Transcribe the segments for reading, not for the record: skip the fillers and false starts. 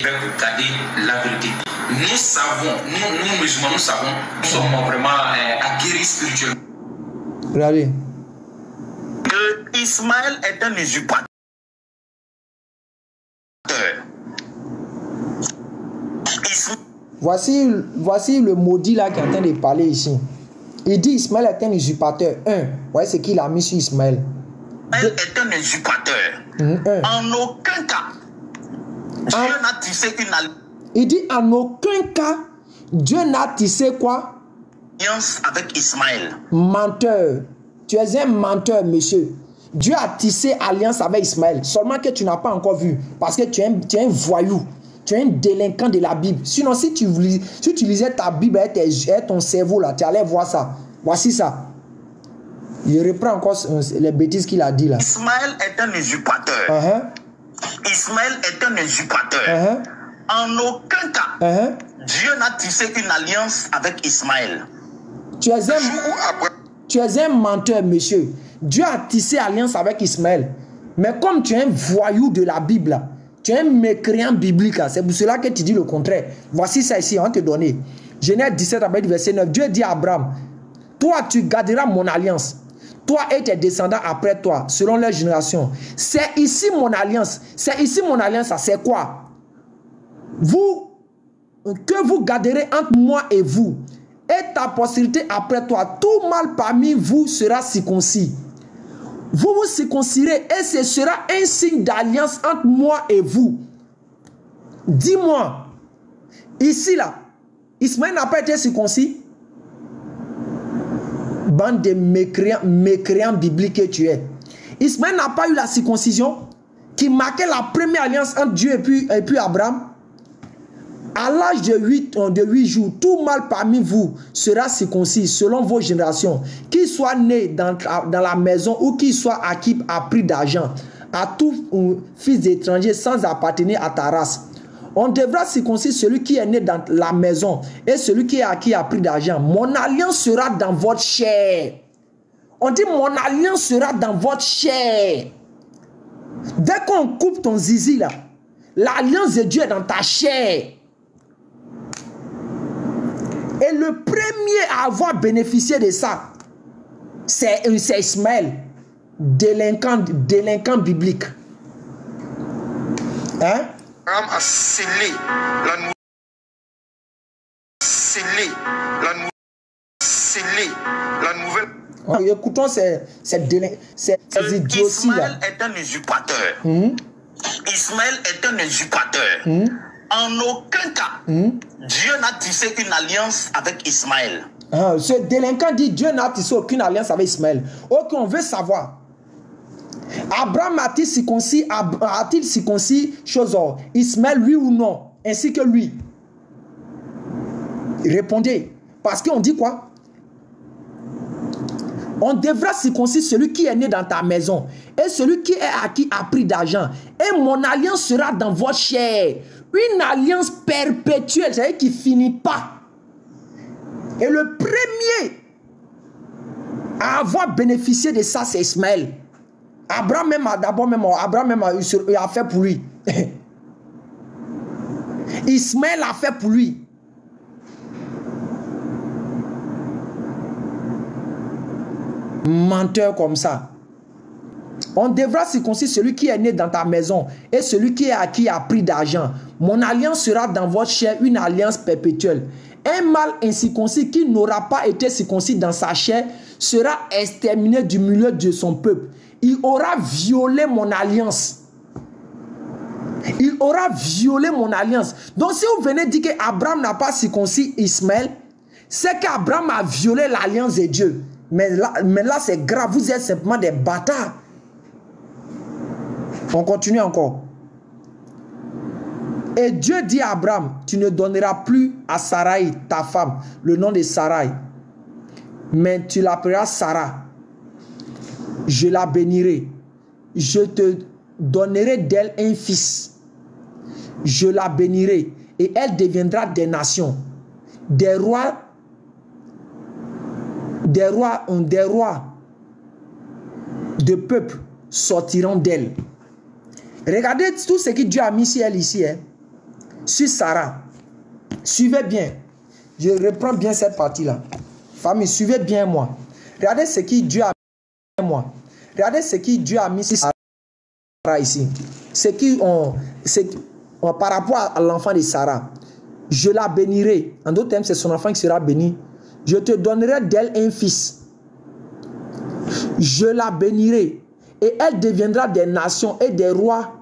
Regarder la vérité. Nous savons, nous musulmans, nous savons, nous sommes vraiment aguerris spirituellement. Regardez. Que Ismaël est un usurpateur. Voici le maudit là qui est en train de parler ici. Il dit Ismaël est un usurpateur. Voyez ce qu'il a mis sur Ismaël. Ismaël est un usurpateur. En aucun cas, Dieu n'a tissé une alliance. Il dit en aucun cas, Dieu n'a tissé quoi? Alliance avec Ismaël. Menteur. Tu es un menteur, monsieur. Dieu a tissé alliance avec Ismaël. Seulement que tu n'as pas encore vu. Parce que tu es un voyou. Tu es un délinquant de la Bible. Sinon, si tu lisais ta Bible et ton cerveau, là, tu allais voir ça. Voici ça. Il reprend encore les bêtises qu'il a dit là. Ismaël est un usurpateur. Ismaël est un usurpateur. En aucun cas, Dieu n'a tissé une alliance avec Ismaël. Tu es un menteur, monsieur. Dieu a tissé alliance avec Ismaël. Mais comme tu es un voyou de la Bible, là, tu es un mécréant biblique. C'est pour cela que tu dis le contraire. Voici ça ici, on va te donner. Genèse 17, verset 9. Dieu dit à Abraham, toi tu garderas mon alliance. Toi et tes descendants après toi, selon leur génération. C'est ici mon alliance. C'est ici mon alliance. C'est quoi? Que vous garderez entre moi et vous. Et ta postérité après toi. Tout mâle parmi vous sera circoncis. Vous vous circoncirez et ce sera un signe d'alliance entre moi et vous. Dis-moi, ici là, Ismaël n'a pas été circoncis? Bande de mécréants bibliques que tu es. Ismaël n'a pas eu la circoncision qui marquait la première alliance entre Dieu et puis Abraham. À l'âge de 8 jours, tout mâle parmi vous sera circoncis selon vos générations. Qu'il soit né dans la maison ou qu'il soit acquis à prix d'argent. À tout fils d'étranger sans appartenir à ta race. On devra circoncire celui qui est né dans la maison et celui qui est acquis à prix d'argent. Mon alliance sera dans votre chair. On dit mon alliance sera dans votre chair. Dès qu'on coupe ton zizi là, l'alliance de Dieu est dans ta chair. Et le premier à avoir bénéficié de ça, c'est Ismaël, délinquant biblique. Hein? Abraham a scellé la nouvelle. Écoutons ces idioties là. Ismaël est un usurpateur. Ismaël est un usurpateur. En aucun cas, Dieu n'a tissé une alliance avec Ismaël. Ce délinquant dit Dieu n'a tissé aucune alliance avec Ismaël. Ok, on veut savoir. Abraham a-t-il circoncis Ismaël, oui ou non? Ainsi que lui. Répondez. Parce qu'on dit quoi? On devra circoncire celui qui est né dans ta maison et celui qui est acquis à prix d'argent. Et mon alliance sera dans votre chair. Une alliance perpétuelle, c'est-à-dire qui ne finit pas. Et le premier à avoir bénéficié de ça, c'est Ismaël. Abraham même a fait pour lui. Ismaël a fait pour lui. Menteur comme ça. On devra circoncire celui qui est né dans ta maison et celui qui est acquis à prix d'argent. Mon alliance sera dans votre chair, une alliance perpétuelle. Un mâle incirconcis qui n'aura pas été circoncis dans sa chair sera exterminé du milieu de son peuple. Il aura violé mon alliance. Il aura violé mon alliance. Donc si vous venez dire qu'Abraham n'a pas circoncis Ismaël, c'est qu'Abraham a violé l'alliance de Dieu. Mais là c'est grave, vous êtes simplement des bâtards. On continue encore. Et Dieu dit à Abraham, tu ne donneras plus à Sarai, ta femme, le nom de Sarai, mais tu l'appelleras Sarah. Je la bénirai. Je te donnerai d'elle un fils. Je la bénirai et elle deviendra des nations. Des rois de peuples sortiront d'elle. Regardez tout ce que Dieu a mis sur elle ici. Hein. sur Sarah. Suivez bien. Je reprends bien cette partie-là. Famille, suivez bien moi. Regardez ce qui Dieu a mis moi. Regardez ce qui Dieu a mis sur Sarah ici. Par rapport à l'enfant de Sarah. Je la bénirai. En d'autres termes, c'est son enfant qui sera béni. Je te donnerai d'elle un fils. Je la bénirai. Et elle deviendra des nations et des rois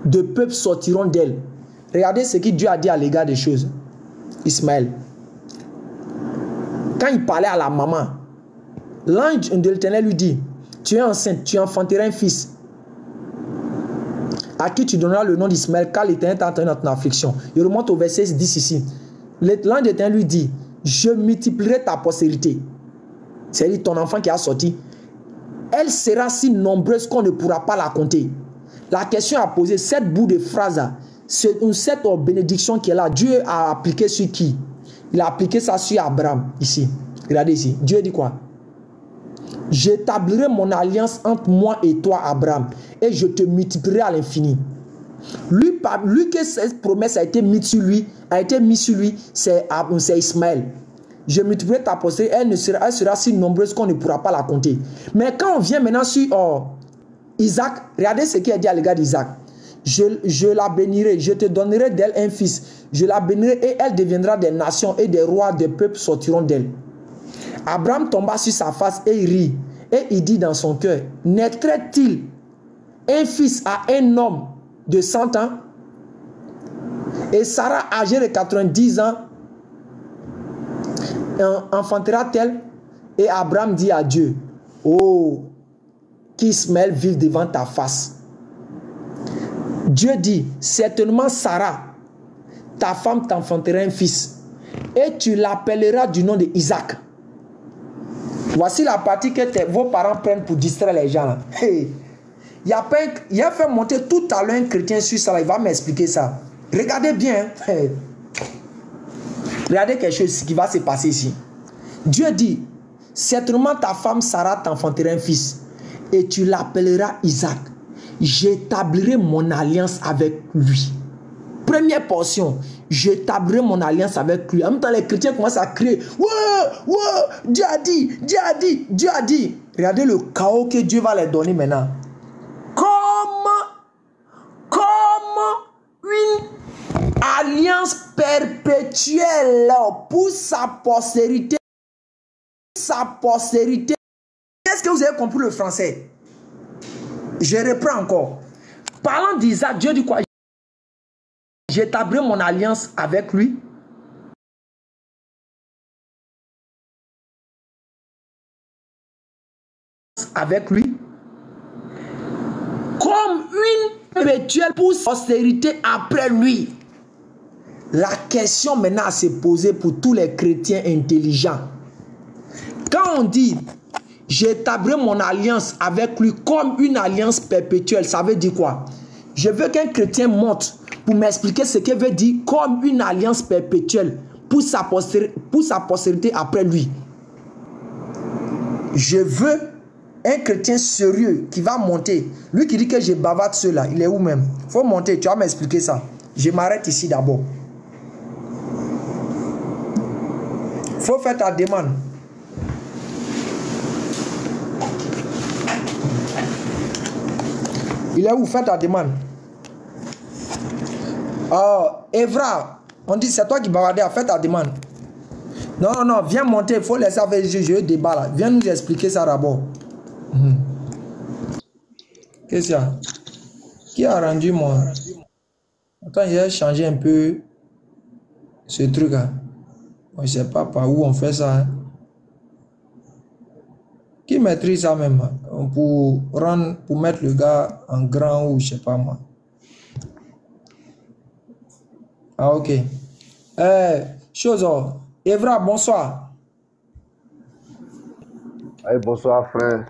de peuples sortiront d'elle. Regardez ce que Dieu a dit à l'égard des choses. Ismaël. Quand il parlait à la maman, l'ange de l'Éternel lui dit, tu es enceinte, tu enfanteras un fils, à qui tu donneras le nom d'Ismaël, car l'Éternel t'a entendu dans ton affliction. Il remonte au verset 10 ici. L'ange de l'Éternel lui dit, je multiplierai ta postérité. C'est-à-dire ton enfant qui a sorti. Elle sera si nombreuse qu'on ne pourra pas la compter. La question à poser, cette bout de phrase, cette bénédiction qui est là, Dieu a appliqué sur qui? Il a appliqué ça sur Abraham, ici. Regardez ici. Dieu dit quoi? J'établirai mon alliance entre moi et toi, Abraham, et je te multiplierai à l'infini. Lui que cette promesse a été mise sur lui, c'est Ismaël. Je multiplierai ta postérité, elle sera si nombreuse qu'on ne pourra pas la compter. Mais quand on vient maintenant sur Isaac, regardez ce qui est dit à l'égard d'Isaac. Je la bénirai, je te donnerai d'elle un fils. Je la bénirai et elle deviendra des nations et des rois des peuples sortiront d'elle. Abraham tomba sur sa face et il rit. Et il dit dans son cœur, naîtrait-il un fils à un homme de 100 ans? Et Sarah, âgée de 90 ans, enfantera-t-elle? Et Abraham dit à Dieu, oh, qu'Ismaël vive devant ta face. Dieu dit, certainement Sarah, ta femme t'enfantera un fils, et tu l'appelleras du nom d'Isaac. Voici la partie que vos parents prennent pour distraire les gens. Là. Hey. Il a fait monter tout à l'heure un chrétien sur ça, là, il va m'expliquer ça. Regardez bien. Hey. Regardez quelque chose qui va se passer ici. Dieu dit, certainement ta femme Sarah t'enfantera un fils, et tu l'appelleras Isaac. J'établirai mon alliance avec lui. Première portion, j'établirai mon alliance avec lui. En même temps, les chrétiens commencent à crier, ouais, Dieu a dit, Dieu a dit, Dieu a dit. Regardez le chaos que Dieu va leur donner maintenant. Comme une alliance perpétuelle pour sa postérité. Sa postérité. Est-ce que vous avez compris le français? Je reprends encore. Parlant d'Isaac, Dieu dit quoi? J'établis mon alliance avec lui. Avec lui. Comme une perpétuelle pour sa postérité après lui. La question maintenant à se poser pour tous les chrétiens intelligents. Quand on dit j'établis mon alliance avec lui comme une alliance perpétuelle, ça veut dire quoi? Je veux qu'un chrétien monte pour m'expliquer ce que veut dire comme une alliance perpétuelle pour sa postérité après lui. Je veux un chrétien sérieux qui va monter. Lui qui dit que je bavarde cela, il est où même? Il faut monter, tu vas m'expliquer ça. Je m'arrête ici d'abord. Il faut faire ta demande. Il est où? Fais ta demande. Evra, on dit c'est toi qui bavardais, fais ta demande. Non, viens monter, il faut laisser avec le débat là. Viens nous expliquer ça d'abord. Qu'est-ce qu'il y a? Qui a rendu moi? Attends, j'ai changé un peu ce truc là. Je ne sais pas par où on fait ça. Hein. Qui maîtrise ça même? Pour mettre le gars en grand ou je sais pas moi. Ah ok. Evra, bonsoir. Hey, bonsoir frère.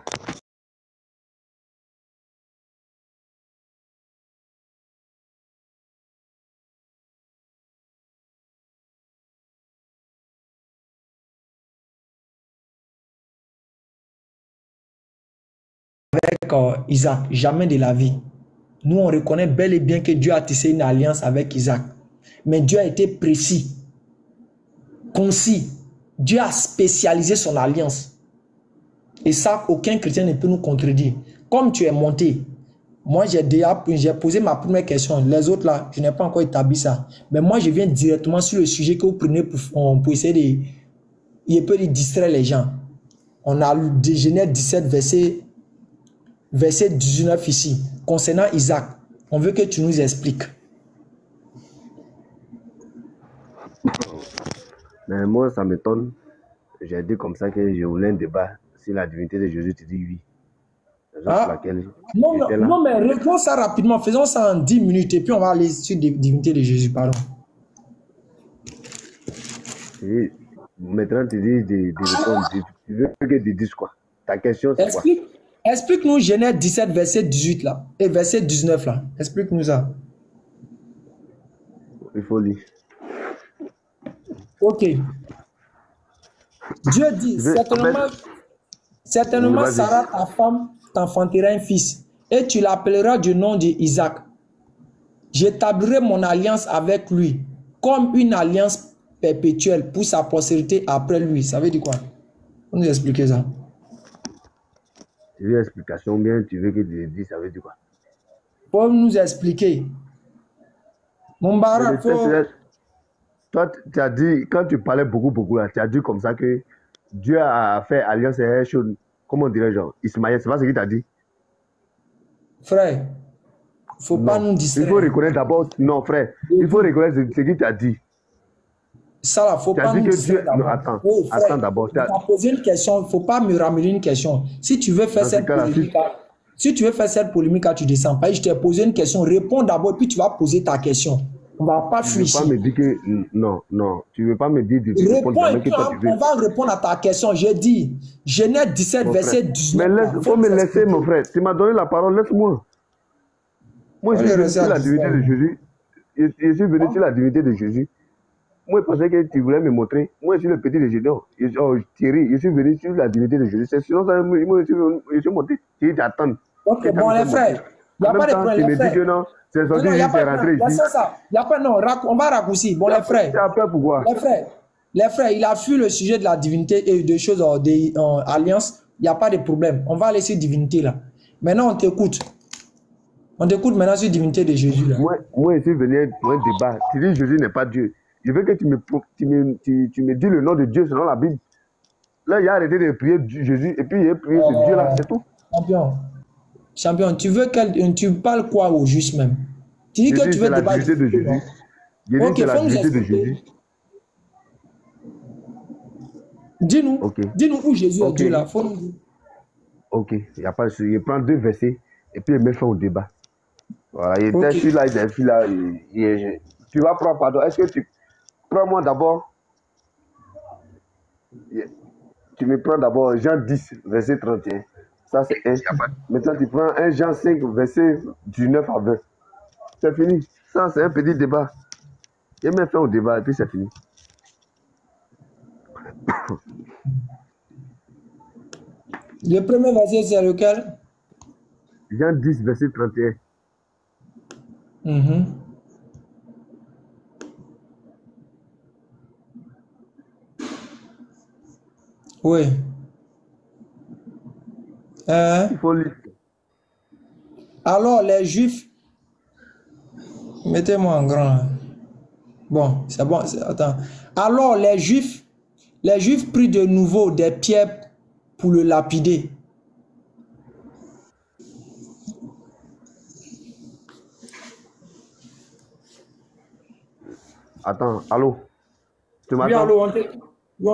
Avec Isaac, jamais de la vie. nous on reconnaît bel et bien que Dieu a tissé une alliance avec Isaac. Mais Dieu a été précis, concis. Dieu a spécialisé son alliance. Et ça, aucun chrétien ne peut nous contredire. Comme tu es monté, moi j'ai posé ma première question. Les autres là, je n'ai pas encore établi ça. Mais moi je viens directement sur le sujet que vous prenez pour essayer de, il peut distraire les gens. On a lu Genèse 17 verset 19 ici. Concernant Isaac, on veut que tu nous expliques. Mais moi, ça m'étonne. J'ai dit comme ça que je voulais un débat sur la divinité de Jésus. Tu dis oui. Non, mais réponds ça rapidement. Faisons ça en 10 minutes et puis on va aller sur la divinité de Jésus. Pardon. Maintenant, tu dis de répondre. Tu veux que tu dises quoi? Ta question, c'est quoi? Explique-nous Genèse 17, verset 18 là. Et verset 19 là. Explique-nous ça. Il faut lire. Ok. Dieu dit, certainement Sarah, ta femme, t'enfantera un fils, et tu l'appelleras du nom d'Isaac. J'établirai mon alliance avec lui, comme une alliance perpétuelle pour sa postérité après lui. Ça veut dire quoi? Vous nous expliquez ça. Tu veux une explication bien, tu veux que je te dise, ça veut dire quoi? Pour nous expliquer. Mon barak, toi, tu as dit, quand tu parlais beaucoup là, tu as dit comme ça que Dieu a fait alliance avec, comment dirais-je, Ismaël, c'est pas ce qu'il t'a dit? Frère, il ne faut pas nous distraire. Il faut reconnaître d'abord, non frère, il faut reconnaître ce qu'il t'a dit. Ça là, il ne faut pas nous distraire d'abord. Attends d'abord. Tu as posé une question, il ne faut pas me ramener une question. Si tu veux faire cette polémique, tu ne descends pas. Je t'ai posé une question, réponds d'abord, puis tu vas poser ta question. On ne va pas fuir. Tu ne veux pas me dire que... Non, tu ne veux pas me dire de répondre. On va répondre à ta question. J'ai dit, Genèse 17, verset 19. Mais il faut me laisser, mon frère. Tu m'as donné la parole, laisse-moi. Moi, je suis venu sur la divinité de Jésus. Je suis venu sur la divinité de Jésus. Moi, je pensais que tu voulais me montrer. Moi, je suis le petit de Gédéon. Thierry, je suis venu sur la divinité de Jésus. C'est sinon, moi, je suis monté. Tu dis, attends. Ok, bon, les frères. Il n'y a pas de problème. Tu me dis que non. C'est sorti, c'est rentré ici. On va raccourcir. Bon, les frères. Tu as peur pourquoi? Les frères, il a fui le sujet de la divinité et des choses en alliance. Il n'y a pas de problème. On va aller sur divinité là. Maintenant, on t'écoute. On t'écoute maintenant sur divinité de Jésus là. Moi, je suis venu pour un débat. Tu dis Jésus n'est pas Dieu. Je veux que tu me dis le nom de Dieu selon la Bible. Là, il a arrêté de prier Jésus et puis il a prié ce Dieu là, c'est tout. Champion, tu veux tu parles quoi au juste même? Tu dis que tu veux débattre. C'est la divinité de Jésus. Je dis que c'est la divinité de Jésus. Dis-nous où Jésus est Dieu là. Faut nous dire. Ok, il n'y a pas de souci. Il prend 2 versets et puis il met fin au débat. Voilà, il était celui-là, il est celui-là. Tu vas prendre, pardon. Est-ce que tu. Prends-moi d'abord. Tu me prends d'abord Jean 10, verset 31. Ça, c'est 1. Maintenant, tu prends 1 Jean 5, verset 19 à 20. C'est fini. Ça, c'est un petit débat. Il met fin au débat et puis c'est fini. Le premier verset, c'est lequel? Jean 10, verset 31. Oui. Il faut lire. Alors, les Juifs... Mettez-moi en grand. Bon, c'est bon. Attends. Alors, les Juifs prirent de nouveau des pierres pour le lapider. Attends, allô? Tu m'attends? Oui, allô, on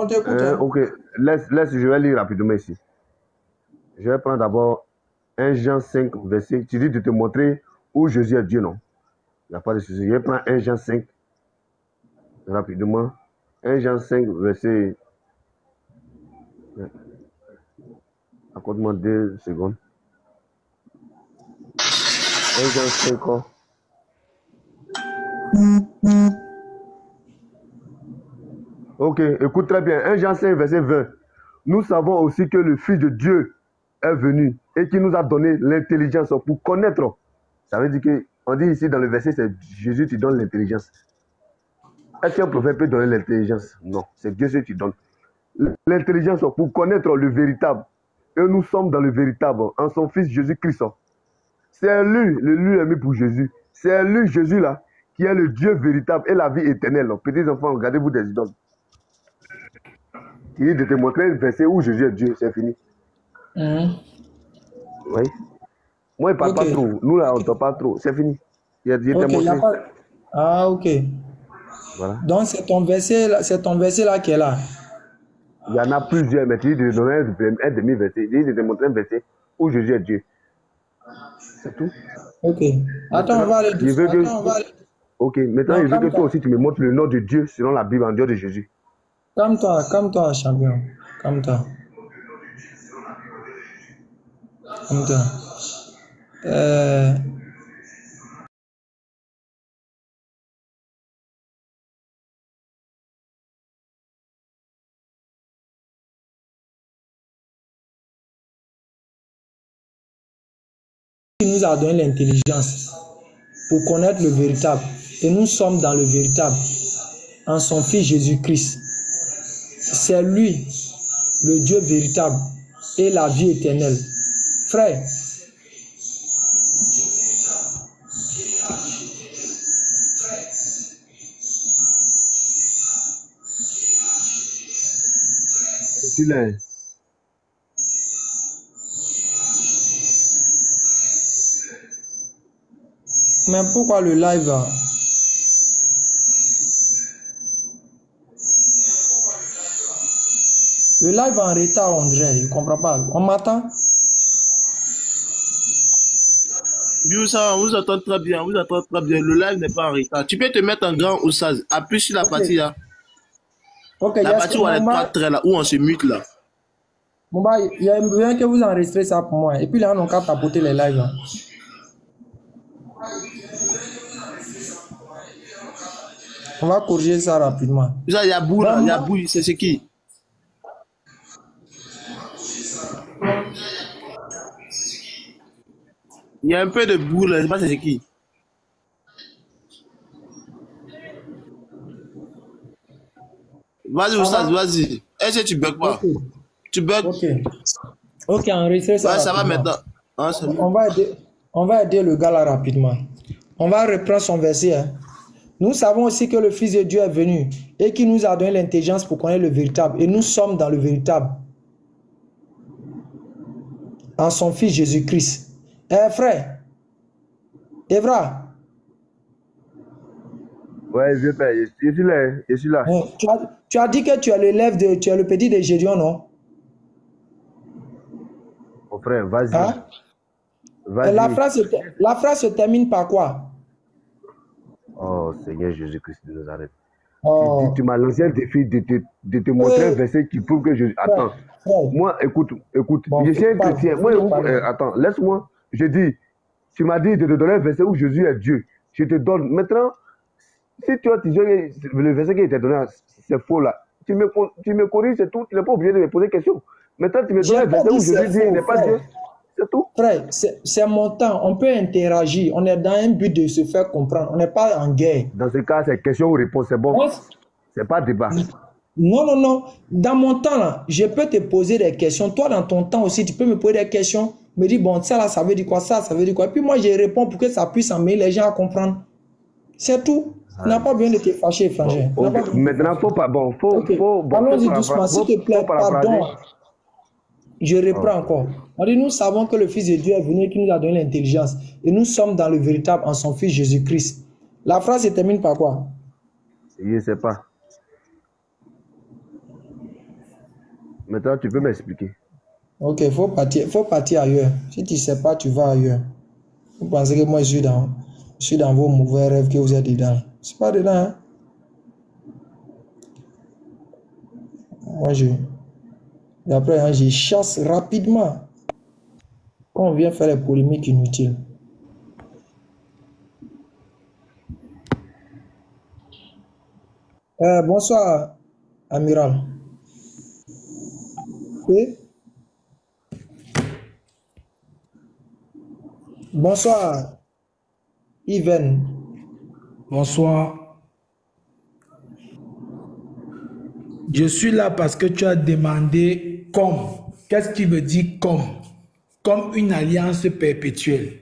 t'écoute. Ok, laisse, je vais lire rapidement ici. Je vais prendre d'abord 1 Jean 5, verset. Tu dis de te montrer où Jésus est Dieu, non? Il n'y a pas de souci. Je vais prendre 1 Jean 5, rapidement. 1 Jean 5, verset. Accorde-moi 2 secondes. 1 Jean 5. Ok, écoute très bien. 1 Jean 5, verset 20. Nous savons aussi que le Fils de Dieu est venu et qui nous a donné l'intelligence pour connaître Ça veut dire que, on dit ici dans le verset, c'est Jésus qui donne l'intelligence. Est-ce qu'un prophète peut donner l'intelligence? Non, c'est Dieu qui donne. L'intelligence pour connaître le véritable. Et nous sommes dans le véritable, en son Fils Jésus-Christ. C'est lui, le ami pour Jésus. C'est lui, Jésus là, qui est le Dieu véritable et la vie éternelle. Petits enfants, regardez-vous des idoles. Il dit de te montrer un verset où Jésus est Dieu, c'est fini. Oui. Moi, il ne parle pas trop. Nous là, on ne parle pas trop. C'est fini. Il t'ai montré. Ah, ok. Voilà. Donc, c'est ton verset là qui est là. Il y en a plusieurs, mais tu dis de donner un demi-verset. Il dit de te montrer un verset où Jésus est Dieu. C'est tout. Ok. Attends, on va aller doucement. Ok, maintenant, je veux que toi aussi, tu me montres le nom de Dieu selon la Bible en dehors de Jésus. Calme-toi, champion. Calme-toi. Il nous a donné l'intelligence pour connaître le véritable. Et nous sommes dans le véritable, en son Fils Jésus-Christ. C'est lui, le Dieu véritable et la vie éternelle. Frère, mais pourquoi le live là? Le live en retard, André, je ne comprends pas. On m'attend? Bioussa, on vous attend très bien, Le live n'est pas en retard. Tu peux te mettre en grand ou ça. Appuie sur la partie là. Okay, la partie où on est pas très là, où on se mute là. Bon bah, il y a besoin que vous enregistrez ça pour moi. Et puis là, on a qu'à tapoter les lives là. On va corriger ça rapidement. Il y a Bou là, il y a Bou, c'est qui? Il y a un peu de boue là, je ne sais pas c'est qui. Vas-y, Oustaz, vas-y. Est-ce que tu bugs pas? Okay. Tu bugs? Ok, enregistrez ça. Ouais, ça va maintenant. Ah, on va aider le gars là rapidement. On va reprendre son verset. Hein. Nous savons aussi que le Fils de Dieu est venu et qu'il nous a donné l'intelligence pour connaître le véritable. Et nous sommes dans le véritable. En son Fils Jésus-Christ. Frère, Evra. Ouais, je suis là. Tu as dit que tu es l'élève tu es le petit de Gédéon, non? Mon frère, vas-y. Hein? La phrase se termine par quoi? Oh, Seigneur Jésus-Christ de Nazareth. Oh. Tu m'as lancé un défi de te montrer un verset qui prouve que je... Attends. Moi, écoute. Bon, je suis un chrétien. Attends, laisse-moi. Je dis, tu m'as dit de te donner un verset où Jésus est Dieu. Je te donne. Maintenant, si tu as dit le verset qui était donné, c'est faux là. Tu me corriges, c'est tout. Tu n'es pas obligé de me poser question. Maintenant, tu me donnes un verset où Jésus dit, il n'est pas Dieu. C'est tout. Frère, c'est mon temps. On peut interagir. On est dans un but de se faire comprendre. On n'est pas en guerre. Dans ce cas, c'est question ou réponse, c'est bon. C'est pas débat. Non. Dans mon temps, là, je peux te poser des questions. Toi, dans ton temps aussi, tu peux me poser des questions. Me dire, bon, ça là, ça veut dire quoi? Ça veut dire quoi? Et puis moi, je réponds pour que ça puisse amener les gens à comprendre. C'est tout. Tu n'as pas besoin de te fâcher, frangin. Maintenant, faut pas. Bon, allons-y doucement, s'il te plaît, pardon. Je reprends encore. On dit, nous savons que le Fils de Dieu est venu et qu'il nous a donné l'intelligence. Et nous sommes dans le véritable en son Fils Jésus-Christ. La phrase se termine par quoi? Je ne sais pas. Maintenant, tu peux m'expliquer. Ok, faut partir ailleurs. Si tu ne sais pas, tu vas ailleurs. Vous pensez que moi, je suis dans vos mauvais rêves que vous êtes dedans. Je ne suis pas dedans. Hein? Moi, et après, je chasse rapidement quand on vient faire les polémiques inutiles. Bonsoir, amiral. Oui? Bonsoir, Yven. Bonsoir. Je suis là parce que tu as demandé comme. Qu'est-ce qui veut dire comme? Comme une alliance perpétuelle.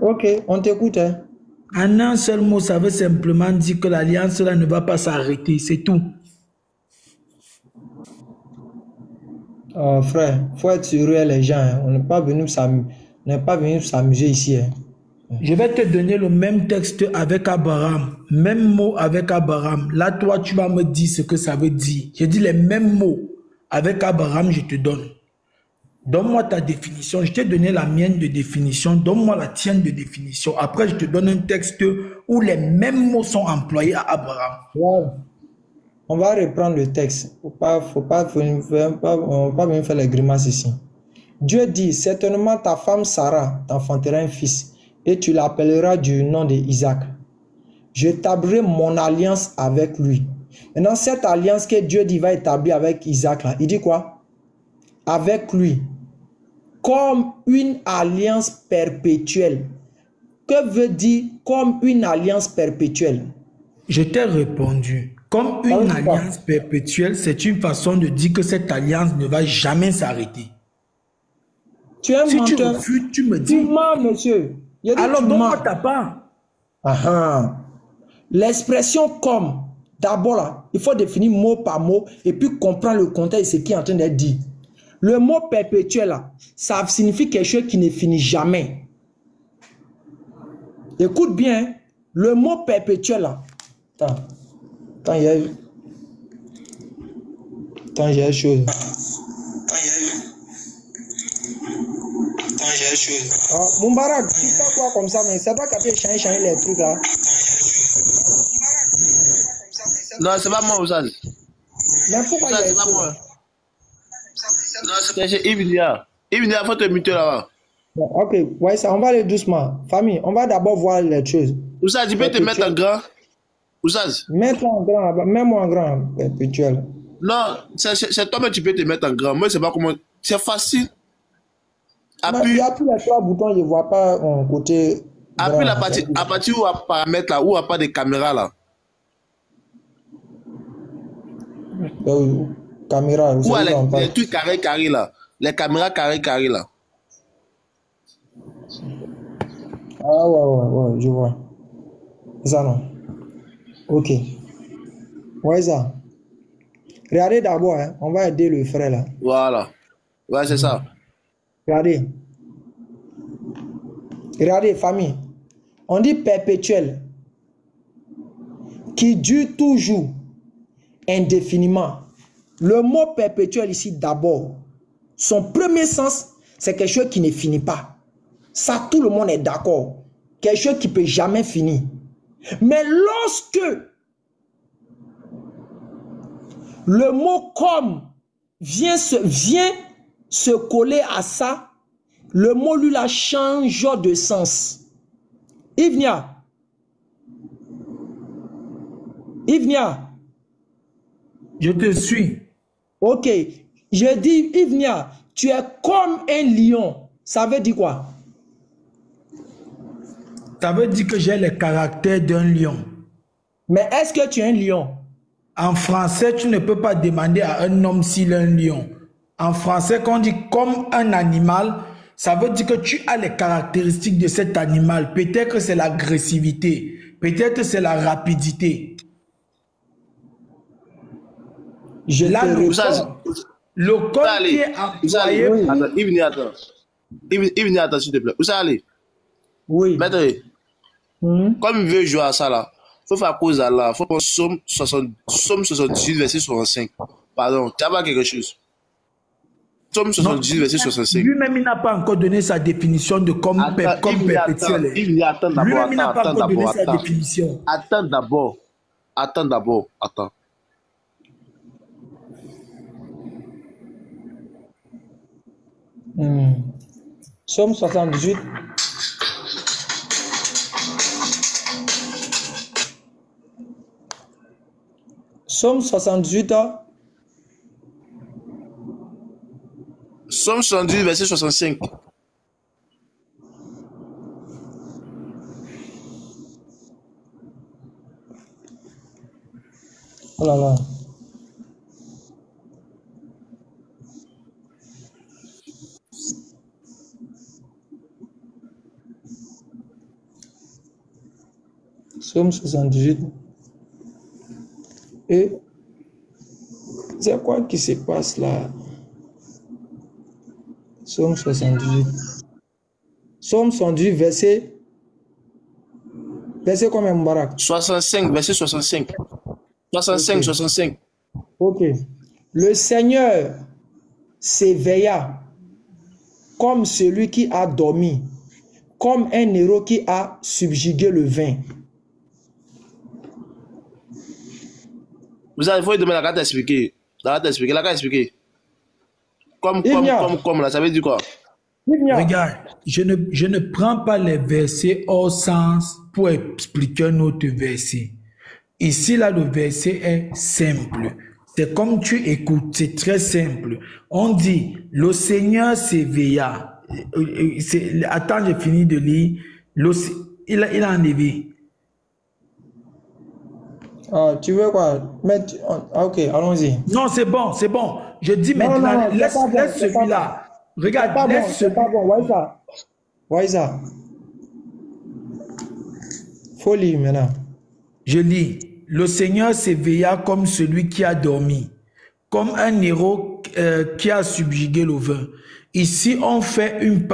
Ok, on t'écoute. Hein. En un seul mot, ça veut simplement dire que l'alliance là ne va pas s'arrêter, c'est tout. Frère, il faut être sérieux les gens. Hein. On n'est pas venu s'amuser ici. Hein. Je vais te donner le même texte avec Abraham, même mot avec Abraham. Là, toi, tu vas me dire ce que ça veut dire. Je dis les mêmes mots avec Abraham, je te donne. Donne-moi ta définition. Je t'ai donné la mienne de définition. Donne-moi la tienne de définition. Après, je te donne un texte où les mêmes mots sont employés à Abraham. Ouais. On va reprendre le texte. On va pas venir faire les grimaces ici. Dieu dit, certainement ta femme Sarah t'enfantera un fils et tu l'appelleras du nom d'Isaac. Je établirai mon alliance avec lui. Maintenant, cette alliance que Dieu dit va établir avec Isaac, là, il dit quoi? Avec lui. Comme une alliance perpétuelle. Que veut dire comme une alliance perpétuelle? Je t'ai répondu. Comme une alliance perpétuelle, c'est une façon de dire que cette alliance ne va jamais s'arrêter. Tu es un si menteur. Tu refuses, tu me dis. Tu mens, monsieur. Alors, donne-moi ta part. L'expression comme, d'abord là, il faut définir mot par mot et puis comprendre le contexte et ce qui est en train d'être dit. Le mot perpétuel là, ça signifie quelque chose qui ne finit jamais. Écoute bien, le mot perpétuel là. Attends, il y a une chose. Moubarak, tu fais quoi comme ça, mais c'est pas qu'à changer les trucs là. Non, c'est pas moi, Ousaz. Mais pourquoi il y a c'est pas moi. Non, c'est Yvinia. Yvinia, faut te muter là-bas. Bon, ok, ouais, ça, on va aller doucement. Famille, on va d'abord voir les choses. Ousaz, tu peux te mettre en grand. Ousaz. Mets-toi en grand, mets-moi en grand, perpétuel. Non, c'est toi-même tu peux te mettre en grand. Moi, je sais pas comment. C'est facile. Il n'y a plus les trois boutons, je ne vois pas en côté. Appuie à partir où il y a paramètres là, où il n'y a pas de caméra là. Caméra, où les trucs carrés là. Les caméras carrées là. Ah ouais, je vois. Ça non. Ok. Ouais, ça. Regardez d'abord, hein, on va aider le frère là. Voilà. Ouais, c'est ça. Regardez. Regardez, famille. On dit perpétuel. Qui dure toujours. Indéfiniment. Le mot perpétuel ici d'abord. Son premier sens, c'est quelque chose qui ne finit pas. Ça, tout le monde est d'accord. Quelque chose qui ne peut jamais finir. Mais lorsque le mot comme vient se coller à ça, le mot lui la change de sens. Yvnia. Je te suis. Ok. Je dis, Yvnia, tu es comme un lion. Ça veut dire quoi? Ça veut dire que j'ai les caractères d'un lion. Mais est-ce que tu es un lion? En français, tu ne peux pas demander à un homme s'il est un lion. En français, quand on dit comme un animal, ça veut dire que tu as les caractéristiques de cet animal. Peut-être que c'est l'agressivité. Peut-être que c'est la rapidité. Le code qui est employé... Yves, attends, s'il te plaît. Où ça allez? Oui. Maître, comme il veut jouer à ça là, il faut faire cause à là. Il faut prendre Somme 78, verset 65. Pardon, tu as pas quelque chose? Somme 78, verset 65. Lui-même, il n'a pas encore donné sa définition de comme perpétuel. Lui-même, il n'a pas encore donné sa définition. Attends d'abord. Somme 78. Somme 78. Somme 78, verset 65. là là. Psaume 78. Et c'est quoi qui se passe là? Psaume 78. Psaume 78, verset combien, Moubarak? 65, verset 65. 65, okay. 65. Ok. Le Seigneur s'éveilla comme celui qui a dormi, comme un héros qui a subjugué le vin. Vous avez demander la carte à expliquer. La carte à expliquer, la carte à expliquer. Comme, là, ça veut dire quoi? Regarde, je ne prends pas les versets hors sens pour expliquer un autre verset. Ici, là, le verset est simple. C'est comme tu écoutes, c'est très simple. On dit, le Seigneur s'éveilla. Attends, j'ai fini de lire. Il a enlevé. Ah, tu veux quoi? Ok, allons-y. Non, c'est bon, c'est bon. Je dis maintenant, laisse celui-là. Regarde, laisse celui-là. C'est pas bon, Waïsa. Faut lire maintenant. Je lis. Le Seigneur s'éveilla comme celui qui a dormi, comme un héros qui a subjugué le vin. Ici, on fait une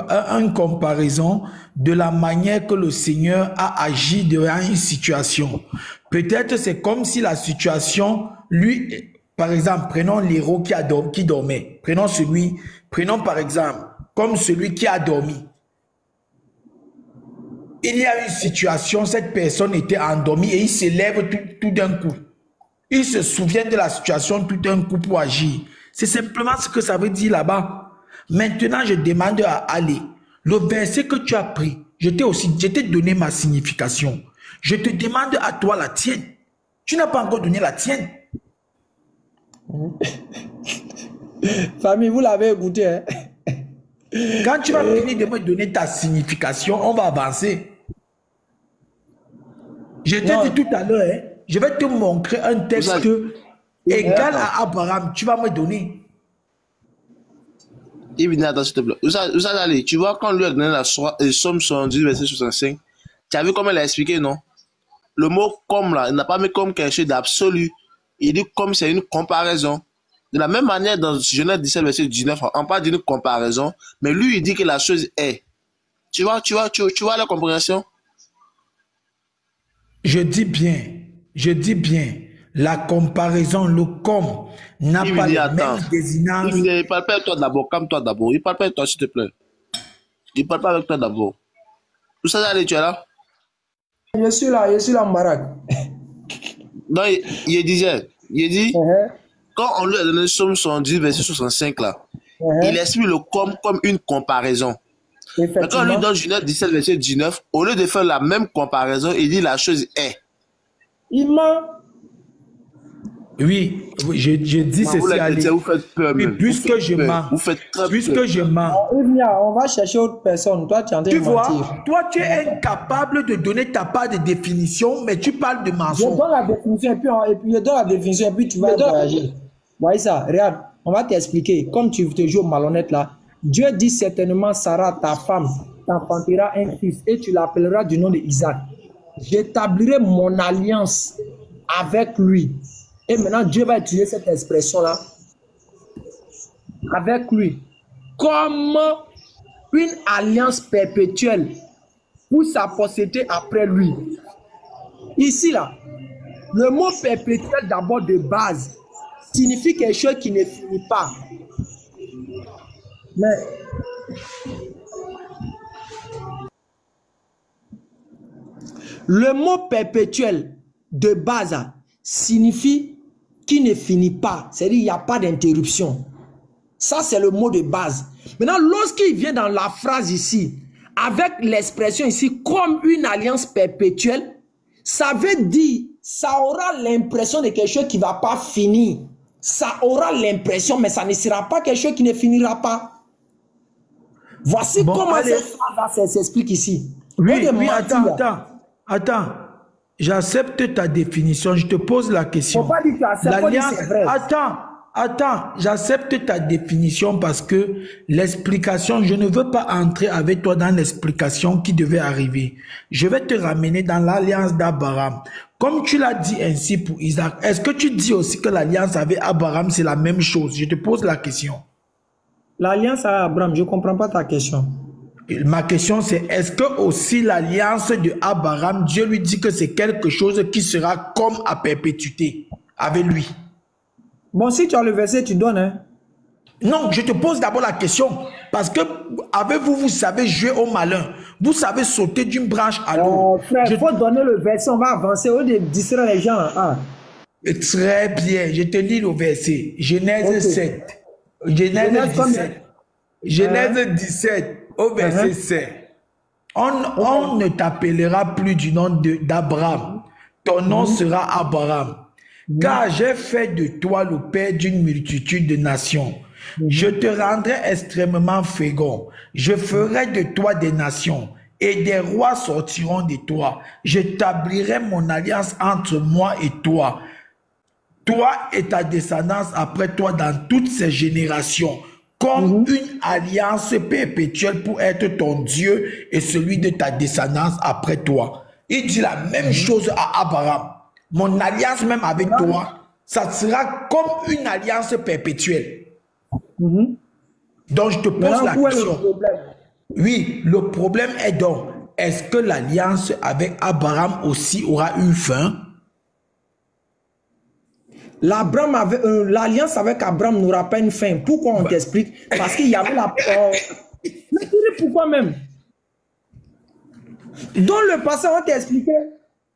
comparaison de la manière que le Seigneur a agi devant une situation. Peut-être c'est comme si la situation, lui, par exemple, prenons l'héros qui dormait. Prenons par exemple, comme celui qui a dormi. Il y a une situation, cette personne était endormie et il se lève tout d'un coup. Il se souvient de la situation tout d'un coup pour agir. C'est simplement ce que ça veut dire là-bas. Maintenant, je demande à Ali, le verset que tu as pris, je t'ai donné ma signification. Je te demande à toi la tienne. Tu n'as pas encore donné la tienne. Famille, vous l'avez écouté, hein? Quand tu vas finir de me donner ta signification, on va avancer. Je t'ai dit tout à l'heure, hein, je vais te montrer un texte égal à Abraham. Tu vas me donner. Attends, s'il te plaît. Où ça d'aller? Tu vois, quand lui a donné la somme 70, verset 65, tu as vu comment il a expliqué, non? Le mot comme là, il n'a pas mis comme quelque chose d'absolu. Il dit comme c'est une comparaison. De la même manière, dans Genèse 17, verset 19, on parle d'une comparaison, mais lui, il dit que la chose est. Tu vois la compréhension? Je dis bien, la comparaison, le comme, n'a pas les mêmes désignances. Il ne parle pas avec toi d'abord, calme-toi d'abord. Il parle pas avec toi, s'il te plaît. Il parle pas avec toi d'abord. Où ça d'aller, tu es là? Je suis là, Mbarak. Non, il dit, quand on lui a donné Somme 110, verset 65 là, il explique le comme une comparaison. Mais quand on lui donne Genèse 17, verset 19, au lieu de faire la même comparaison, il dit la chose est. Il ment. Oui, je dis ceci à lui. Vous faites peur, oui, puisque je mens. Vous faites très puisque je mens. On va chercher autre personne. Toi, tu es en train de mentir. Toi, tu es incapable de donner ta part de définition, mais tu parles de mensonge. Je donne la définition et puis tu vas réagir. Voyez ça, regarde, on va t'expliquer. Comme tu te joues malhonnête là, Dieu dit certainement, Sarah, ta femme, t'enfantera un fils et tu l'appelleras du nom d'Isaac. J'établirai mon alliance avec lui. Et maintenant, Dieu va utiliser cette expression-là avec lui comme une alliance perpétuelle pour sa postérité après lui. Ici, là, le mot perpétuel d'abord de base signifie quelque chose qui ne finit pas. Mais le mot perpétuel de base signifie qui ne finit pas. C'est-à-dire qu'il n'y a pas d'interruption. Ça, c'est le mot de base. Maintenant, lorsqu'il vient dans la phrase ici, avec l'expression ici, comme une alliance perpétuelle, ça veut dire, ça aura l'impression de quelque chose qui ne va pas finir. Ça aura l'impression, mais ça ne sera pas quelque chose qui ne finira pas. Voici comment cette phrase s'explique ici. Oui, attends. J'accepte ta définition. Je te pose la question. Faut pas dire que tu acceptes, faut dire c'est vrai. Attends, j'accepte ta définition parce que l'explication, je ne veux pas entrer avec toi dans l'explication qui devait arriver. Je vais te ramener dans l'alliance d'Abraham. Comme tu l'as dit ainsi pour Isaac, est-ce que tu dis aussi que l'alliance avec Abraham, c'est la même chose? Je te pose la question. L'alliance avec Abraham, je ne comprends pas ta question. Ma question c'est, est-ce que aussi l'alliance de Abraham, Dieu lui dit que c'est quelque chose qui sera comme à perpétuité avec lui? Bon, si tu as le verset, tu donnes, hein? Non, je te pose d'abord la question. Parce que avec vous, vous savez jouer au malin. Vous savez sauter d'une branche à l'autre. Frère, il faut donner le verset, on va avancer. Au lieu de distraire les gens. Ah. Très bien, je te lis le verset. Genèse 7. Genèse 17. Genèse 17 au verset 7. On ne t'appellera plus du nom d'Abraham. Ton nom sera Abraham. Car j'ai fait de toi le père d'une multitude de nations. Je te rendrai extrêmement fécond. Je ferai de toi des nations et des rois sortiront de toi. J'établirai mon alliance entre moi et toi. Toi et ta descendance après toi dans toutes ces générations, comme une alliance perpétuelle pour être ton Dieu et celui de ta descendance après toi. Il dit la même chose à Abraham. Mon alliance même avec toi, ça sera comme une alliance perpétuelle. Donc je te pose la question. Oui, le problème est donc, est-ce que l'alliance avec Abraham aussi aura une fin? L'alliance avec Abraham n'aura pas une fin. Pourquoi on t'explique? Parce qu'il y avait la... Mais tu dis pourquoi même? Dans le passage, on t'a expliqué.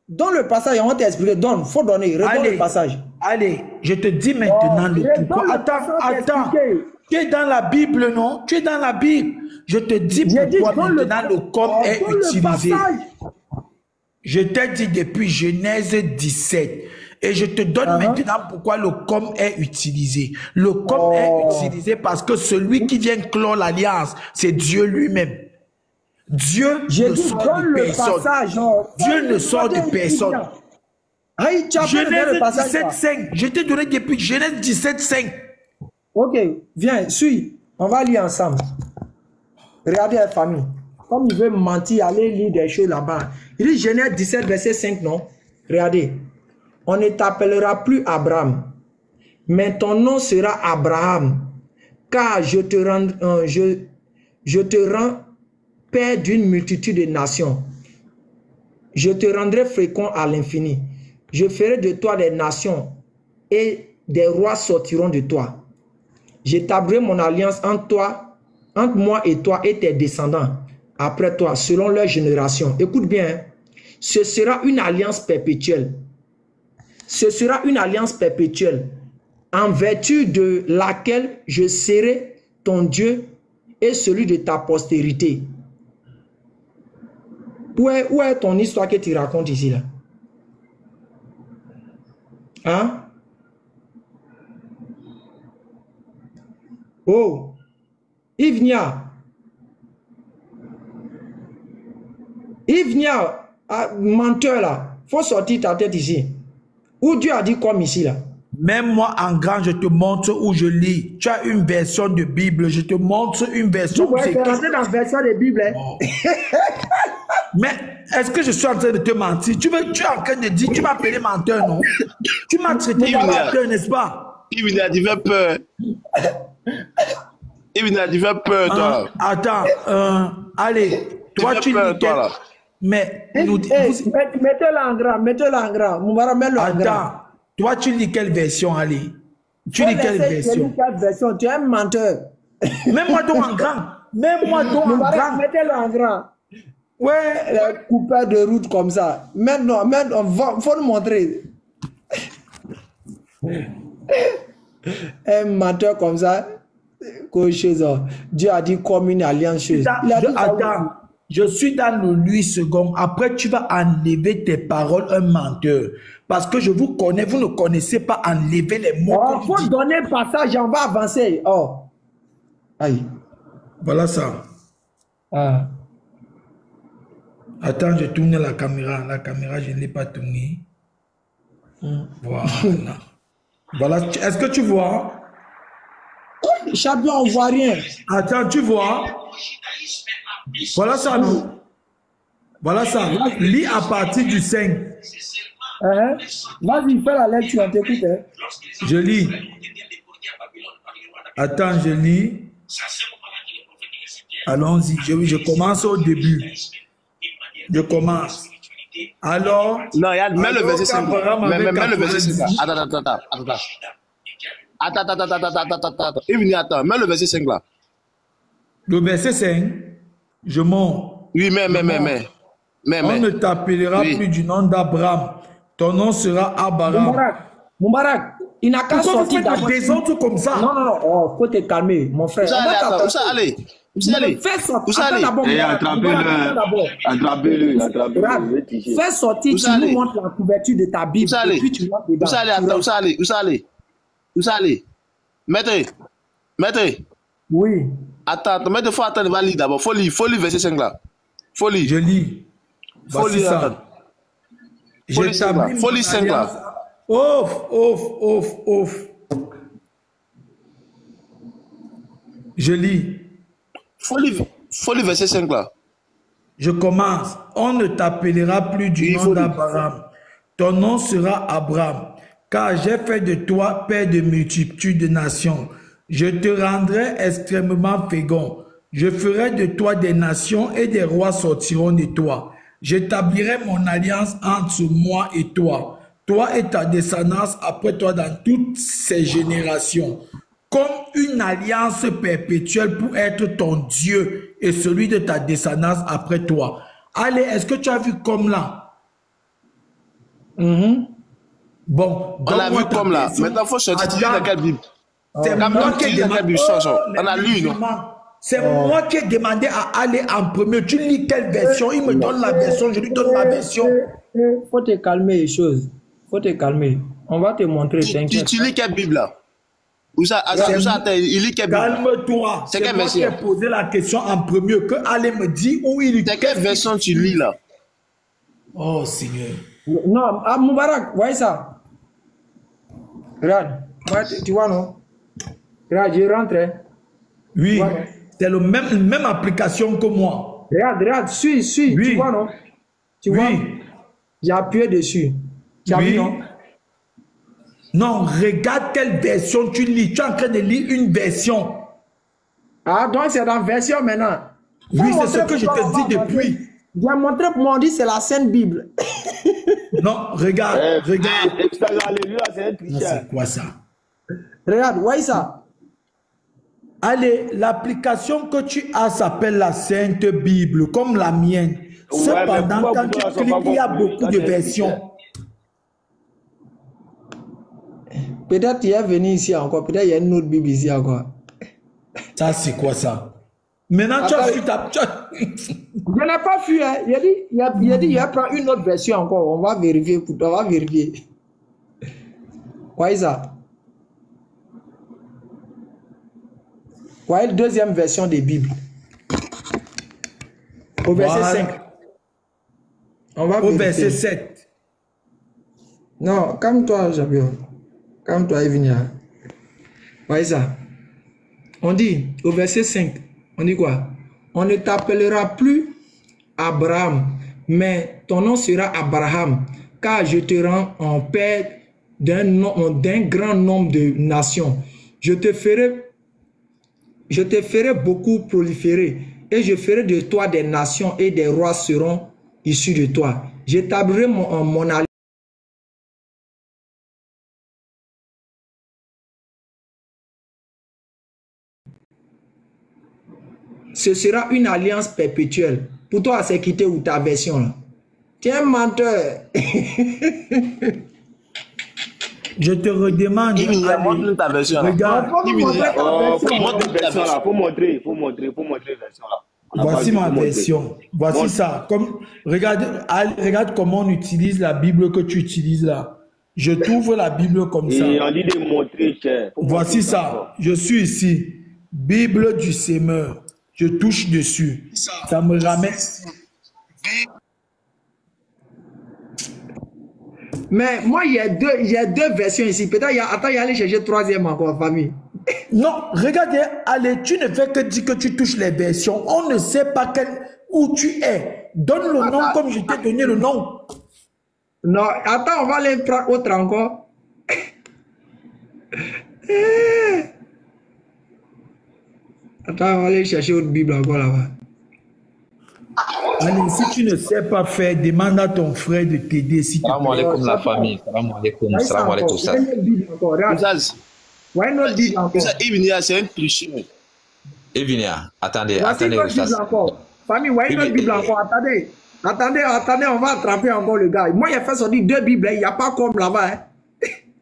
Dans le passage, on t'a expliqué. Donne, faut donner. Redonne le passage. Allez, je te dis maintenant le pourquoi. Attends. Tu es dans la Bible, non? Tu es dans la Bible. Je te dis pourquoi maintenant le comme est utilisé. Je t'ai dit depuis Genèse 17. Et je te donne maintenant pourquoi le comme est utilisé. Le comme est utilisé parce que celui qui vient clore l'alliance, c'est Dieu lui-même. Dieu ne sort de personne. Dieu ne sort de personne. Genèse 17.5. Je t'ai donné depuis Genèse 17.5. Ok, viens, suis. On va lire ensemble. Regardez la famille. Comme il veut mentir, allez lire des choses là-bas. Il dit Genèse 17, verset 5, non? Regardez. On ne t'appellera plus Abraham, mais ton nom sera Abraham, car je te rends père d'une multitude de nations. Je te rendrai fécond à l'infini. Je ferai de toi des nations et des rois sortiront de toi. J'établirai mon alliance entre moi et toi et tes descendants après toi, selon leur génération. Écoute bien, hein. Ce sera une alliance perpétuelle. Ce sera une alliance perpétuelle en vertu de laquelle je serai ton Dieu et celui de ta postérité. Où est ton histoire que tu racontes ici là? Hein? Oh, Yves Nia, menteur là, faut sortir ta tête ici. Où Dieu a dit comme ici là? Même moi en grand, je te montre où je lis. Tu as une version de Bible, je te montre une version. Tu vas rentrer dans la version de Bible. Hein? Oh. Mais est-ce que je suis en train de te mentir? Tu es en train de dire, tu m'as appelé menteur, non? Tu m'as traité de menteur, n'est-ce pas? Il tu fais peur. Il tu fais peur, toi. Attends, allez, toi tu lis quel... Mais mettez-le en grand, mettez-le en grand. Mets-le en grand. Toi tu lis quelle version, allez? Tu lis quelle version? Tu es un menteur. Mets-moi donc en grand. Mets-moi donc en grand. Mettez-le en grand. Ouais. Les coupeurs de route comme ça. Maintenant, faut nous montrer. Un menteur comme ça. Dieu a dit comme une alliance. Attends. Je suis dans le 8 secondes. Après, tu vas enlever tes paroles, un menteur. Parce que je vous connais, vous ne connaissez pas enlever les mots. Il faut donner le passage, on va avancer. Oh. Aïe. Voilà ça. Ah. Attends, je tourne la caméra. La caméra, je ne l'ai pas tournée. Voilà. Voilà. Est-ce que tu vois? Chabia, on voit rien. Attends, tu vois? Voilà ça, non? Voilà ça. Lis à partir du 5. Vas-y, fais la lecture, on t'écoute. Je lis. Attends, je lis. Allons-y, je commence au début. Je commence. Alors. Non, regarde, mets le verset 5. Mets le verset 5. Attends. Il vient, attends. Mets le verset 5 là. Le verset 5, je monte. Oui, mais. On ne t'appellera plus du nom d'Abraham. Ton nom sera Abraham. Moubarak, il n'a qu'à sortir d'abord. Des autres comme ça. Non, oh, faut te calmer, mon frère. Où ça allez? Fais sortir. Attrapez-le. Fais sortir, tu nous montres la couverture de ta Bible. Et puis tu montres dedans. Où ça allez? Maître. Oui. Attends, maître, faut attendre, va lire d'abord. Faut lire verset 5 là. Faut lire. Je lis. Voici ça. Faut lire 5 là. Ouf. Je lis. Faut lire verset 5 là. Je commence. On ne t'appellera plus du nom d'Abraham. Ton nom sera Abraham. Car j'ai fait de toi père de multitudes de nations. Je te rendrai extrêmement fécond. Je ferai de toi des nations et des rois sortiront de toi. J'établirai mon alliance entre moi et toi et ta descendance après toi dans toutes ces générations, comme une alliance perpétuelle pour être ton Dieu et celui de ta descendance après toi. Allez, est-ce que tu as vu comme là? Bon, on a vu comme là. Maintenant, il faut chercher dans quelle Bible. C'est moi qui ai demandé. On a lu, non? C'est moi qui ai demandé à aller en premier. Tu lis quelle version? Il me donne la version, je lui donne ma version. Faut te calmer les choses. Faut te calmer. On va te montrer. Tu lis quelle Bible là? Il lit quelle Bible? Calme-toi. C'est moi qui ai posé la question en premier. Que allez me dire où il lit. C'est quelle version tu lis là? Oh Seigneur. Non, à Moubarak, voyez ça. Regarde. Tu vois, non? Regarde, je rentre. Oui. C'est la même application que moi. Regarde, suis. Oui. Tu vois, non? Tu vois? J'ai appuyé dessus. Tu as vu, non? Non, regarde quelle version tu lis. Tu es en train de lire une version. Ah, donc c'est dans la version maintenant. Oui, c'est ce que je te dis depuis. J'ai montré pour moi, on dit c'est la Sainte Bible. Non, regarde. C'est quoi ça? Regarde, voyez ça. Allez, l'application que tu as s'appelle la Sainte Bible, comme la mienne. Cependant, quand tu cliques, il y a beaucoup de versions. Peut-être qu'il est venu ici encore. Peut-être qu'il y a une autre Bible ici encore. Ça, c'est quoi ça? Maintenant, tu as fui ta... Je n'ai pas fui. Hein. Il a dit, il va prendre une autre version encore. On va vérifier. On va vérifier. Voyez ça. Voyez la deuxième version des Bibles. Au verset 5. On va au verset 7. Non, calme-toi, Javier. Calme-toi, Evinia. Voyez ça. On dit, au verset 5, on dit quoi? On ne t'appellera plus Abraham, mais ton nom sera Abraham, car je te rends en père d'un grand nombre de nations. Je te ferai beaucoup proliférer, et je ferai de toi des nations, et des rois seront issus de toi. J'établirai mon alliance. Ce sera une alliance perpétuelle. Pour toi, c'est quitter ou ta version là. Tu es un menteur. Je te redemande. Il montre ta version. Regarde. Faut montrer version là. Voici ma version. Voici ça. Comme, regarde comment on utilise la Bible que tu utilises là. Je trouve la Bible comme ça. Et on dit de montrer. Voici ça. Je suis ici. Bible du Semeur. Je touche dessus. Ça me ramène. Mais moi, il y a deux versions ici. Peut-être, attends, il y a aller chercher troisième encore, famille. Non, regardez, allez, tu ne fais que dire que tu touches les versions. On ne sait pas où tu es. Donne le nom comme je t'ai donné le nom. Non, attends, on va aller prendre autre encore. Attends, on va aller chercher autre Bible encore là-bas. Allez, si tu ne sais pas faire, demande à ton frère de t'aider. Si Salam alaikum la famille. Salam alaikum. Salam alaikum. C'est un tricheur. Evinia, attendez, attendez. Famille, voyez notre Bible encore. Attendez, on va attraper encore le gars. Moi, il a fait sortir 2 Bibles, il n'y a pas comme là-bas. Hein.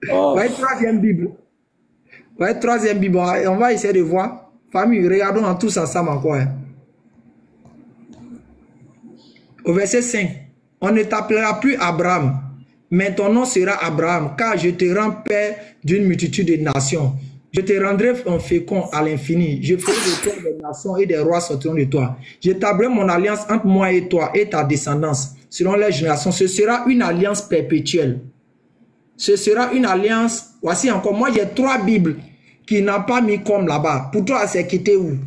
Voyez, troisième Bible. Voyez, troisième Bible. On va essayer de voir. Famille, regardons en tous ensemble encore. Hein. Au verset 5, on ne t'appellera plus Abraham, mais ton nom sera Abraham, car je te rends père d'une multitude de nations. Je te rendrai un fécond à l'infini. Je ferai de toi des nations et des rois sortiront de toi. J'établirai mon alliance entre moi et toi et ta descendance, selon les générations. Ce sera une alliance perpétuelle. Ce sera une alliance. Voici encore, moi j'ai 3 Bibles qui n'ont pas mis comme là-bas. Pour toi, c'est quitté où?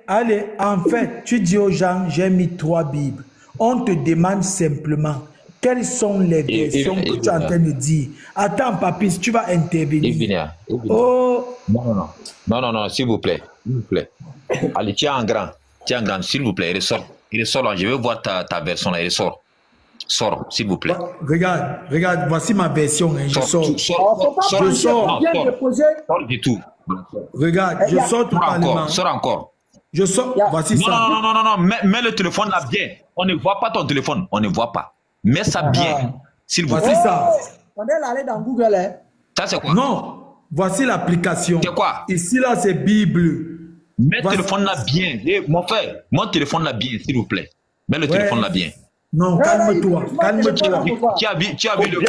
Allez, en fait, tu dis aux gens, j'ai mis 3 Bibles. On te demande simplement, quelles sont les versions que tu es en train de dire? Attends, papy, tu vas intervenir. Oh. Non, s'il vous plaît. Allez, tiens en grand, s'il vous plaît, il ressort là, je veux voir ta version là, il ressort. Sors, s'il vous plaît. Regarde, voici ma version, hein. Je sors. Sors du tout. Regarde, je sors totalement. Sors encore. Je sors, voici ça. Non, mets le téléphone là bien. On ne voit pas ton téléphone, on ne voit pas. Mets ça bien, s'il vous plaît. Voici ça. On est allé dans Google, hein. Ça c'est quoi? Non, voici l'application. C'est quoi? Ici là, c'est Bible. Mets le téléphone là bien. Mon frère, mon téléphone là bien, s'il vous plaît. Mets le téléphone là bien. Non, calme-toi. Tu as vu le...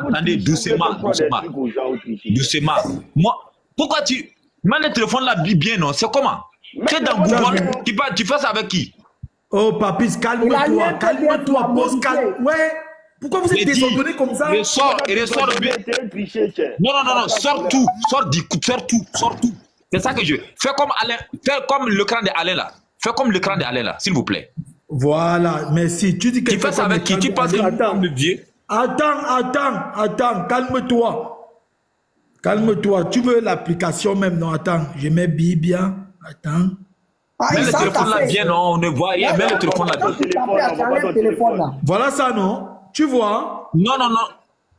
Attendez, doucement. Moi, pourquoi tu... Mets le téléphone là bien, non? C'est comment? Tu es dans Google, tu fais ça avec qui? Oh, papis, calme-toi. Pose calme. Ouais. Pourquoi vous êtes désordonné comme ça? Il ressort bien. Non, sors tout. C'est ça que je veux. Fais comme l'écran de Alain là. Fais comme l'écran de Alain là, s'il vous plaît. Voilà, merci. Tu dis que tu fais ça avec qui? Tu passes comme le vieux. Attends, calme-toi. Tu veux l'application même? Non, attends, je mets bien. Attends. Mets le téléphone là bien, non, on ne voit rien. Mets le téléphone là bien. Voilà ça, non? Tu vois? Non.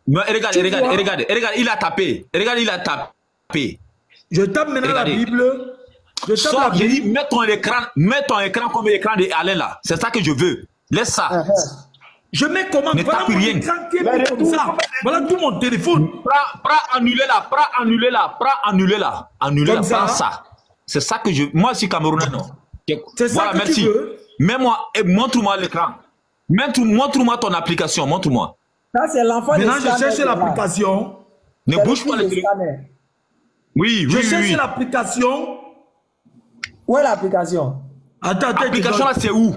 Mais regarde, il a tapé. Je tape maintenant la Bible. Sors, j'ai dit, mets ton écran comme l'écran de Alain là. C'est ça que je veux. Laisse ça. Je mets comment? Ne tape rien. Comme ça. Voilà tout mon téléphone. Prends annuler là. Prends ça. C'est ça que je... Moi, je suis Camerounais, non. C'est ça voilà, que merci. Tu veux? Mets-moi, montre-moi l'écran. Montre-moi ton application, montre-moi. Ça, c'est l'enfant de Maintenant, je cherche l'application. Ne bouge pas le téléphone. Oui. Je cherche l'application. Où est l'application? Attends. L'application là, c'est où?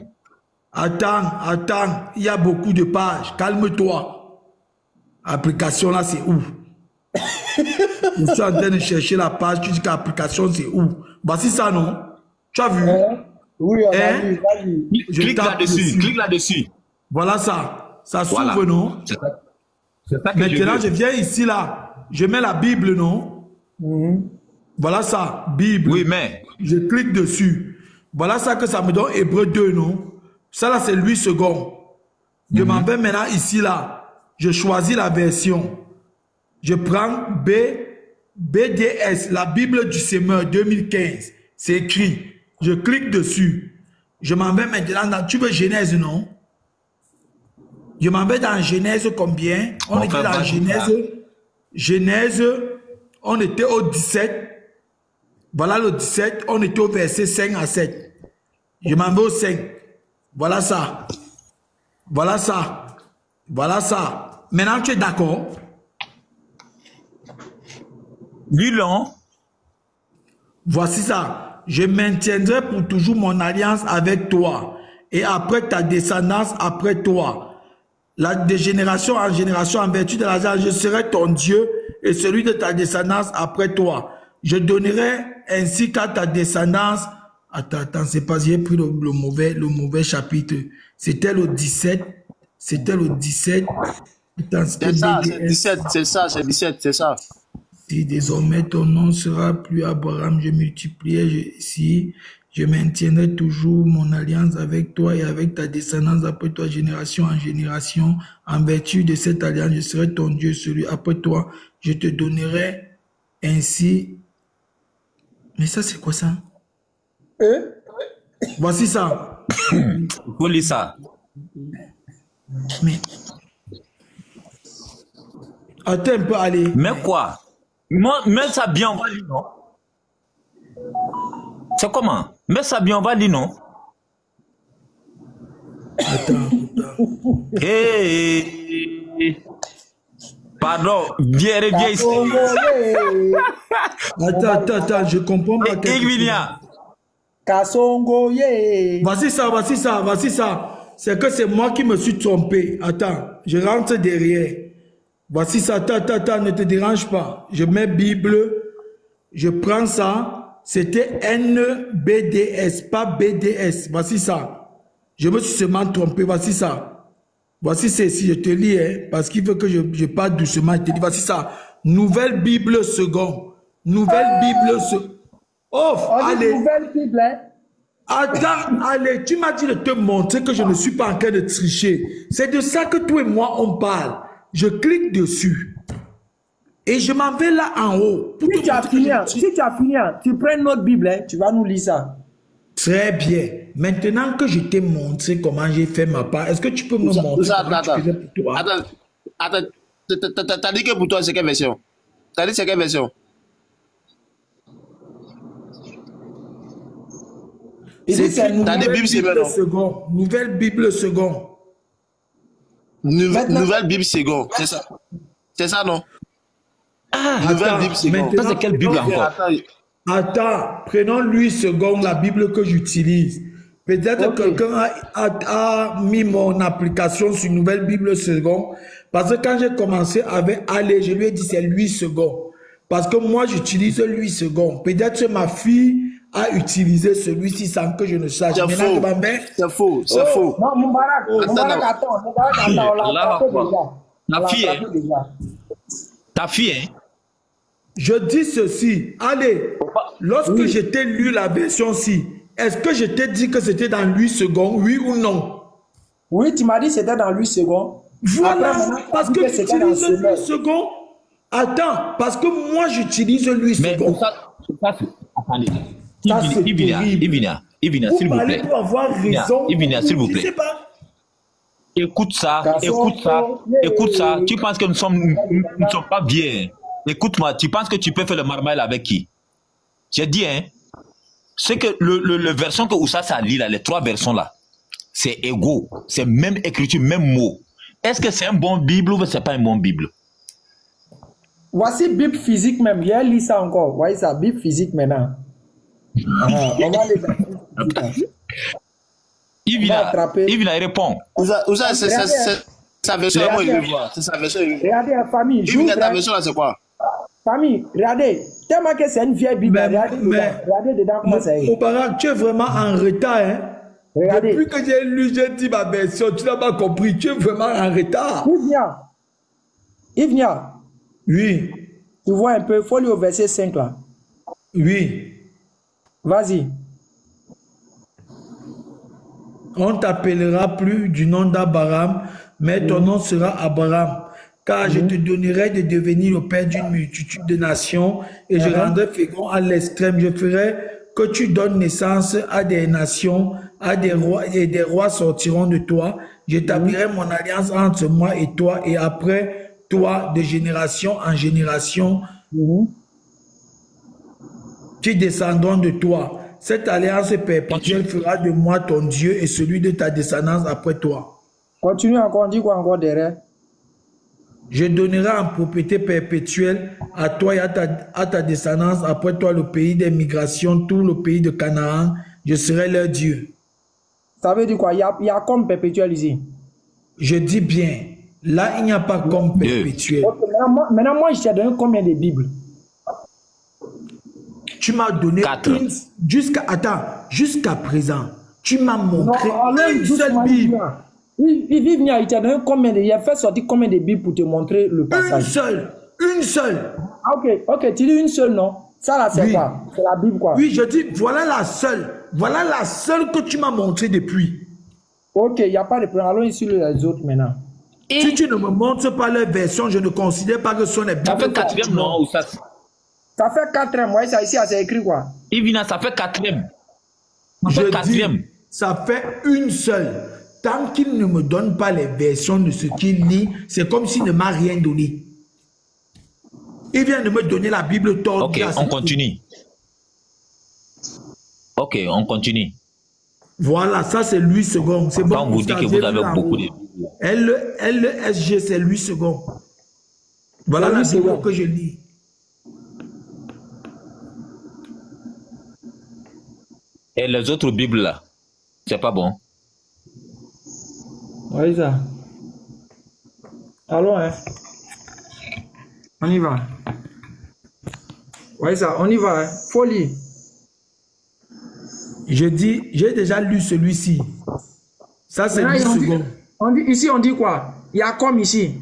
Attends. Il y a beaucoup de pages. Calme-toi. L'application là, c'est où? Je suis en train de chercher la page. Tu dis que l'application, c'est où? Voici ça, non? Tu as vu? Oui, on a vu. Clique là-dessus. Voilà ça. Ça s'ouvre, non? C'est ça que maintenant, je viens ici, là. Je mets la Bible, non? Voilà ça, Bible. Oui, mais... Je clique dessus. Voilà ça que ça me donne Hébreu 2, non? Ça, là, c'est 8 secondes. Je m'en vais maintenant ici, là. Je choisis la version. Je prends BDS, la Bible du Semeur 2015. C'est écrit. Je clique dessus. Je m'en vais maintenant dans... Tu veux Genèse, non? Je m'en vais dans Genèse combien? On était dans Genèse, on était au 17. Voilà le 17, on était au verset 5 à 7. Je m'en vais au 5. Voilà ça. Maintenant, tu es d'accord? Oui, non. Voici ça. Je maintiendrai pour toujours mon alliance avec toi et après ta descendance après toi. De génération en génération, en vertu de la je serai ton Dieu et celui de ta descendance après toi. Je donnerai ainsi qu'à ta descendance. Attends, c'est pas, j'ai pris le mauvais chapitre. C'était le 17. C'était le 17. C'est ça, c'est 17, c'est ça, c'est 17, c'est ça. Si désormais ton nom sera plus Abraham, je multiplierai si je maintiendrai toujours mon alliance avec toi et avec ta descendance après toi, génération en génération. En vertu de cette alliance, je serai ton Dieu, celui après toi. Je te donnerai ainsi. Mais ça, c'est quoi ça? Voici ça. Faut lire ça. Mais... Attends un peu, allez. Mais quoi? Mets ça bien, on va lire, non? C'est comment? Mets ça bien, on va lire, non? Attends. Hey. Pardon, viens ici. Attends, je comprends pas. Kasongo, yeah. Voici ça. C'est que c'est moi qui me suis trompé. Attends, je rentre derrière. Voici ça, attends, ne te dérange pas. Je mets Bible, je prends ça. C'était NBDS, pas BDS. Voici ça. Je me suis seulement trompé. Voici ça. Voici ceci, je te lis, hein, parce qu'il veut que je parle doucement. Je te dis, voici ça. Nouvelle Bible seconde. Nouvelle Bible seconde. Oh, allez. Nouvelle Bible, hein? Attends, allez, tu m'as dit de te montrer que je ne suis pas en train de tricher. C'est de ça que toi et moi, on parle. Je clique dessus. Et je m'en vais là en haut. Si tu as fini, tu prends notre Bible, hein, tu vas nous lire ça. Très bien. Maintenant que je t'ai montré comment j'ai fait ma part, est-ce que tu peux me montrer comment tu faisais pour toi? Attends, t'as dit que pour toi, c'est quelle version? T'as dit c'est quelle version? C'est Nouvelle Bible seconde. Nouvelle Bible seconde. Nouvelle Bible seconde, c'est ça. C'est ça, non? Nouvelle Bible seconde. Ça, c'est quelle Bible encore? Attends, prenons lui seconde, la Bible que j'utilise. Peut-être que quelqu'un a mis mon application sur Nouvelle Bible seconde. Parce que quand j'ai commencé avec aller, je lui ai dit c'est lui seconde. Parce que moi, j'utilise lui seconde. Peut-être que ma fille a utilisé celui-ci sans que je ne sache. C'est faux. C'est faux. Non, Moubarak, attends. La fille, ta fille, hein? Je dis ceci. Allez, lorsque je t'ai lu la version-ci, est-ce que je t'ai dit que c'était dans 8 secondes, oui ou non? Oui, tu m'as dit que c'était dans 8 secondes. Voilà, parce que tu utilises 8 secondes. Attends, parce que moi j'utilise 8 secondes. Attendez. Ivina, s'il vous plaît. Ivina, s'il vous plaît. Écoute ça. Tu penses que nous ne sommes pas bien. Écoute-moi, tu penses que tu peux faire le marmaille avec qui? J'ai dit, hein, c'est que le version que Oussa ça lit là, les 3 versions là, c'est égaux, c'est même écriture, même mot. Est-ce que c'est un bon Bible ou c'est pas un bon Bible? Voici Bible physique même, j'ai lu ça encore. Voyez ça, Bible physique maintenant. On va les Ivina répond. Oussa, c'est sa version, moi je veux voir. C'est sa version. Regardez la famille. Ivina, ta version là, c'est quoi? Famille, regardez, tellement que c'est une vieille Bible, regardez dedans comment ça est. Moubarak, tu es vraiment en retard, hein? Regardez. Depuis que j'ai lu, j'ai dit ma version, tu n'as pas compris, tu es vraiment en retard. Ivnia. Oui. Tu vois un peu, il faut lire au verset 5 là. Oui. Vas-y. On t'appellera plus du nom d'Abraham, mais ton nom sera Abraham. Car je te donnerai de devenir le père d'une multitude de nations et je rendrai fécond à l'extrême. Je ferai que tu donnes naissance à des nations, à des rois, et des rois sortiront de toi. J'établirai mon alliance entre moi et toi et après toi, de génération en génération, qui descendront de toi. Cette alliance perpétuelle fera de moi ton Dieu et celui de ta descendance après toi. Continue encore, on dit quoi encore derrière? Je donnerai en propriété perpétuelle à toi et à ta descendance après toi le pays des migrations, tout le pays de Canaan. Je serai leur Dieu. Ça veut dire quoi? Il y a comme perpétuel ici. Je dis bien, là, il n'y a pas comme perpétuel. Okay, maintenant, moi, je t'ai donné combien de Bibles? Tu m'as donné 4. Jusqu'à présent, tu m'as montré une seule Bible. Il t'a donné combien de... Il a fait sortir combien de Bibles pour te montrer le passage? Une seule. Ah, ok, tu dis une seule, non? Ça là, c'est quoi? C'est la Bible, quoi? Oui, je dis, voilà la seule. Voilà la seule que tu m'as montrée depuis. Ok, il n'y a pas de problème. Allons sur les autres maintenant. Et si tu ne me montres pas leur version, je ne considère pas que ce sont les Bibles. Ça fait 4e, non? Ou ça... Ça fait 4e. Moi, ça ici, c'est écrit quoi? Ivina, ça fait 4e. Ça fait une seule. Tant qu'il ne me donne pas les versions de ce qu'il lit, c'est comme s'il ne m'a rien donné. Il vient de me donner la Bible tordue. Ok, on continue. Ok, on continue. Voilà, ça c'est Louis II. C'est bon. Quand vous dites que vous avez beaucoup de... LSG, c'est Louis II. Voilà la Bible que je lis. Et les autres Bibles là, c'est pas bon. Oui, ça. Allons, hein. On y va. Oui, ça, on y va, hein. Faut lire. Je dis, j'ai déjà lu celui-ci. Ça, c'est Louis II. Ici, on dit quoi? Il y a comme ici.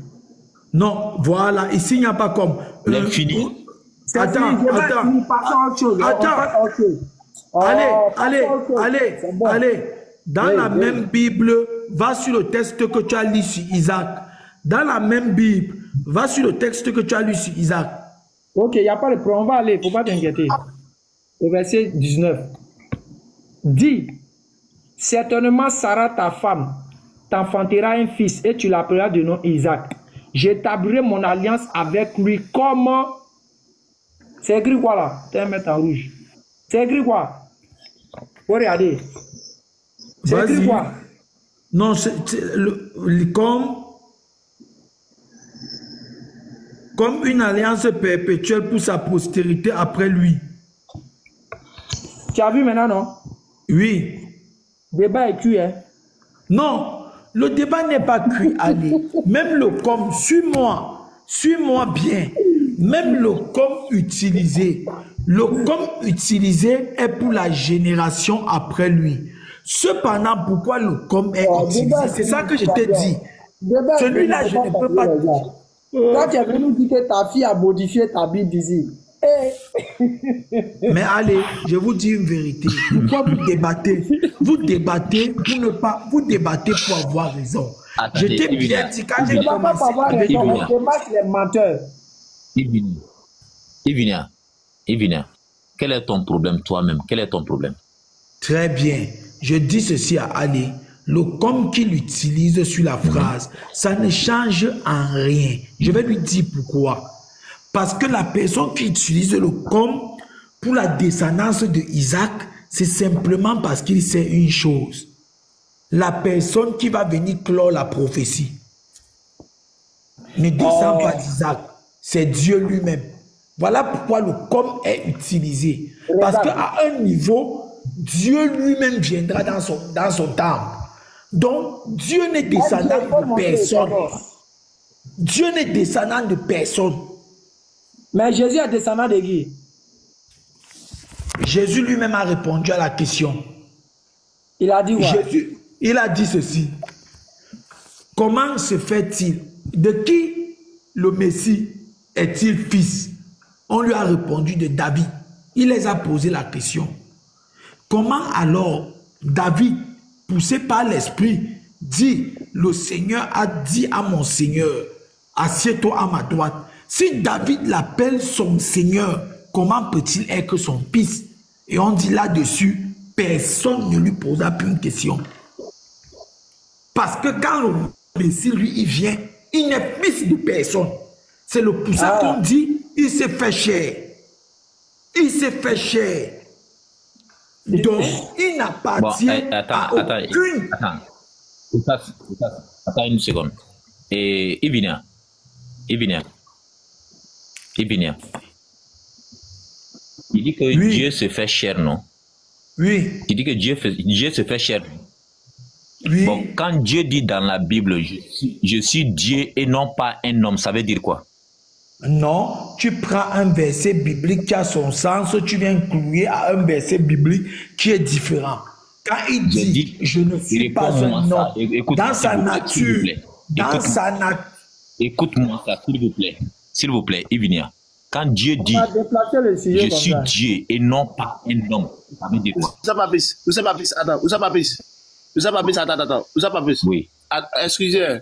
Non, voilà. Ici, il n'y a pas comme. L'infini. Attends. Allez. Dans la même Bible, va sur le texte que tu as lu sur Isaac. Dans la même Bible, va sur le texte que tu as lu sur Isaac. Ok, il n'y a pas de problème. On va aller, il ne faut pas t'inquiéter. Au verset 19. Dis, certainement Sarah, ta femme, t'enfantera un fils et tu l'appelleras de nom Isaac. J'établirai mon alliance avec lui comme... C'est écrit quoi là? Tu vas mettre en rouge. C'est écrit quoi? Faut regarder. C'est écrit quoi? Non, c'est comme une alliance perpétuelle pour sa postérité après lui. Tu as vu maintenant, non? Oui. Débat est cuit, hein? Non, le débat n'est pas cuit, allez. Même le comme, suis-moi bien. Même le comme utilisé est pour la génération après lui. Cependant, pourquoi le comme est utilisé? C'est ça que je t'ai dit. Celui-là, je ne peux pas dire. Quand tu es venu dire que ta fille a modifié ta Bible ici. Mais allez, je vous dis une vérité. Pourquoi vous débattez? Vous débattez pour ne pas. Vous débattez pour avoir raison. Je t'ai bien dit quand j'ai commencé avec les menteurs. Ivina, quel est ton problème toi-même? Quel est ton problème? Très bien. Je dis ceci à Ali. Le comme qu'il utilise sur la phrase, ça ne change en rien. Je vais lui dire pourquoi. Parce que la personne qui utilise le comme pour la descendance de Isaac, c'est simplement parce qu'il sait une chose. La personne qui va venir clore la prophétie ne descend pas d'Isaac, c'est Dieu lui-même. Voilà pourquoi le comme est utilisé. Parce qu'à un niveau, Dieu lui-même viendra dans son temple. Donc, Dieu n'est descendant de personne. Dieu n'est descendant de personne. Mais Jésus est descendant de qui? Jésus lui-même a répondu à la question. Il a dit quoi? Il a dit ceci. Comment se fait-il? De qui le Messie est-il fils? On lui a répondu de David. Il les a posé la question. Comment alors David, poussé par l'esprit, dit, le Seigneur a dit à mon Seigneur, assieds-toi à ma droite. Si David l'appelle son Seigneur, comment peut-il être son fils? Et on dit là-dessus, personne ne lui posa plus une question. Parce que quand le Messie, lui, il vient, il n'est fils de personne. C'est le pour ça qu'on dit, il s'est fait chair. Il s'est fait chair. Donc, il n'appartient à aucune... Attends une seconde. Et Ivina. Il dit que Dieu se fait chair, non? Oui. Il dit que Dieu se fait chair. Oui. Bon, quand Dieu dit dans la Bible, je suis Dieu et non pas un homme, ça veut dire quoi? Non, tu prends un verset biblique qui a son sens, tu viens inclure à un verset biblique qui est différent. Quand il dit, je ne suis pas un homme, dans sa nature, écoute-moi ça, s'il vous plaît, Ivinia. Quand Dieu dit, je suis Dieu et non pas un homme, ça veut dire quoi? Attends. Oui. Excusez,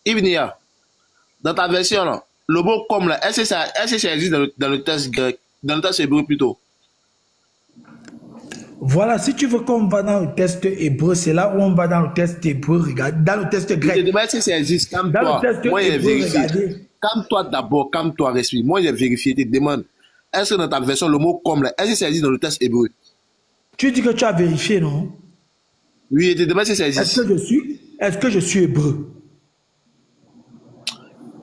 Ivinia, dans ta version, là, le mot comme là, est-ce que ça existe dans le texte grec, dans le texte hébreu plutôt? Voilà, si tu veux qu'on va dans le texte hébreu, c'est là où on va dans le texte hébreu, regarde, dans le texte grec. Je te demande si ça existe, calme-toi. Moi, j'ai vérifié. Calme-toi d'abord, calme-toi, respire. Moi, j'ai vérifié, tu te demandes, est-ce que dans ta version, le mot comme là, est-ce que ça existe dans le texte hébreu? Tu dis que tu as vérifié, non? Oui, je te demande si ça existe. Est-ce que je suis hébreu?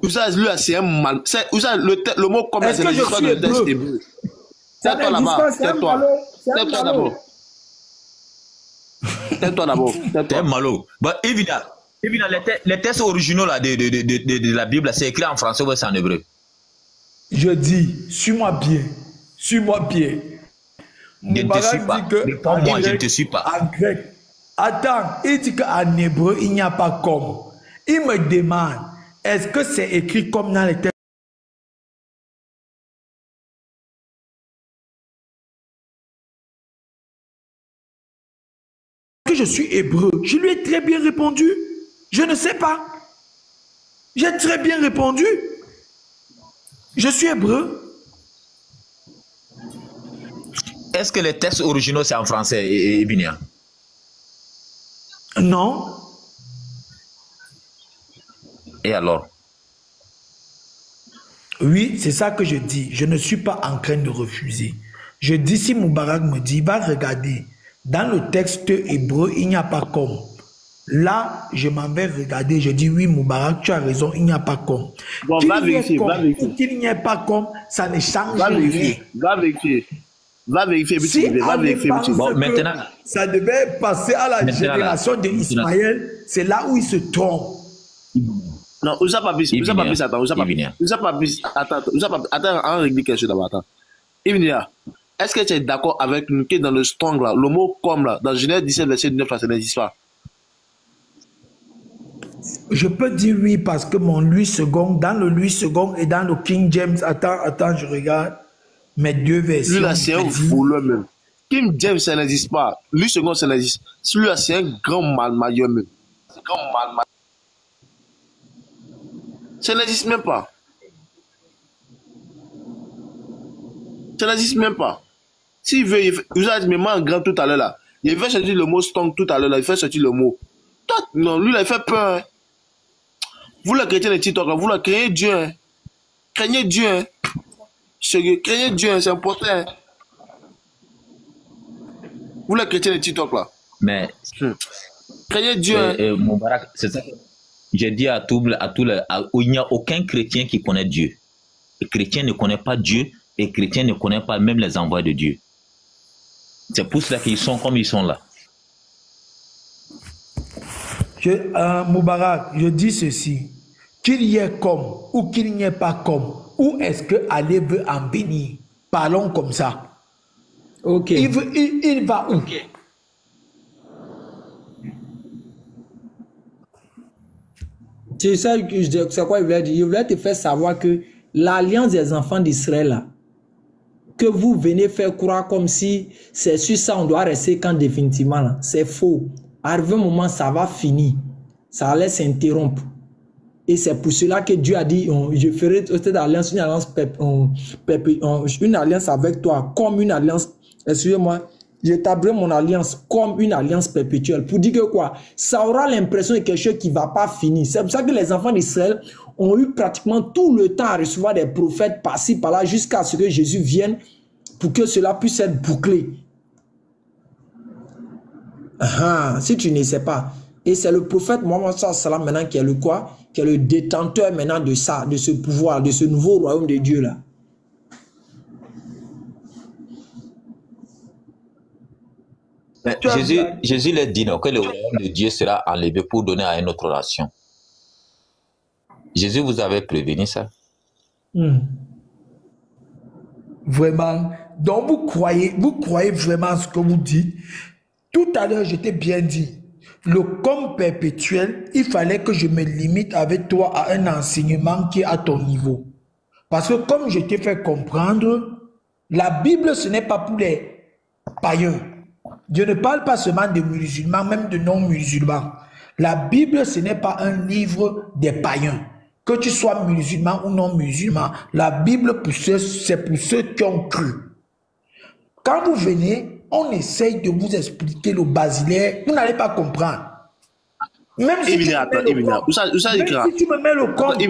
Lui, c'est un mal. Le mot comme là, c'est l'histoire de texte hébreu. Tais-toi là-bas, tais-toi. Tais-toi d'abord. Tais-toi d'abord. T'es malo. Bah, évidemment, les textes originaux là, de la Bible, c'est écrit en français ou c'est en hébreu? Je dis, suis-moi bien. Suis-moi bien. Je ne te suis pas. Réponds-moi, je ne te suis pas. En grec. Attends, il dit qu'en hébreu, il n'y a pas comme. Il me demande, est-ce que c'est écrit comme dans les textes? Que je suis hébreu? Je lui ai très bien répondu. Je ne sais pas. J'ai très bien répondu. Je suis hébreu. Est-ce que les textes originaux c'est en français, Ibinia? Non. Et alors? Oui, c'est ça que je dis. Je ne suis pas en train de refuser. Je dis, si Moubarak me dit, va regarder. Dans le texte hébreu, il n'y a pas comme. Là, je m'en vais regarder. Je dis, oui, Moubarak, tu as raison, il n'y a pas comme. Bon, va vérifier, va vérifier. Ou qu'il n'y ait pas comme, ça ne change rien. Va vérifier. Va vérifier, si va vérifier. Bon, maintenant, ça devait passer à la génération d'Ismaël. C'est là où il se trompe. Non, Oussa Papis, attends, on règle quelque chose d'abord, attends. Ibinia, est-ce que tu es d'accord avec nous que dans le strong là, le mot comme là, dans Genèse 17, verset 9, ça n'existe pas? Je peux dire oui parce que mon Louis second, dans le Louis second et dans le King James, attends, je regarde mes deux versions. Lui là, c'est un voleur même. King James, ça n'existe pas. Louis second, ça n'existe. Celui-là, c'est un grand malmailleur même. C'est un grand malmailleur. Ça n'existe même pas. Ça n'existe même pas. S'il veut, vous avez dit, mais moi en grand tout à l'heure là. Il fait sortir le mot strong tout à l'heure là. Il fait sortir le mot. Toi, non, lui là, il fait peur. Hein. Vous les chrétiens de TikTok là, vous là, craignez Dieu. Hein. Craignez Dieu. Hein. Craignez Dieu, hein, c'est important. Hein. Vous les chrétiens de TikTok là. Mais. Craignez Dieu. Moubarak, c'est ça. J'ai dit à tous il n'y a aucun chrétien qui connaît Dieu. Les chrétiens ne connaissent pas Dieu et les chrétiens ne connaissent pas même les envois de Dieu. C'est pour cela qu'ils sont comme ils sont là. Moubarak, je dis ceci. Qu'il y ait comme ou qu'il n'y ait pas comme, où est-ce que Allah veut en bénir? Parlons comme ça. Ok. Il va où? Okay. Tu sais, c'est quoi il voulait dire? Il voulait te faire savoir que l'alliance des enfants d'Israël, que vous venez faire croire comme si c'est sur ça on doit rester quand définitivement, c'est faux. Arrivé un moment, ça va finir. Ça allait s'interrompre. Et c'est pour cela que Dieu a dit, je ferai cette alliance, une alliance avec toi, comme une alliance, excusez-moi, j'établirai mon alliance comme une alliance perpétuelle. Pour dire que quoi? Ça aura l'impression de quelque chose qui ne va pas finir. C'est pour ça que les enfants d'Israël ont eu pratiquement tout le temps à recevoir des prophètes par-ci, par-là, jusqu'à ce que Jésus vienne pour que cela puisse être bouclé. Si tu ne sais pas. Et c'est le prophète Mohammed sallam maintenant qui est le quoi? Qui est le détenteur maintenant de ça, de ce pouvoir, de ce nouveau royaume de Dieu là. Jésus leur dit non, que le royaume de Dieu sera enlevé pour donner à une autre nation. Jésus vous avait prévenu ça. Vraiment. Donc vous croyez vraiment ce que vous dites. Tout à l'heure, je t'ai bien dit, le comme perpétuel, il fallait que je me limite avec toi à un enseignement qui est à ton niveau. Parce que comme je t'ai fait comprendre, la Bible, ce n'est pas pour les païens. Je ne parle pas seulement des musulmans, même de non-musulmans. La Bible, ce n'est pas un livre des païens. Que tu sois musulman ou non-musulman, la Bible, c'est pour ceux qui ont cru. Quand vous venez, on essaye de vous expliquer le basilaire, vous n'allez pas comprendre. Même si tu me mets le compte,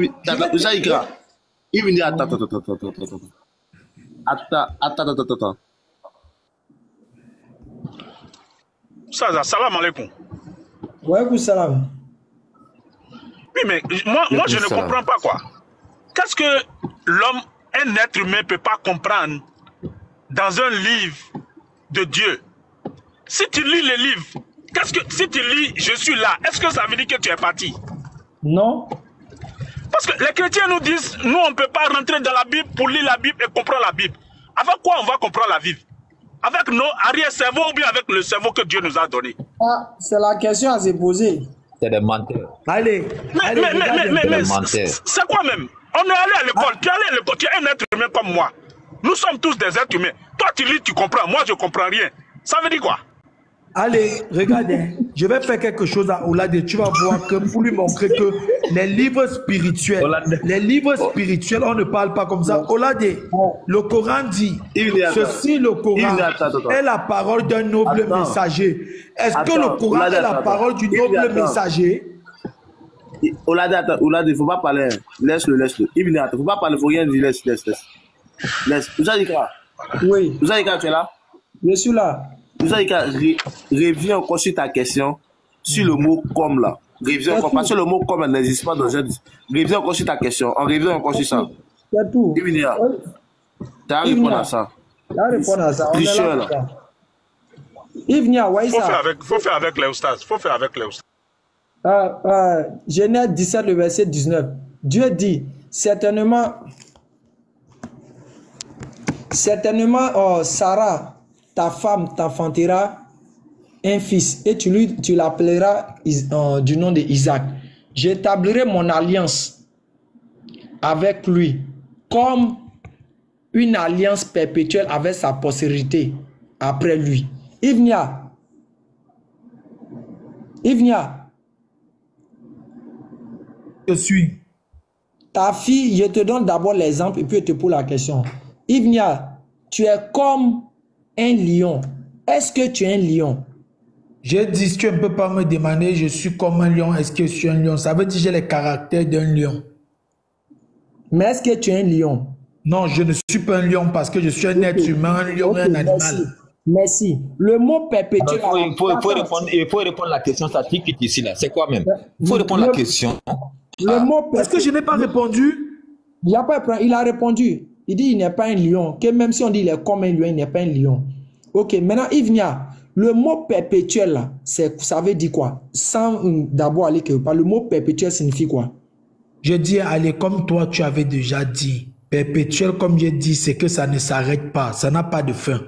attends. Salam alaikum. Ouais, vous salam. Oui, mais moi je ne comprends pas quoi. Qu'est-ce que l'homme, un être humain, ne peut pas comprendre dans un livre de Dieu? Si tu lis le livre, si tu lis je suis là, est-ce que ça veut dire que tu es parti? Non. Parce que les chrétiens nous disent, nous on ne peut pas rentrer dans la Bible pour lire la Bible et comprendre la Bible. Avec quoi on va comprendre la Bible? Avec nos arrière-cerveaux ou bien avec le cerveau que Dieu nous a donné? Ah, c'est la question à se poser. C'est des menteurs. Allez, mais c'est quoi même? On est allé à l'école, tu es allé à l'école, tu es un être humain comme moi. Nous sommes tous des êtres humains. Toi tu lis, tu comprends, moi je comprends rien. Ça veut dire quoi? Allez, regardez, je vais faire quelque chose à Olade. Tu vas voir que pour lui montrer que les livres spirituels, on ne parle pas comme ça. Olade, le Coran dit, ceci, le Coran est la parole d'un noble messager. Est-ce que le Coran est la parole du noble messager? Olade, il ne faut pas parler. Laisse-le. Il ne faut pas parler, il ne faut rien dire. Laisse. Ouzaïka. Oui. Ouzaïka, tu es là? Je suis là. Ouzaïka, reviens encore sur ta question, sur le mot comme là. Reviens encore, parce que le mot comme n'existe pas dans un. Reviens encore sur ta question. On revient encore sur ça. C'est tout. Tu as répondu à ça. Tu as répondu à ça. Tricheur là. Faut faire avec les oustas. Genèse 17, le verset 19. Dieu dit, certainement, Sarah, ta femme, t'enfantera un fils et tu l'appelleras du nom de Isaac. J'établirai mon alliance avec lui comme une alliance perpétuelle avec sa postérité après lui. Ivnia. Je suis. Ta fille, je te donne d'abord l'exemple et puis je te pose la question. Ivnia, tu es comme un lion. Est-ce que tu es un lion? J'ai dit, si tu ne peux pas me demander, je suis comme un lion, est-ce que je suis un lion? Ça veut dire que j'ai les caractères d'un lion. Mais est-ce que tu es un lion? Non, je ne suis pas un lion parce que je suis un être humain, un lion est un animal. Merci. Le mot perpétuel... Il faut répondre à la question statique qui est ici là. C'est quoi même? Il faut répondre à la question. Est-ce que je n'ai pas répondu? Il a répondu. Il dit il n'est pas un lion. Que même si on dit il est comme un lion, il n'est pas un lion. Ok, maintenant Ivnia, le mot perpétuel là, ça veut dire quoi? Sans d'abord aller quelque part, le mot perpétuel signifie quoi? Je dis, allez, comme toi tu avais déjà dit, perpétuel comme j'ai dit, c'est que ça ne s'arrête pas, ça n'a pas de fin.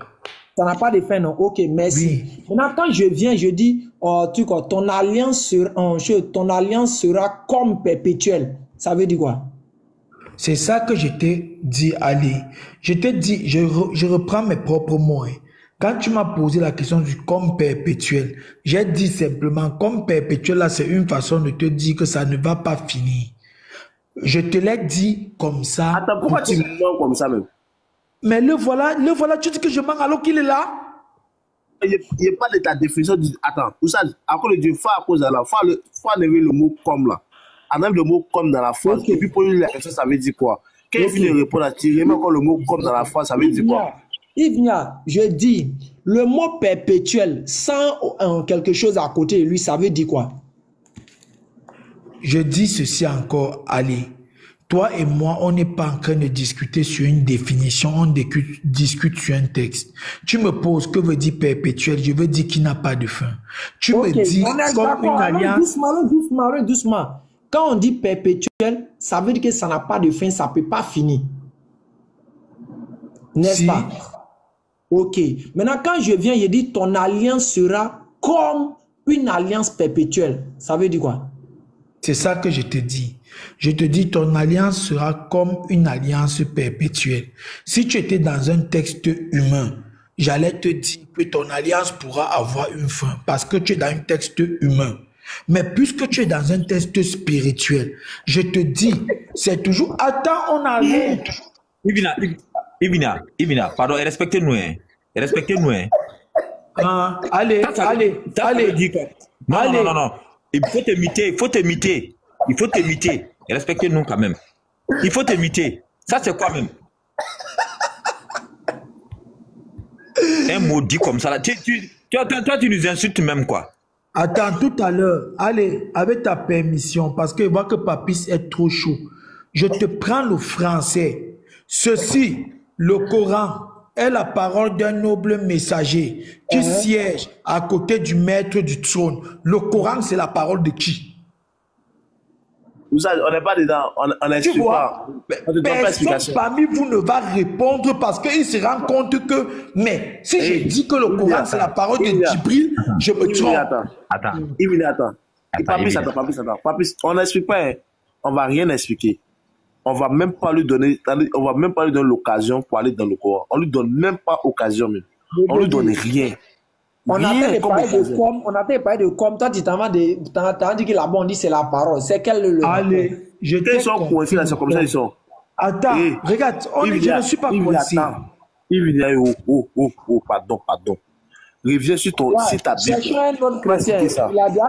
Ça n'a pas de fin, non? Ok, merci. Oui. Maintenant, quand je viens, je dis, ton alliance sera comme perpétuelle. Ça veut dire quoi? C'est ça que je t'ai dit, Ali. Je t'ai dit, je reprends mes propres mots. Quand tu m'as posé la question du comme perpétuel, j'ai dit simplement, comme perpétuel, là, c'est une façon de te dire que ça ne va pas finir. Je te l'ai dit comme ça. Attends, pourquoi tu me mens comme ça même? Mais le voilà, tu dis que je mens alors qu'il est là. Il n'y a pas de ta définition. Attends, où ça, à cause de Dieu, faut à cause de la foi, faut enlever le mot comme là. Enlève le mot comme dans la phrase. Okay. Et puis pour lui, la question, ça veut dire quoi? Quand il finit de répondre à tirer, même quand le mot comme dans la phrase, ça veut dire quoi? Ivnia, je dis, le mot perpétuel, sans quelque chose à côté de lui, ça veut dire quoi? Je dis ceci encore, Ali. toi et moi, on n'est pas en train de discuter sur une définition, on discute sur un texte. Tu me poses, que veut dire perpétuel? Je veux dire qu'il n'a pas de fin. Tu me dis comme une alliance... Doucement. Quand on dit perpétuel, ça veut dire que ça n'a pas de fin, ça ne peut pas finir. N'est-ce pas? Ok. Maintenant, quand je viens, je dis ton alliance sera comme une alliance perpétuelle. Ça veut dire quoi? C'est ça que je te dis. Je te dis, ton alliance sera comme une alliance perpétuelle. Si tu étais dans un texte humain, j'allais te dire que ton alliance pourra avoir une fin parce que tu es dans un texte humain. Mais puisque tu es dans un texte spirituel, je te dis, c'est toujours... Attends, on arrive. Ivina, pardon, respectez-nous, hein. Respectez-nous, hein. Allez. Non. Il faut t'imiter. Respectez-nous quand même. Il faut t'imiter. Ça, c'est quoi même? Un mot dit comme ça, là. Toi, tu nous insultes même, quoi. Attends, tout à l'heure, allez, avec ta permission, parce que je vois que Papis est trop chaud. Je te prends le français. Ceci, le Coran, est la parole d'un noble messager qui siège à côté du maître du trône. Le Coran, c'est la parole de qui? On n'est pas dedans, on n'explique pas. Personne parmi vous ne va répondre parce qu'il se rend compte que, mais si je dis que le Coran, c'est la parole de Djibril, je me trompe. Attends. Papis, on n'explique pas, hein. On va rien expliquer. On va même pas lui donner l'occasion pour aller dans le Coran. On lui donne même pas occasion même. On lui donne rien. On a fait parler de com. Toi, tu t'as dit que là-bas, on dit c'est la parole. C'est quel le... Allez, ils sont coincés là, c'est comme ça, ils sont. Attends, regarde, je ne suis pas coincé. Pardon. Reviens sur ta Bible. C'est un autre chrétien.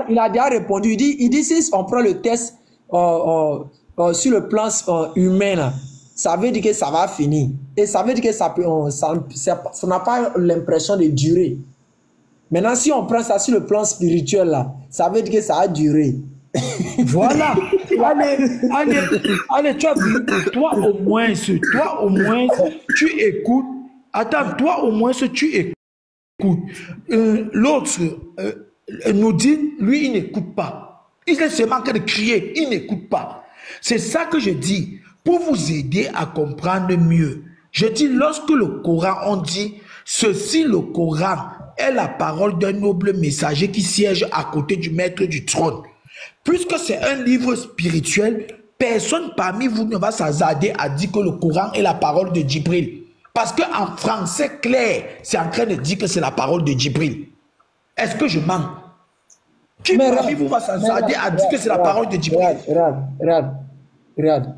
Il a déjà répondu. Il dit si on prend le test sur le plan humain, là, ça veut dire que ça va finir. Et ça veut dire que ça n'a pas l'impression de durer. Maintenant, si on prend ça sur le plan spirituel, là, ça veut dire que ça a duré. Voilà. Allez, tu as vu, toi au moins, tu écoutes. Attends, toi au moins, tu écoutes. L'autre, Noudine, lui, il n'écoute pas. Il est seulement en train de crier, il n'écoute pas. C'est ça que je dis, pour vous aider à comprendre mieux. Je dis, lorsque le Coran, on dit, ceci, le Coran, est la parole d'un noble messager qui siège à côté du maître du trône. Puisque c'est un livre spirituel, personne parmi vous ne va s'hasarder à dire que le Coran est la parole de Djibril. Parce qu'en français clair, c'est en train de dire que c'est la parole de Djibril. Est-ce que je mens? Qui parmi vous va s'hasarder à dire que c'est la parole de Djibril? Regarde.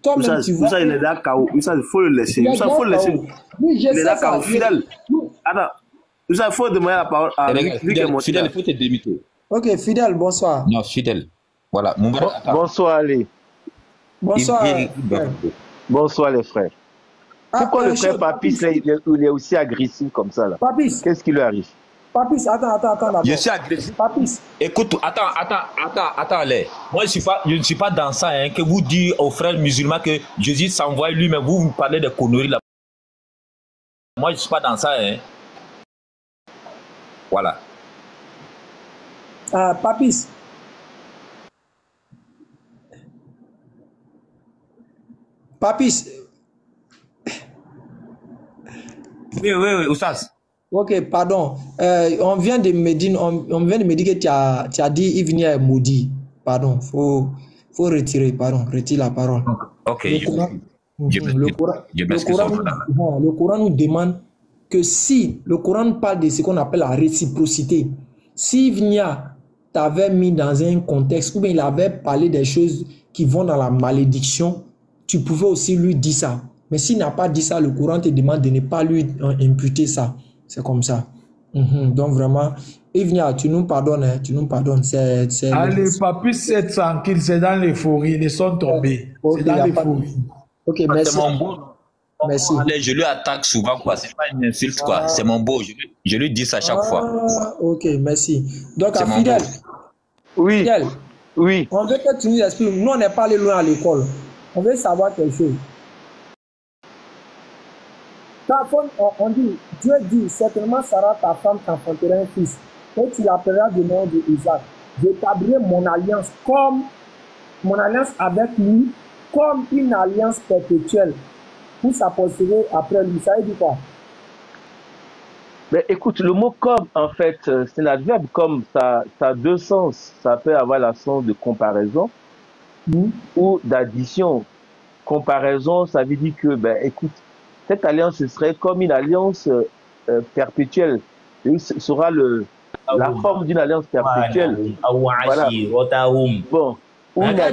Toi-même, tu vois... Ça, il est là, il faut le laisser. Il faut le laisser. Il est là, fidèle. Attends. Il faut demander la parole à Fidèle, il faut te démiter. Ok, Fidèle, bonsoir. Non, Fidèle. Voilà. Bonsoir, Ali. Bonsoir. Bonsoir, les frères. Pourquoi le frère Papis, il est aussi agressif comme ça, là? Papis. Qu'est-ce qui lui arrive? Papis, attends. Je suis agressif. Papis. Écoute, attends, allez. Moi, je ne suis pas dans ça, hein, que vous dites aux frères musulmans que Jésus s'envoie lui-même. Vous parlez de conneries là. Moi, je ne suis pas dans ça, hein. Voilà. Papis. Oui, Oustaz. Ok, pardon. On vient de me dire que tu as dit Ivnia est maudit. Pardon, faut retirer, retire la parole. Ok. Le Coran nous demande que si le Coran parle de ce qu'on appelle la réciprocité, si Ivnia t'avait mis dans un contexte où il avait parlé des choses qui vont dans la malédiction, tu pouvais aussi lui dire ça. Mais s'il n'a pas dit ça, le Coran te demande de ne pas lui imputer ça. C'est comme ça. Donc vraiment, Ivnia, tu nous pardonnes. Allez, Papis, c'est tranquille, c'est dans l'euphorie, ils sont tombés. C'est dans l'euphorie. Ok, merci. C'est mon beau. Merci. Allez, je lui attaque souvent, quoi. C'est pas une insulte, quoi. C'est mon beau. Je lui dis ça chaque fois. Ok, merci. Donc, à Fidèle. Oui. Fidèle. Oui. On veut que tu nous expliques. Nous, on n'est pas allé loin à l'école. On veut savoir quelque chose. On dit, Dieu dit, certainement Sarah, ta femme, t'enfantera un fils, et tu l'appelleras du nom de Isaac. J'établirai mon alliance avec lui, comme une alliance perpétuelle pour sa postérité après lui. Ça veut dire quoi? Mais écoute, le mot comme, en fait, c'est l'adverbe comme, ça a deux sens. Ça peut avoir le sens de comparaison ou d'addition. Comparaison, ça veut dire que, ben, écoute, cette alliance serait comme une alliance perpétuelle. Et ce sera la forme d'une alliance perpétuelle. Voilà. Bon.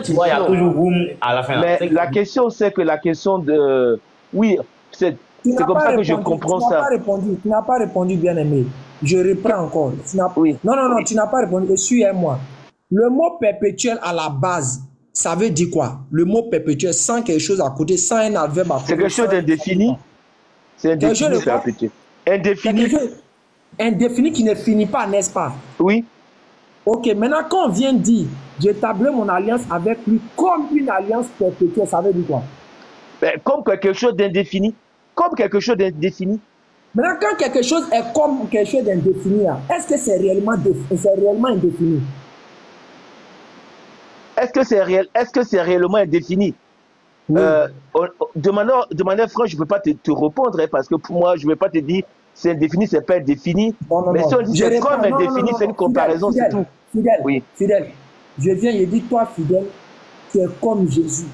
Tu vois, il y a toujours room à la fin. Mais la question, c'est que la question de... Oui, c'est comme ça que je comprends ça. Tu n'as pas répondu, bien-aimé. Je reprends encore. Oui. Non, tu n'as pas répondu. Suis-moi. Le mot perpétuel à la base, ça veut dire quoi? Le mot perpétuel, sans quelque chose à côté, sans un adverbe à côté. C'est quelque chose d'indéfini. C'est indéfini, perpétuel. Indéfini. Indéfini qui ne finit pas, n'est-ce pas? Oui. Ok, maintenant quand on vient dire, j'établis mon alliance avec lui comme une alliance perpétuelle, ça veut dire quoi? Ben, comme quelque chose d'indéfini. Comme quelque chose d'indéfini. Maintenant, quand quelque chose est comme quelque chose d'indéfini, est-ce que c'est réellement indéfini? Est-ce que c'est réellement indéfini? Oui. De manière franche, je ne peux pas te répondre, hein, parce que pour moi, je ne vais pas te dire c'est indéfini, c'est pas indéfini. Mais si on dit c'est comme indéfini, c'est une comparaison, c'est tout. Fidèle, oui. Fidèle. Je viens, je dis, toi, fidèle, tu es comme Jésus.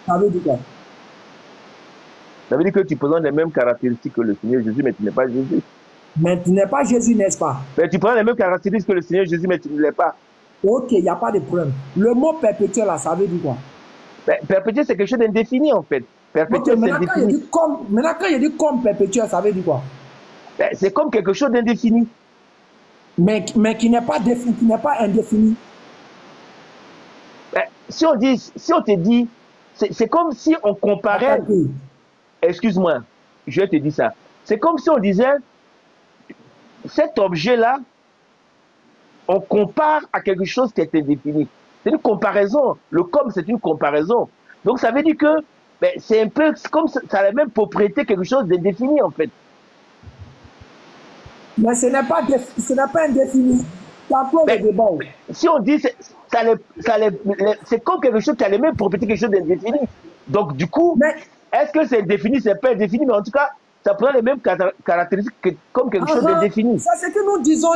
Ça veut dire quoi? Ça veut dire que tu présentes les mêmes caractéristiques que le Seigneur Jésus, mais tu n'es pas Jésus. Mais tu n'es pas Jésus, n'est-ce pas? Mais tu prends les mêmes caractéristiques que le Seigneur Jésus, mais tu ne l'es pas. Ok, il n'y a pas de problème. Le mot perpétuel, là, ça veut dire quoi? Ben, perpétuel, c'est quelque chose d'indéfini, en fait. Perpétuel, okay, maintenant, quand il dit comme perpétuel, ça veut dire quoi? Ben, c'est comme quelque chose d'indéfini. Mais qui n'est pas défini, qui n'est pas indéfini. Ben, si on te dit, c'est comme si on comparait. Excuse-moi, je te dis ça. C'est comme si on disait, cet objet-là, on compare à quelque chose qui est indéfini. C'est une comparaison. Le comme, c'est une comparaison. Donc, ça veut dire que ben, c'est un peu comme ça a la même propriété, quelque chose d'indéfini, en fait. Mais ce n'est pas indéfini. Ben, si on dit, c'est comme quelque chose qui a les mêmes propriétés, quelque chose d'indéfini. Donc, du coup, est-ce que c'est indéfini, c'est pas indéfini, mais en tout cas, ça prend les mêmes caractéristiques comme quelque chose d'indéfini. Ça, c'est que nous disons,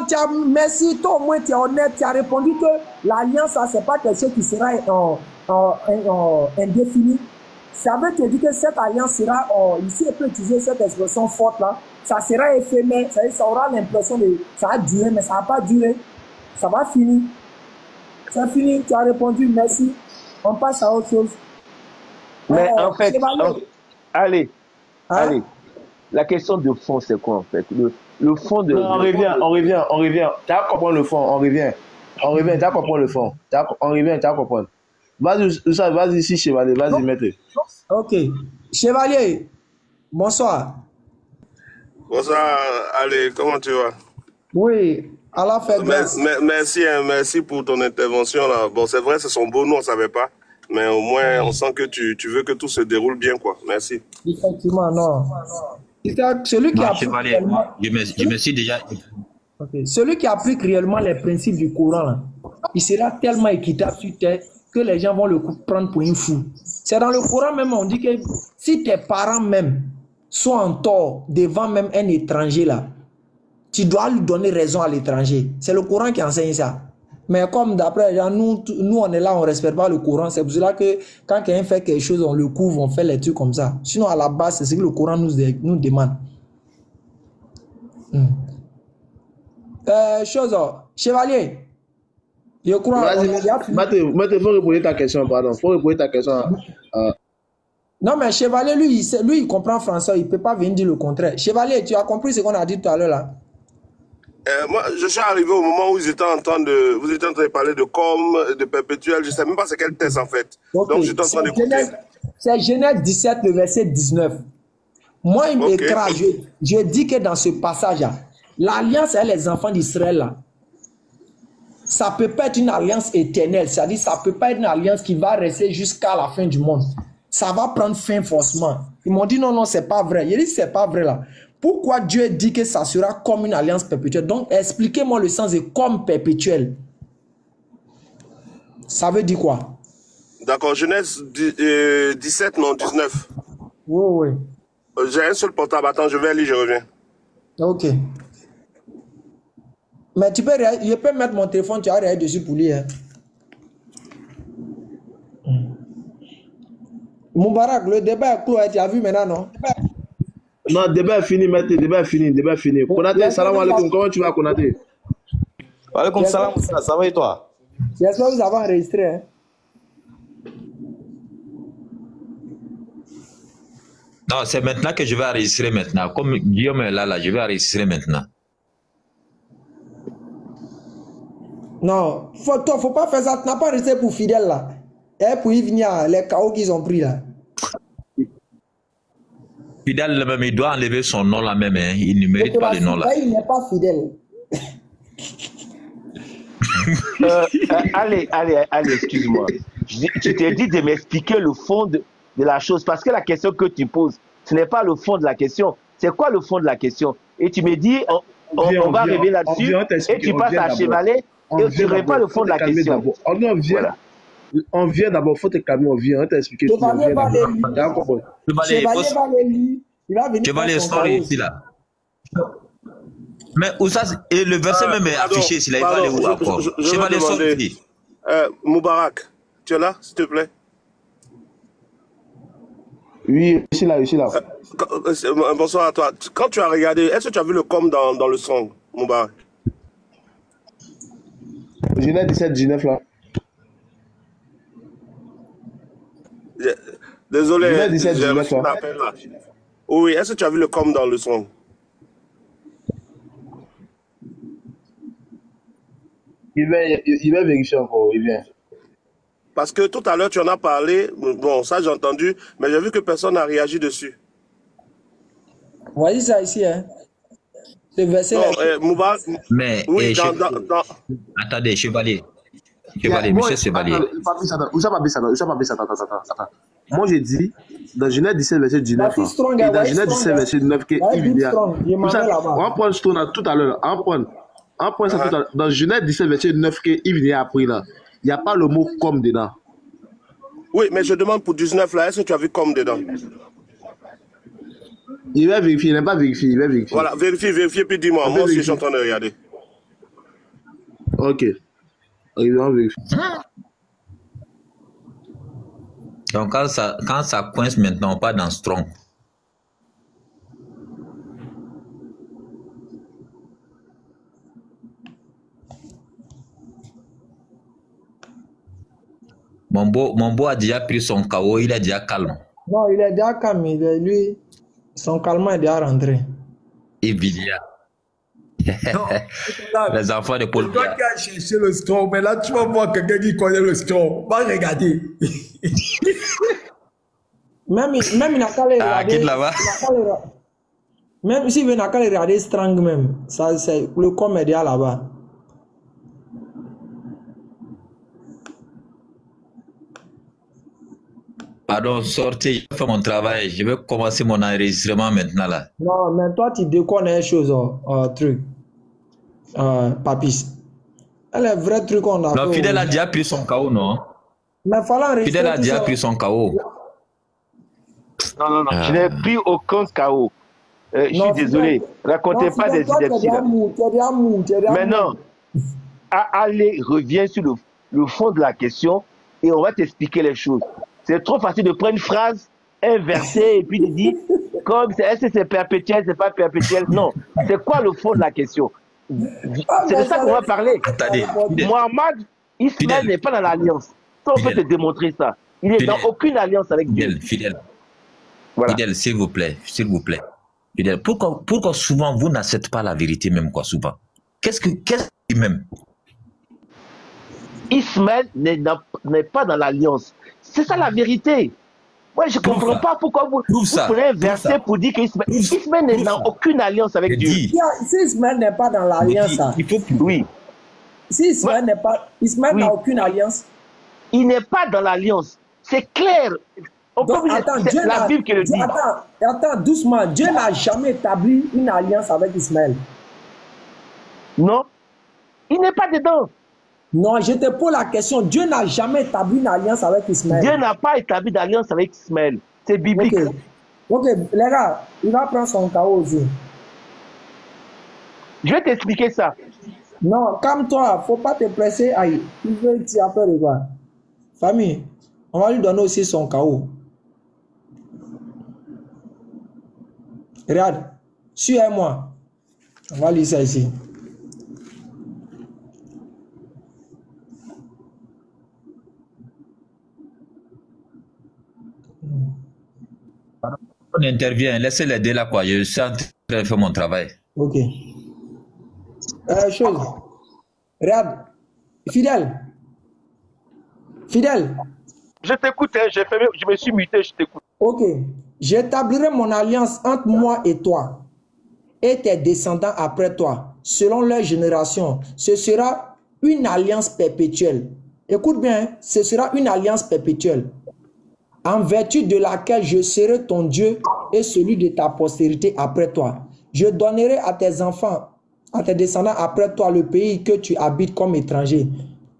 merci, toi au moins, tu es honnête, tu as répondu que l'alliance, ce n'est pas quelque chose qui sera indéfini. Ça veut te dire que cette alliance sera, ici, on peut utiliser cette expression forte-là, ça sera éphémère, ça aura l'impression de, ça va durer, mais ça ne va pas durer. Ça va finir. Ça finit, tu as répondu, merci. On passe à autre chose. Mais en fait, allez. La question de fond, c'est quoi en fait? Le fond de... Non, on revient. Tu as compris le fond, on revient, tu as compris le fond. On revient, tu as compris. Vas-y ici, Chevalier, vas-y, mettez. Ok. Chevalier, bonsoir. Bonsoir, allez, comment tu vas? Oui, Allah fait grâce. Merci pour ton intervention là. Bon, c'est vrai, c'est son beau nom, on ne savait pas. Mais au moins, on sent que tu veux que tout se déroule bien, quoi. Merci. Effectivement, non. Celui qui applique réellement... Je me suis déjà... Okay. Celui qui applique réellement les principes du Coran, là, il sera tellement équitable sur terre que les gens vont le prendre pour une fou. C'est dans le Coran même, on dit que si tes parents même sont en tort devant même un étranger, là, tu dois lui donner raison à l'étranger. C'est le Coran qui enseigne ça. Mais comme d'après, nous on est là, on ne respecte pas le Coran. C'est pour cela que quand quelqu'un fait quelque chose, on le couvre, on fait les trucs comme ça. Sinon, à la base, c'est ce que le Coran nous demande. Chevalier, je crois... Vas-y, faut répondre ta question, pardon. Faut répondre ta question. Non, mais Chevalier, lui, il comprend français, il ne peut pas venir dire le contraire. Chevalier, tu as compris ce qu'on a dit tout à l'heure là? Moi, je suis arrivé au moment où vous étiez en train de parler de com, de perpétuel. Je ne sais même pas c'est quel texte en fait. Okay. Donc, j'étais en train d'écouter. C'est Genèse 17, le verset 19. Moi, il m'écrase. Je dis que dans ce passage-là, l'alliance avec les enfants d'Israël, ça ne peut pas être une alliance éternelle. C'est-à-dire ça ne peut pas être une alliance qui va rester jusqu'à la fin du monde. Ça va prendre fin forcément. Ils m'ont dit non, c'est pas vrai. J'ai dit c'est pas vrai là. Pourquoi Dieu dit que ça sera comme une alliance perpétuelle? Donc expliquez-moi le sens de comme perpétuel. Ça veut dire quoi? D'accord, Genèse 17, non, 19. Oui. J'ai un seul portable. Attends, je vais lire, je reviens. Ok. Mais je peux mettre mon téléphone, tu as rien dessus pour lire. Moubarak, le débat est clos, tu as vu maintenant, non? Non, le débat est fini, maître. Le débat est fini. Konaté, salam alaikum. Comment tu vas, Konaté? Alaikum salam, ça va et toi? J'espère que vous avez enregistré. Hein? Non, c'est maintenant que je vais enregistrer maintenant. Comme Guillaume est là, je vais enregistrer maintenant. Non, faut pas faire ça. Tu n'as pas resté pour Fidèle là. Et pour y venir, les chaos qu'ils ont pris là. Fidèle, même, il doit enlever son nom là même. Hein. Il ne mérite pas le nom là. Il n'est pas fidèle. Allez, excuse-moi. Je t'ai dit de m'expliquer le fond de la chose. Parce que la question que tu poses, ce n'est pas le fond de la question. C'est quoi le fond de la question? Et tu me dis, on va arriver là-dessus. Et tu passes à chevaler. Et tu ne réponds pas le fond de la question. On vient d'abord, il faut te calmer, on vient, on t'a expliqué. Chevalier va les lire. Il va venir. Chevalier sort ici là. Mais où ça, et le verset même est affiché ici là, il va aller où encore? Chevalier sort ici. Moubarak, tu es là, s'il te plaît? Oui, je suis là. Bonsoir à toi. Quand tu as regardé, est-ce que tu as vu le com dans le song, Moubarak? Genèse 17, 19 là. Désolé, j'ai reçu un appel là. Oui, est-ce que tu as vu le com dans le son? Il va vérifier encore, il vient. Parce que tout à l'heure, tu en as parlé, bon, ça j'ai entendu, mais j'ai vu que personne n'a réagi dessus. Voyez ça ici, hein? Le verset. Moubarak. Mais, oui, attendez, Chevalier. Monsieur Chevalier. Moi, j'ai dit, dans Genèse 17, verset 19, et dans Genèse 17, verset 9, on prend ce tour tout à l'heure, on prend ça tout à l'heure. Dans Genèse 17, verset 9, il vient après là, il n'y a pas le mot comme dedans. Oui, mais je demande pour 19 là, est-ce que tu as vu comme dedans? Il va vérifier, il n'a pas vérifié, il va vérifier. Voilà, vérifier, puis dis-moi, moi aussi je suis en train de regarder. Ok. Donc quand ça coince maintenant, pas dans Strong. Mon beau a déjà pris son KO, il est déjà calme. Non, il est déjà calme, lui, son calme est déjà rentré. Et Vilia. Les enfants de Paul. C'est toi qui as cherché le Strong, mais là tu vas voir quelqu'un qui connaît le Strong. Va regarder. Même il n'a qu'à les regarder. Même s'il n'a qu'à les regarder Strong même, ça c'est le comédien là-bas. Pardon, sortez, je fais mon travail. Je vais commencer mon enregistrement maintenant là. Non, mais toi tu déconnes les choses, truc. Papis. Les vrais trucs qu'on a. Non, Fidèle a déjà pris son KO, non? Mais Fidèle a déjà pris son KO. Non, je n'ai pris aucun KO. Je suis désolé. Racontez pas des idées là. Maintenant, allez, reviens sur le fond de la question et on va t'expliquer les choses. C'est trop facile de prendre une phrase, un verset et puis de dire comme est-ce que c'est perpétuel, c'est pas perpétuel. Non, c'est quoi le fond de la question? C'est de ça qu'on va parler. Attendez, Mohamed Ismaël n'est pas dans l'alliance. On peut te démontrer ça. Il n'est dans aucune alliance avec Dieu. Fidèle. Voilà. Fidèle, s'il vous plaît. Fidèle, pourquoi souvent vous n'acceptez pas la vérité même quoi souvent? Qu'est-ce que même? Ismaël n'est pas dans l'alliance. C'est ça la vérité. Moi, je ne comprends pas pourquoi vous prenez un verset pour dire qu'Ismaël n'est dans aucune alliance avec Dieu. Si Ismaël n'est pas dans l'alliance, oui. Si Ismaël n'est pas... Ismaël n'a aucune alliance. Il n'est pas dans l'alliance. C'est clair. Donc, attends, la Bible qui le dit. Attends, doucement. Dieu n'a jamais établi une alliance avec Ismaël. Non. Il n'est pas dedans. Non, je te pose la question. Dieu n'a jamais établi une alliance avec Ismaël. Dieu n'a pas établi d'alliance avec Ismaël. C'est biblique. Ok, les gars, il va prendre son chaos aussi. Je vais t'expliquer ça. Non, calme-toi. Faut pas te presser. Aïe, tu veux dire peur de quoi? Famille, on va lui donner aussi son chaos. Regarde, suis-moi. On va lire ça ici. On intervient, laissez l'aider là quoi, je suis en train de faire mon travail. Ok. Chose. Regarde, Fidèle. Fidèle. Je t'écoute, hein, je me suis muté, je t'écoute. Ok. J'établirai mon alliance entre moi et toi et tes descendants après toi, selon leur génération. Ce sera une alliance perpétuelle. Écoute bien, ce sera une alliance perpétuelle, en vertu de laquelle je serai ton Dieu et celui de ta postérité après toi. Je donnerai à tes enfants, à tes descendants après toi, le pays que tu habites comme étranger,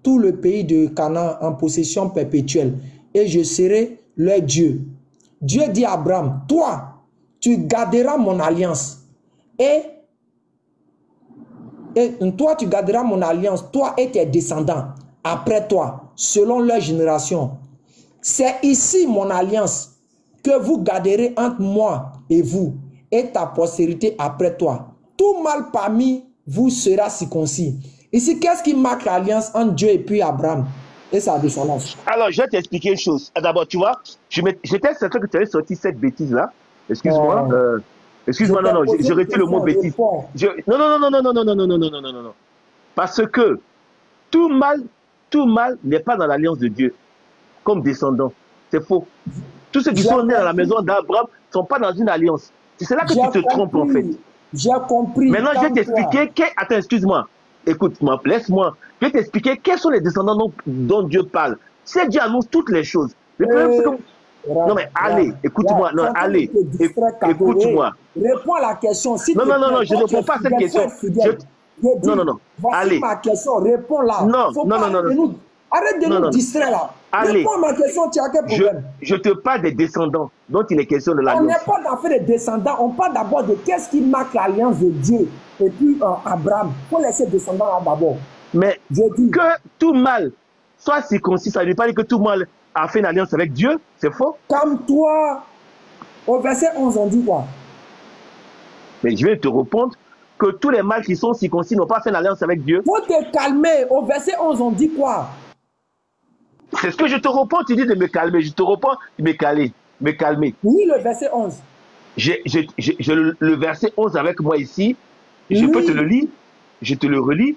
tout le pays de Canaan en possession perpétuelle, et je serai leur Dieu. Dieu dit à Abraham, toi, tu garderas mon alliance, et toi, tu garderas mon alliance, toi et tes descendants après toi, selon leur génération. C'est ici mon alliance que vous garderez entre moi et vous et ta postérité après toi. Tout mâle parmi vous sera circoncis. Ici, qu'est-ce qui marque l'alliance entre Dieu et puis Abraham et sa descendance? Alors, je vais t'expliquer une chose. D'abord, tu vois, j'étais certain que tu avais sorti cette bêtise-là. Excuse-moi. Excuse-moi, non, je retire le mot bêtise. Non. Parce que tout mâle n'est pas dans l'alliance de Dieu comme descendant. C'est faux. Tous ceux qui sont nés dans la maison d'Abraham ne sont pas dans une alliance. C'est là que tu te trompes en fait. J'ai compris. Maintenant, je vais t'expliquer. Attends, excuse-moi. Écoute-moi, laisse-moi. Je vais t'expliquer quels sont les descendants dont Dieu parle. C'est Dieu annonce toutes les choses. Le problème, c'est que... Non, mais allez, écoute-moi. Non, allez, écoute-moi. Réponds à la question. Si non, je ne réponds pas à cette question. Non. Voici ma question. Réponds là. Non. Arrête de nous distraire là. Allez. Réponds à ma question, tu as quel problème? Je te parle des descendants dont il est question de l'alliance. On n'est pas dans l'affaire des descendants. On parle d'abord de qu'est-ce qui marque l'alliance de Dieu et puis Abraham. Il faut laisser descendants là d'abord. Mais que tout mâle soit circoncis, ça ne veut pas dire que tout mâle a fait une alliance avec Dieu. C'est faux. Comme toi, au verset 11, on dit quoi? Mais je vais te répondre que tous les mâles qui sont circoncis n'ont pas fait une alliance avec Dieu. Faut te calmer. Au verset 11, on dit quoi? C'est ce que je te réponds, tu dis de me calmer. Je te réponds de me calmer. Oui, le verset 11. J'ai le verset 11 avec moi ici. Je peux te le lire. Je te le relis.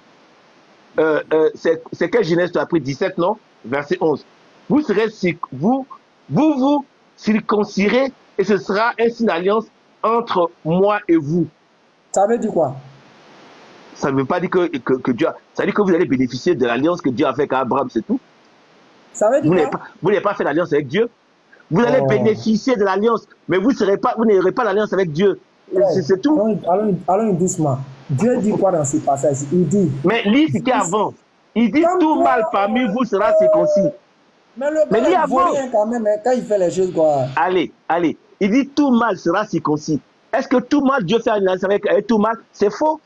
C'est quelle Genèse tu as pris 17, non? Verset 11. Vous circoncirez et ce sera ainsi une alliance entre moi et vous. Ça veut dire quoi? Ça ne veut pas dire que Dieu a... Ça veut dire que vous allez bénéficier de l'alliance que Dieu a fait avec Abraham, c'est tout. Ça veut dire quoi? Vous n'avez pas fait l'alliance avec Dieu. Vous allez bénéficier de l'alliance, mais vous n'aurez pas l'alliance avec Dieu. C'est tout. Allons doucement. Dieu dit quoi dans ce passage? Il dit... Mais lis ce qui est avant. Il dit tout mâle parmi vous sera circoncis. Mais le mâle ne vaut rien quand même, hein, quand il fait les choses quoi. Allez. Il dit tout mâle sera circoncis. Est-ce que tout mâle, Dieu fait une alliance avec tout mâle? C'est faux.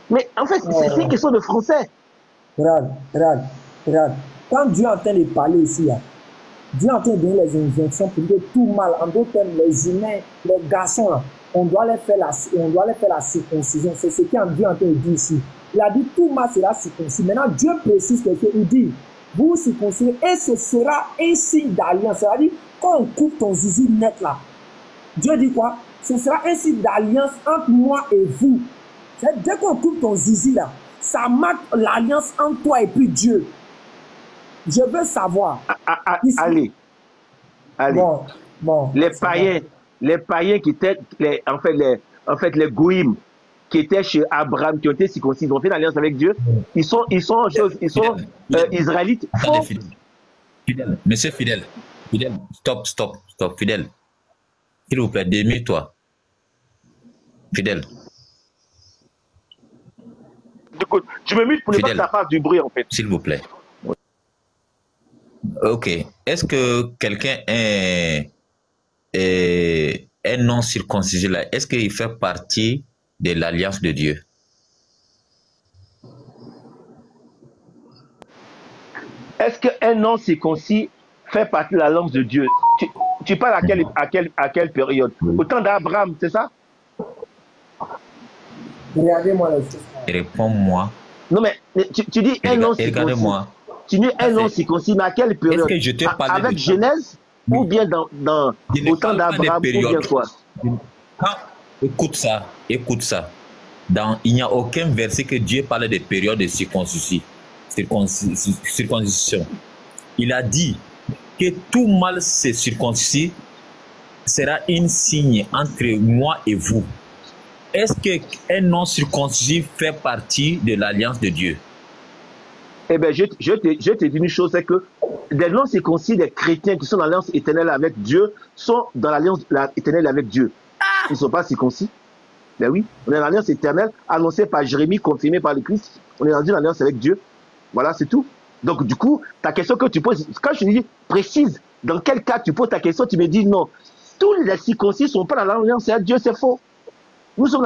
Mais en fait, c'est une question de français. Regarde. Quand Dieu est en train de parler ici, là, Dieu est en train de donner les injonctions pour dire tout mal. En d'autres termes, les humains, les garçons, là, on doit les faire la circoncision. C'est ce qu'Dieu est en train de dire ici. Il a dit tout mal sera circoncis. Maintenant, Dieu précise quelque chose. Il dit, vous circoncisez et ce sera un signe d'alliance. C'est-à-dire, quand on coupe ton zizi net là, Dieu dit quoi? Ce sera un signe d'alliance entre moi et vous. Dès qu'on coupe ton zizi là, ça marque l'alliance entre toi et puis Dieu. Je veux savoir. Allez. Bon. Les païens qui étaient, les goïms, qui étaient chez Abraham, qui ont été circoncis, ils ont fait une alliance avec Dieu, ils sont israélites. Fidèle, monsieur Fidèle, stop, Fidèle. S'il vous plaît, démie-toi. Fidèle. Écoute, je me mute pour ne pas que ça fasse du bruit, en fait. S'il vous plaît. Ok. Est-ce que quelqu'un est non circoncisé là? Est-ce qu'il fait partie de l'alliance de Dieu? Est-ce qu'un non circoncis fait partie de l'alliance de Dieu? Tu parles à quelle période? Au temps d'Abraham, c'est ça? Regardez-moi la chose. Réponds-moi. Non, mais tu dis un non circoncis. Regardez-moi. Tu dis un non circoncis, mais à quelle période? Est-ce que je te parle avec Genèse ou bien dans au temps d'Abraham ou bien quoi? Écoute ça. Il n'y a aucun verset que Dieu parle de période de circoncision. Il a dit que tout mâle se circoncis sera un signe entre moi et vous. Est-ce qu'un non circoncis fait partie de l'alliance de Dieu? Eh bien, je te dis une chose, c'est que les non circoncis, des chrétiens qui sont dans l'alliance éternelle avec Dieu, sont dans l'alliance éternelle avec Dieu. Ils ne sont pas circoncis. Ben oui, on est dans l'alliance éternelle annoncée par Jérémie, confirmée par le Christ. On est dans une alliance avec Dieu. Voilà, c'est tout. Donc, du coup, ta question que tu poses, quand je te dis précise, dans quel cas tu poses ta question, tu me dis non. Tous les circoncis ne sont pas dans l'alliance avec Dieu, c'est faux. Nous sommes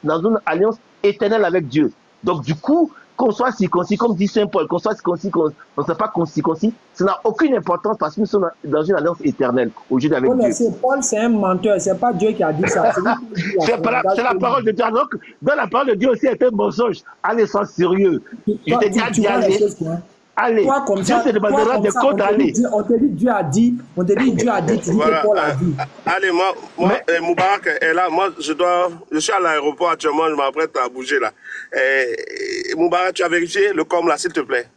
dans une alliance éternelle avec Dieu. Donc, du coup, qu'on soit circoncis, comme dit Saint Paul, qu'on soit circoncis, qu'on ne soit pas circoncis, ça n'a aucune importance parce que nous sommes dans une alliance éternelle au Dieu avec Dieu. Paul, c'est un menteur, c'est pas Dieu qui a dit ça. C'est la parole de Dieu. Donc, dans la parole de Dieu aussi est un mensonge. Allez, sois sérieux. Je t'ai dit d'y aller. Allez, toi, comme ça, Dieu te demandera de compte aller. On te dit Dieu a dit, tu dis que Paul a dit. Allez, moi Moubarak est là, moi je suis à l'aéroport actuellement, je m'apprête à bouger là. Moubarak, tu as vérifié le com là, s'il te plaît?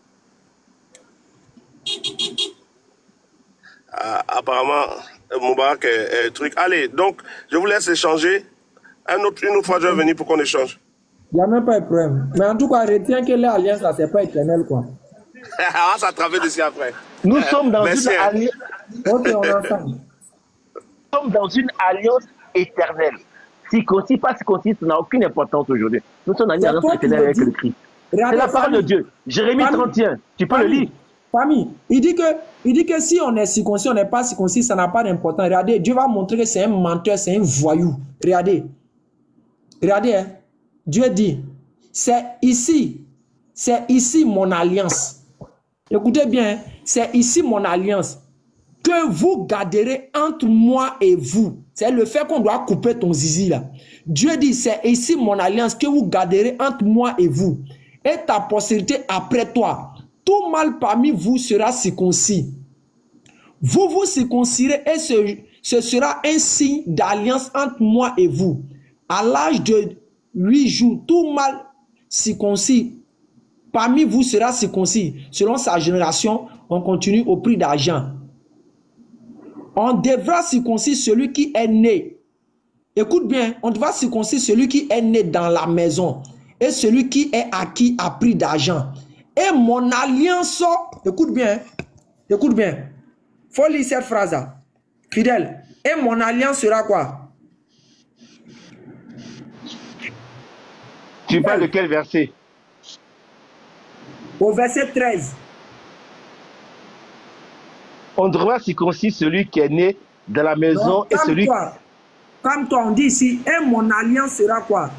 Apparemment, Moubarak est truc. Allez, donc, je vous laisse échanger. Une autre fois, je vais venir pour qu'on échange. Il n'y a même pas de problème. Mais en tout cas, retiens que l'alliance là, c'est pas éternel quoi. On s'en travaille dessus après. Nous sommes dans une alliance. Ok, on est ensemble. Nous sommes dans une alliance éternelle. Circoncis, pas circoncis, ça n'a aucune importance aujourd'hui. Nous sommes dans une alliance éternelle avec le Christ. C'est la parole de Dieu. Jérémie 31. Tu peux le lire. Famille, il dit que si on est circoncis, on n'est pas circoncis, ça n'a pas d'importance. Regardez, Dieu va montrer que c'est un menteur, c'est un voyou. Regardez, hein. Dieu dit, c'est ici mon alliance. Écoutez bien, c'est ici mon alliance que vous garderez entre moi et vous. C'est le fait qu'on doit couper ton zizi là. Dieu dit, c'est ici mon alliance que vous garderez entre moi et vous. Et ta postérité après toi. Tout mâle parmi vous sera circoncis. Vous vous circoncirez et ce sera un signe d'alliance entre moi et vous. À l'âge de 8 jours, tout mâle circoncis parmi vous sera circoncis. Selon sa génération, on continue au prix d'argent. On devra circoncire celui qui est né. Écoute bien, on devra circoncire celui qui est né dans la maison et celui qui est acquis à prix d'argent. Et mon alliance, écoute bien, faut lire cette phrase-là. Fidèle, et mon alliance sera quoi? Tu parles de quel verset? Au verset 13. On devra circoncire celui qui est né dans la maison non, et celui... Comme toi, on dit ici, et mon alliance sera quoi?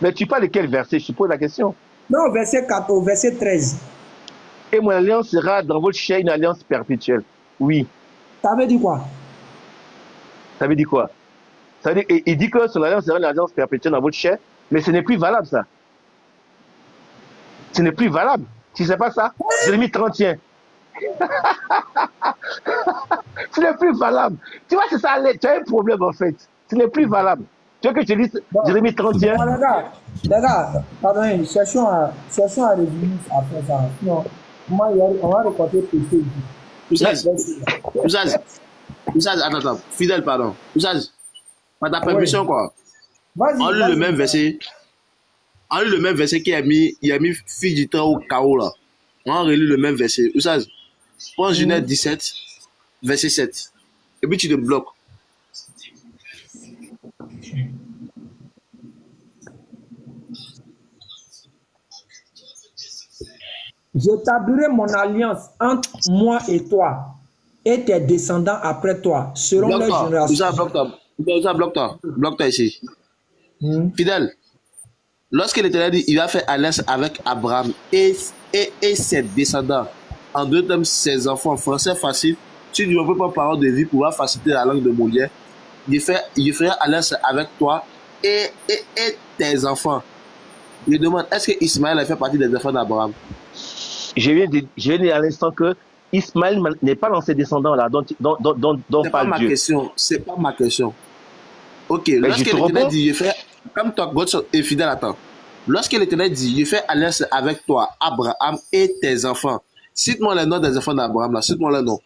Mais tu parles de quel verset? Je pose la question. Non, au verset 4, au verset 13. Et mon alliance sera dans votre chair une alliance perpétuelle. Oui. Ça veut dire quoi? Ça veut dire quoi? Ça veut dire, il dit que son alliance sera une alliance perpétuelle dans votre chair, mais ce n'est plus valable ça. Ce n'est plus valable. Tu ne sais pas ça? Jérémie 31. Ce n'est plus valable. Tu vois, c'est ça, tu as un problème en fait. Ce n'est plus valable. Tu veux que je te dise Jérémie 31? Bon, les gars, pardon, cherchons à revenir après ça. Sinon, on va récolter péché. Ouzaz, attends, fidèle, pardon. Ouzaz, pas ta permission quoi? On lit le même verset. On lit le même verset qui a mis fille du temps au chaos là. On relit le même verset. Où ça? Prends Genèse 17, verset 7. Et puis tu te bloques. J'établirai mon alliance entre moi et toi et tes descendants après toi, selon les générations. Bloque-toi ici. Fidèle, lorsque l'Éternel dit, il va faire alliance avec Abraham et ses descendants, en deux termes, ses enfants, en français facile, tu ne veux pas parole de vie pour faciliter la langue de Molière, il fera alliance avec toi et tes enfants. Je demande, est-ce que Ismaël fait partie des enfants d'Abraham? Je viens de dire à l'instant que Ismaël n'est pas dans ses descendants-là, dont parle Dieu. C'est pas ma question. Ok, lorsque l'Éternel dit, je fais, comme toi, God est fidèle à toi. Lorsque l'Éternel dit, je fais alliance avec toi, Abraham et tes enfants, cite-moi les noms des enfants d'Abraham, là, cite-moi les noms.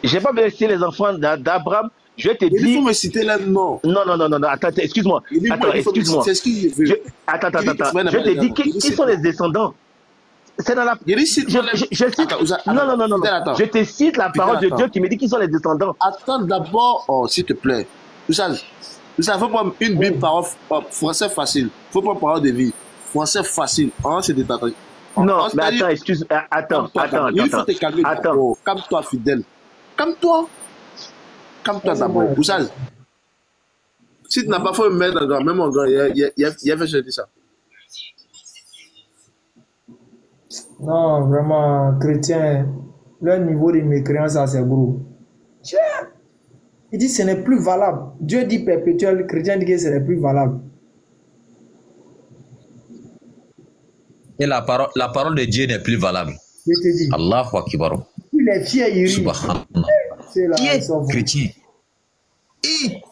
Je n'ai pas besoin de citer les enfants d'Abraham. Je vais te dire. Il faut me citer les noms. Non, attends, excuse-moi. Excuse-moi. C'est ce qu'il veut. Attends. Je te dis qui sont les descendants. C'est dans la. Je cite. Non. Je te cite la parole de Dieu qui me dit qui sont les descendants. Attends d'abord, s'il te plaît. Ça, faut prendre une Bible parole français facile. Faut prendre parole de vie. Français facile. C'est des tatouages. Non, mais attends, excuse. Attends. Il faut te calmer. Attends. Calme-toi, fidèle. Calme-toi d'abord. Vous savez, si tu n'as pas fait me mettre encore, même encore, il y a fait jeter ça. Non, vraiment, chrétien, leur niveau de mécréance, c'est gros. Tiens, il dit que ce n'est plus valable. Dieu dit perpétuel, chrétien dit que ce n'est plus valable. Et la parole de Dieu n'est plus valable. Je te dis. Allahu Akbar. Il est fier, il rit. Subhanallah. Qui est chrétien? Et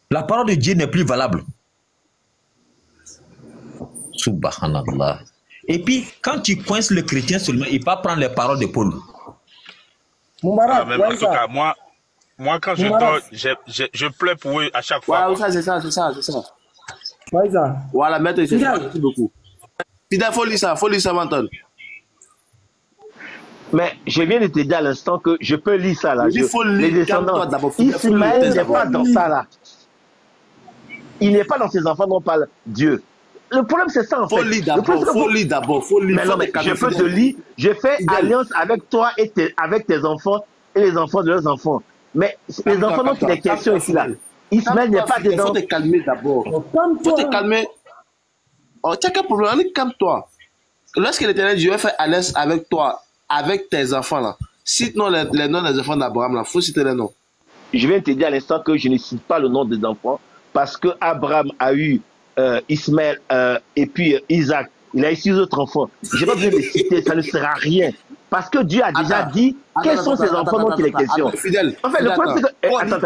la parole de Dieu n'est plus valable. Subhanallah. Et puis, quand tu coinces le chrétien seulement, il va prendre les paroles de Paul. Moubarak, en tout cas, moi quand je dors, je pleure pour eux à chaque fois. C'est ça. Waïza. Voilà, maître, c'est ça. Merci beaucoup. Fidèle, faut lire ça, Manton. Mais je viens de te dire à l'instant que je peux lire ça là. Il faut lire. Les descendants. Ismaël n'est pas dans ça là. Il n'est pas dans ses enfants dont parle Dieu. Le problème c'est ça en fait. Faut lire d'abord. Mais non, mais je peux te lire. Je fais alliance avec toi et avec tes enfants et les enfants de leurs enfants. Mais les enfants dont il est question ici là. Ismaël n'est pas dedans. Il faut te calmer d'abord. Il faut te calmer. Oh, tu as quel problème? Allez, calme-toi. Lorsque l'Éternel Dieu fait alliance avec toi, avec tes enfants là, cite-nous les noms des enfants d'Abraham là, faut citer les noms. Je viens de te dire à l'instant que je ne cite pas le nom des enfants parce que Abraham a eu Ismaël et puis Isaac. Il a eu 6 autres enfants. Je n'ai pas besoin de les citer, ça ne sert à rien. Parce que Dieu a déjà dit quels sont ces enfants dont il est question. Fidèle. En fait, le problème c'est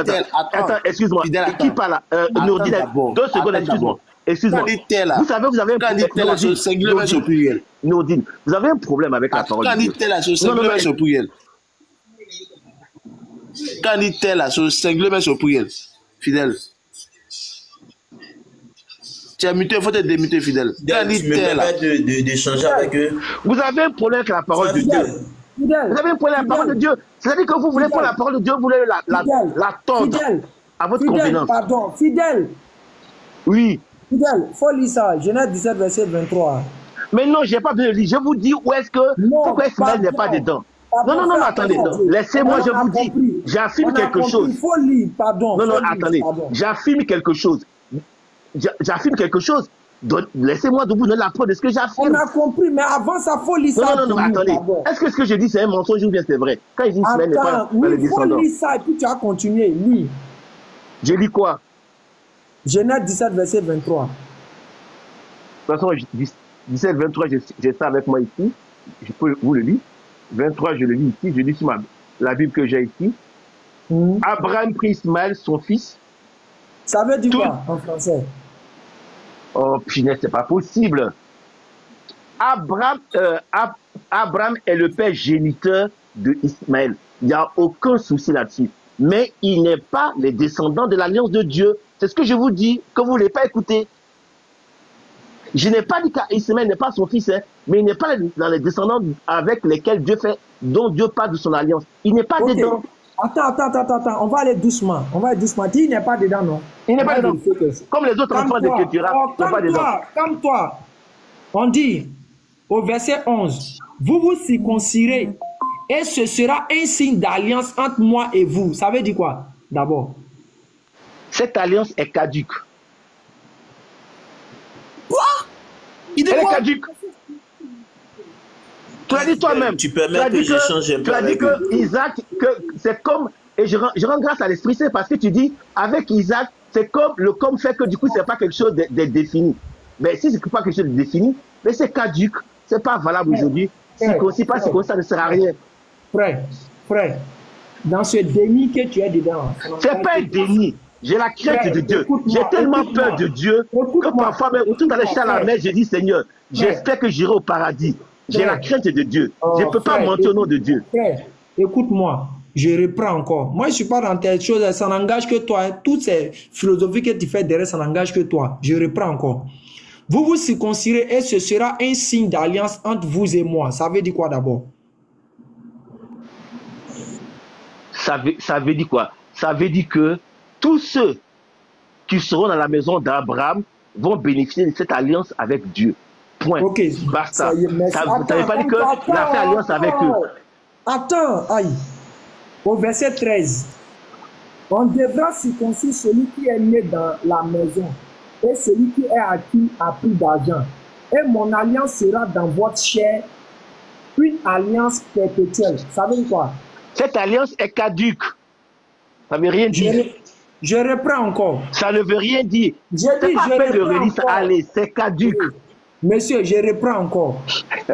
que. Attends, excuse-moi. Qui parle là? Nourdine, 2 secondes, excuse-moi. Excuse-moi. Vous savez, vous avez un problème. Nourdine, vous avez un problème avec la parole. Quand dit-elle la chose, singulièrement sur pluriel. Quand dit-elle la chose, singulièrement sur pluriel. Fidèle. Tu as muté, il faut te démuter, fidèle. Quand dit-elle la d'échanger avec eux. Vous avez un problème avec la parole de Dieu. Vous avez un problème avec la parole de Dieu. C'est-à-dire que vous voulez prendre la parole de Dieu, vous voulez la tordre à votre convenance. Pardon, fidèle. Oui. Fidèle, faut lire ça. Genèse 17, verset 23. Mais non, je n'ai pas besoin de lire. Je vous dis où est-ce que. Pourquoi Ismaël n'est pas dedans? Non, attendez. Laissez-moi, je vous dis. J'affirme quelque chose. Il faut lire, pardon. Non, attendez. J'affirme quelque chose. Laissez-moi de vous donner la preuve de ce que j'affirme. On a compris, mais avant ça, il faut lire ça. Non, attendez. Est-ce que ce que je dis, c'est un mensonge ou bien c'est vrai? Quand il dit Ismaël n'est pas dans les descendants. Il faut lire ça et puis tu as continué. Oui. Je lis quoi? Genèse 17, verset 23. De toute façon, 17, 23, j'ai ça avec moi ici. Je peux vous le lire. 23, je le lis ici. Je lis sur la Bible que j'ai ici. Abraham prit Ismaël, son fils. Ça veut dire quoi en français? Oh, punaise, c'est pas possible. Abraham est le père géniteur de Ismaël. Il n'y a aucun souci là-dessus. Mais il n'est pas les descendants de l'alliance de Dieu. C'est ce que je vous dis, que vous ne voulez pas écouter. Je n'ai pas dit qu'Ismaël n'est pas son fils, hein, mais il n'est pas dans les descendants avec lesquels Dieu fait, dont Dieu parle de son alliance. Il n'est pas dedans. Attends, on va aller doucement. Il n'est pas dedans, non? Il n'est pas dedans. Comme les autres enfants de Ketura, il n'est pas dedans. Comme toi, on dit au verset 11, vous vous circoncirez et ce sera un signe d'alliance entre moi et vous. Ça veut dire quoi, d'abord? Cette alliance est caduque. Quoi? Elle est caduque. Tu as dit toi-même. Tu permets que j'échange un peu. Tu as dit que Isaac, que c'est comme, et je rends grâce à l'Esprit Saint parce que tu dis, avec Isaac, c'est comme, le comme fait que du coup, c'est pas quelque chose de défini. Mais si c'est pas quelque chose de défini, mais c'est caduque, c'est pas valable aujourd'hui. Si pas si ça ne sert à rien. Frère, dans ce déni que tu es dedans. C'est pas un déni. J'ai la crainte de Dieu. J'ai tellement peur de Dieu que parfois, même tout à l'heure, j'étais à la mer, j'ai dit, Seigneur, j'espère que j'irai au paradis. J'ai la crainte de Dieu. Je ne peux pas mentir au nom de Dieu. Frère, écoute-moi, je reprends encore. Moi, je ne suis pas dans telle chose, ça n'engage que toi. Toutes ces philosophies que tu fais derrière, ça n'engage que toi. Je reprends encore. Vous vous circoncirez et ce sera un signe d'alliance entre vous et moi. Ça veut dire quoi d'abord? Ça veut dire quoi? Ça veut dire que tous ceux qui seront dans la maison d'Abraham vont bénéficier de cette alliance avec Dieu. Point. Ok. Basta. Vous n'avez pas dit qu'il a fait alliance avec eux. Attends, aïe. Au verset 13. On devra circoncire celui qui est né dans la maison et celui qui est acquis à prix d'argent. Et mon alliance sera dans votre chair, une alliance perpétuelle. Ça veut dire quoi? Cette alliance est caduque. Ça ne veut rien dire. Je reprends encore. Ça ne veut rien dire. C'est pas fait de redire ça. Allez, c'est caduque. Monsieur, je reprends encore.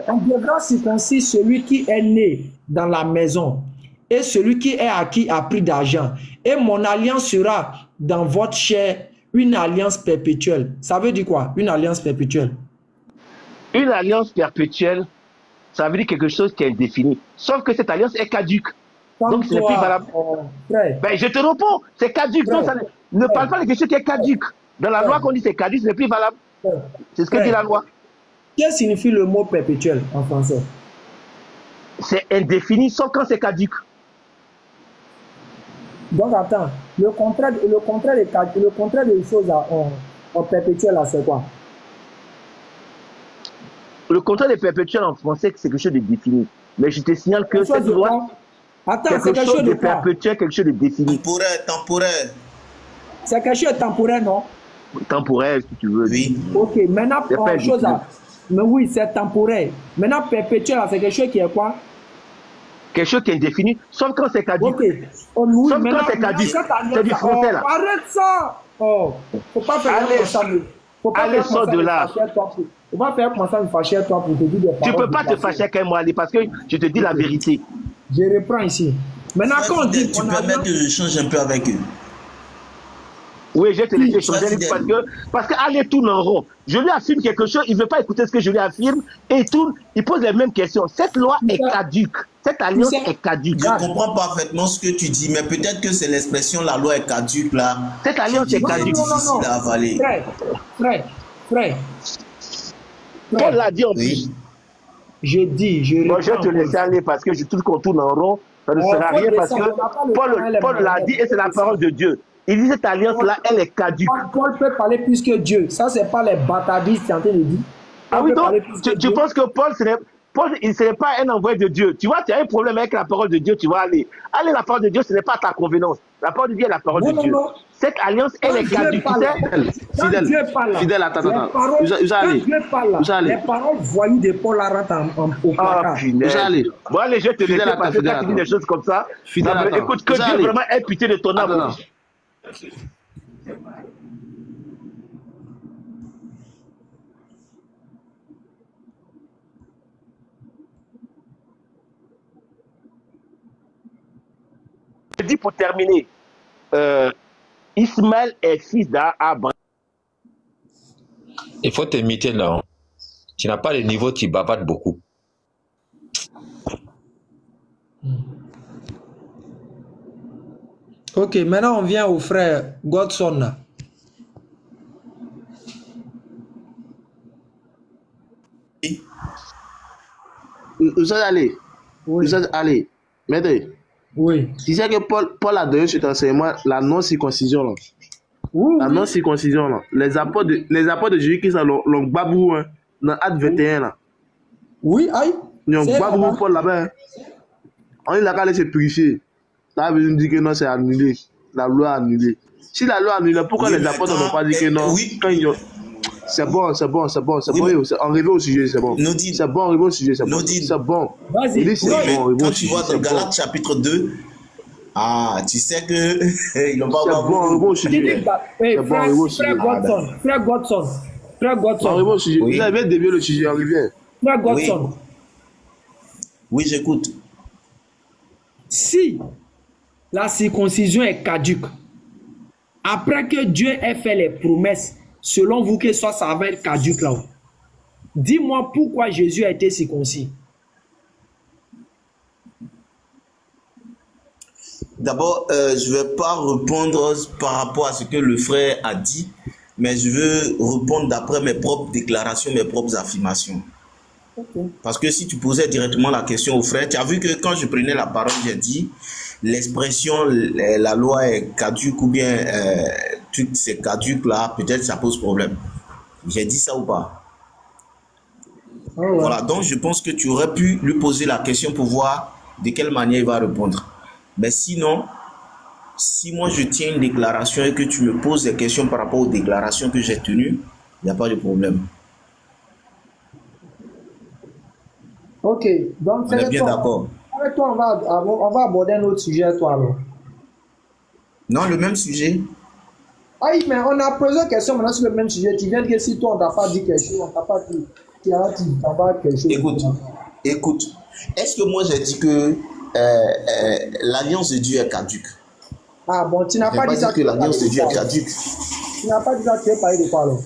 On devra circoncire celui qui est né dans la maison et celui qui est acquis à prix d'argent. Et mon alliance sera dans votre chair, une alliance perpétuelle. Ça veut dire quoi, une alliance perpétuelle? Une alliance perpétuelle, ça veut dire quelque chose qui est indéfini. Sauf que cette alliance est caduque. Donc ce n'est plus valable. Ben, je te réponds, c'est caduque. Donc, ça ne parle pas de quelque chose qui est caduque. Dans la loi qu'on dit c'est caduque, ce n'est plus valable. C'est ce que dit la loi. Qu'est-ce que signifie le mot perpétuel en français? C'est indéfini, sauf quand c'est caduque. Donc attends, le contraire des choses en perpétuel, c'est quoi? Le contraire de perpétuel en français, c'est quelque chose de défini. Mais je te signale que cette loi, quelque chose de perpétuel, quelque chose de défini. Temporaire. C'est quelque chose de temporaire, non? Temporaire, si tu veux. Oui. Ok, maintenant, mais oui, c'est temporaire. Maintenant, perpétuel, c'est quelque chose qui est quoi? Quelque chose qui est indéfini, sauf quand c'est caduque. Ok. Oh, oui, sauf quand c'est caduque. C'est du français, là. Arrête ça! Oh, faut pas faire comme ça. Allez, sors de là. On va faire comme ça me fâcher toi pour te dire des paroles. Tu ne peux pas te fâcher avec moi, Ali, parce que je te dis la vérité. Je reprends ici. Maintenant, quand on dit... Tu permets que je change un peu avec eux. Oui, je te laisse changer parce que Ali tourne en rond. Je lui affirme quelque chose, il ne veut pas écouter ce que je lui affirme et il tourne, il pose les mêmes questions. Cette loi est caduque. Cette alliance est caduque. Je comprends parfaitement ce que tu dis, mais peut-être que c'est l'expression la loi est caduque là. Cette alliance est caduque. Difficile à avaler. Frère. Paul l'a dit en plus. Je dis, je vais te laisser aller parce que je trouve qu'on tourne en rond. Ça ne sert à rien parce que Paul l'a dit et c'est la parole de Dieu. Il dit cette alliance-là, elle est caduque. Paul peut parler plus que Dieu. Ça, c'est pas les bâtardistes qui sont en train de dire. Ah oui, donc, tu penses que Paul, il ne serait pas un envoyé de Dieu. Tu vois, tu as un problème avec la parole de Dieu, tu vas aller. Allez, la parole de Dieu, ce n'est pas ta convenance. La parole de Dieu est la parole de Dieu. Non. Cette alliance, elle est caduque. Fidèle, attends. Vous allez. Les paroles voyous de Paul rentrent au placard. Vous allez. Bon, allez, je te laisse parce que quand tu dis des choses comme ça, écoute, que Dieu vraiment ait pitié de ton âme. Je dis pour terminer, Ismaël est fils d'Abraham. Il faut t'imiter là. Tu n'as pas le niveau, tu bavardes beaucoup. Ok, maintenant on vient au frère Godson. Vous allez. Vous allez. Mettez. Oui. Tu sais que Paul a donné cet enseignement, la non-circoncision là. Oui, la non-circoncision là. Les apôtres de Jésus-Christ l'ont babou hein, dans Acte 21 là. Oui, aïe. Ils ont babou Paul là-bas. Hein. On il a qu'à aller se purifier. Ça veut dire que non, c'est annulé. La loi est annulée. Si la loi est annulée, pourquoi les apôtres n'ont pas dit que non? Quand ils ont... C'est bon. On revient au sujet, c'est bon. C'est bon, on revient au sujet, c'est bon. C'est bon. Vas-y. Quand tu vois dans Galates chapitre 2, tu sais que ils n'ont pas... C'est bon, on revient au sujet. Frère Godson. On revient au sujet. Vous avez dévié le sujet, on revient. Frère Godson. Oui, j'écoute. Si la circoncision est caduque, après que Dieu ait fait les promesses, selon vous que ça va être caduque là. Dis-moi pourquoi Jésus a été circoncis. D'abord, je ne vais pas répondre par rapport à ce que le frère a dit, mais je veux répondre d'après mes propres déclarations, mes propres affirmations. Okay. Parce que si tu posais directement la question au frère, tu as vu que quand je prenais la parole, j'ai dit l'expression la loi est caduque ou bien c'est caduque là, peut-être ça pose problème. J'ai dit ça ou pas? Oh ouais. Voilà, donc je pense que tu aurais pu lui poser la question pour voir de quelle manière il va répondre. Mais sinon, si moi je tiens une déclaration et que tu me poses des questions par rapport aux déclarations que j'ai tenues, il n'y a pas de problème. Ok, donc on est bien d'accord. Avec toi, on va aborder un autre sujet, toi alors. Non, le même sujet. Aïe, mais on a posé une question maintenant sur le même sujet. Tu viens de dire si toi on t'a pas dit quelque chose, on t'a pas dit. Tu as dit quelque chose. Écoute. Est-ce que moi j'ai dit que l'alliance de Dieu est caduque? Ah bon, tu n'as pas dit ça. Que l'alliance de Dieu est caduque. Tu n'as pas dit ça, tu veux parler de quoi alors?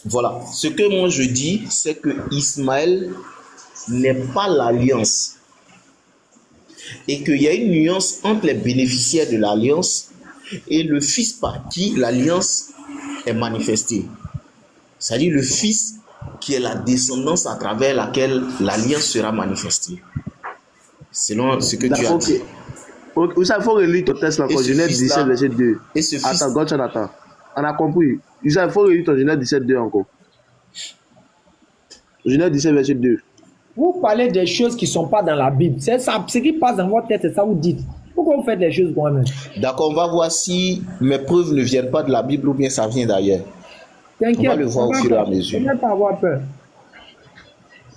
Voilà. Ce que moi je dis, c'est que Ismaël n'est pas l'alliance. Et qu'il y a une nuance entre les bénéficiaires de l'alliance et le fils par qui l'alliance est manifestée. C'est-à-dire le fils qui est la descendance à travers laquelle l'alliance sera manifestée. Selon ce que tu as dit. Il faut relire ton texte encore, Genèse 17, verset 2. Et ce fils... Attends. On a compris. Il faut relire ton Genèse 17, 2 encore. Genèse 17, verset 2. Vous parlez des choses qui ne sont pas dans la Bible. C'est ça, ce qui passe dans votre tête, c'est ça vous dites. Pourquoi vous faites des choses pour moi-même? D'accord, on va voir si mes preuves ne viennent pas de la Bible ou bien ça vient d'ailleurs. T'inquiète, on va le voir au fur et à mesure. Je ne vais pas avoir peur.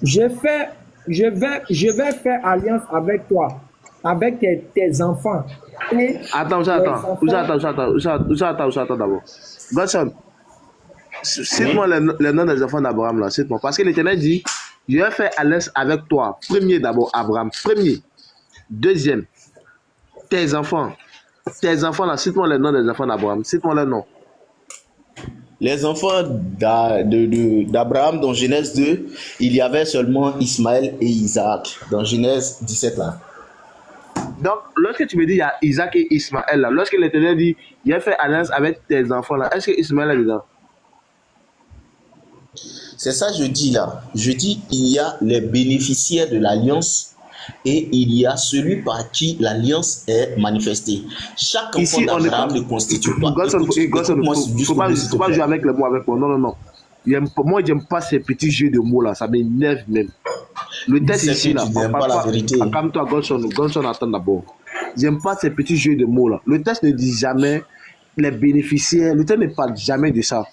Je vais faire alliance avec toi, avec tes enfants. Et attends d'abord. Godson, cite-moi les noms des enfants d'Abraham là, cite-moi. Parce que l'Éternel dit, je vais faire alliance avec toi. Premier d'abord, Abraham. Premier. Deuxième, tes enfants. Tes enfants là, cite-moi les noms des enfants d'Abraham. Cite-moi les noms. Les enfants d'Abraham, dans Genèse 2, il y avait seulement Ismaël et Isaac. Dans Genèse 17 là. Donc, lorsque tu me dis il y a Isaac et Ismaël là, lorsque l'Éternel dit, je vais faire alliance avec tes enfants là, est-ce que Ismaël est dedans? C'est ça que je dis là. Je dis il y a les bénéficiaires de l'alliance et il y a celui par qui l'alliance est manifestée. Chaque enfant d'Abraham ne constitue pas. Faut pas jouer avec les mots avec moi. Non. Moi, j'aime pas ces petits jeux de mots là. Ça m'énerve même. Le texte ici là. Calme-toi, Godson, attends d'abord. J'aime pas ces petits jeux de mots là. Le texte ne dit jamais les bénéficiaires. Le texte ne parle jamais de ça.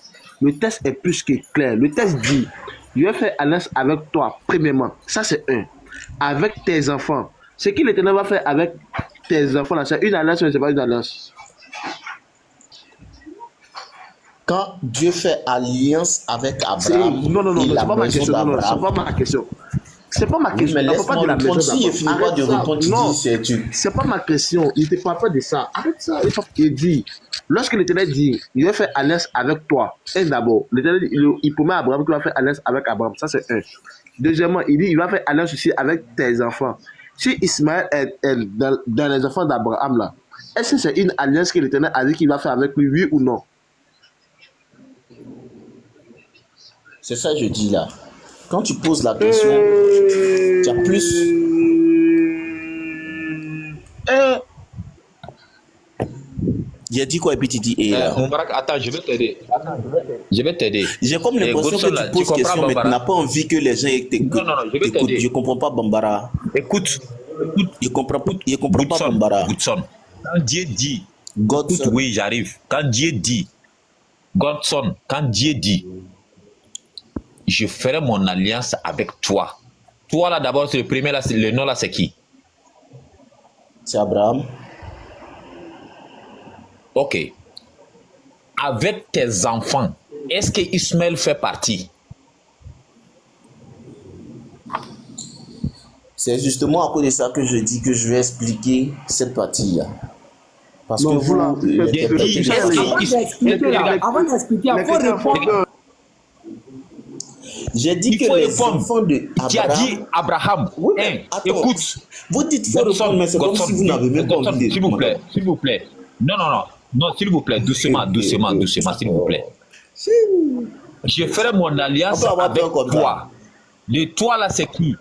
Le texte est plus que clair. Le texte dit, je vais faire alliance avec toi, premièrement. Ça, c'est un. Avec tes enfants. Ce que l'Éternel va faire avec tes enfants, là, c'est une alliance, mais ce n'est pas une alliance. Quand Dieu fait alliance avec Abraham, non, c'est pas ma question. C'est pas ma question. C'est pas ma question. Mais laisse-moi répondre si il finit pas de répondre. Non, c'est pas ma question. Il ne te parle pas de ça. Arrête ça. Il dit, lorsque l'Éternel dit, il va faire alliance avec toi, et d'abord, l'Éternel il promet à Abraham qu'il va faire alliance avec Abraham. Ça, c'est un. Deuxièmement, il dit, il va faire alliance aussi avec tes enfants. Si Ismaël est dans les enfants d'Abraham, là, est-ce que c'est une alliance que l'Éternel a dit qu'il va faire avec lui, oui ou non? C'est ça que je dis là. Quand tu poses la question, tu as plus... J'ai dit quoi et puis tu dis... Moubarak, attends, je vais t'aider. J'ai comme l'impression que tu poses question, mais tu n'as pas envie que les gens t'écoutent. Non, je vais t'aider. Je ne comprends pas Bambara. Écoute. Je ne comprends pas Bambara. Godson. Quand Dieu dit... Écoute, oui, j'arrive. Quand Dieu dit... Godson, quand Dieu dit... Je ferai mon alliance avec toi. Toi, là, d'abord, c'est le premier, là, le nom, là, c'est qui? C'est Abraham. Ok. Avec tes enfants, est-ce que Ismaël fait partie? C'est justement à cause de ça que je dis que je vais expliquer cette partie-là. Parce que vous... Avant d'expliquer, il faut répondre. J'ai dit que les enfants de Abraham... Qui a dit Abraham? Oui, écoute. Vous dites qu'il faut répondre, mais c'est comme si vous n'avez même pas envie de... S'il vous plaît. Non, s'il vous plaît, doucement, s'il vous plaît. Je ferai mon alliance avec toi. Le toi là, c'est qui?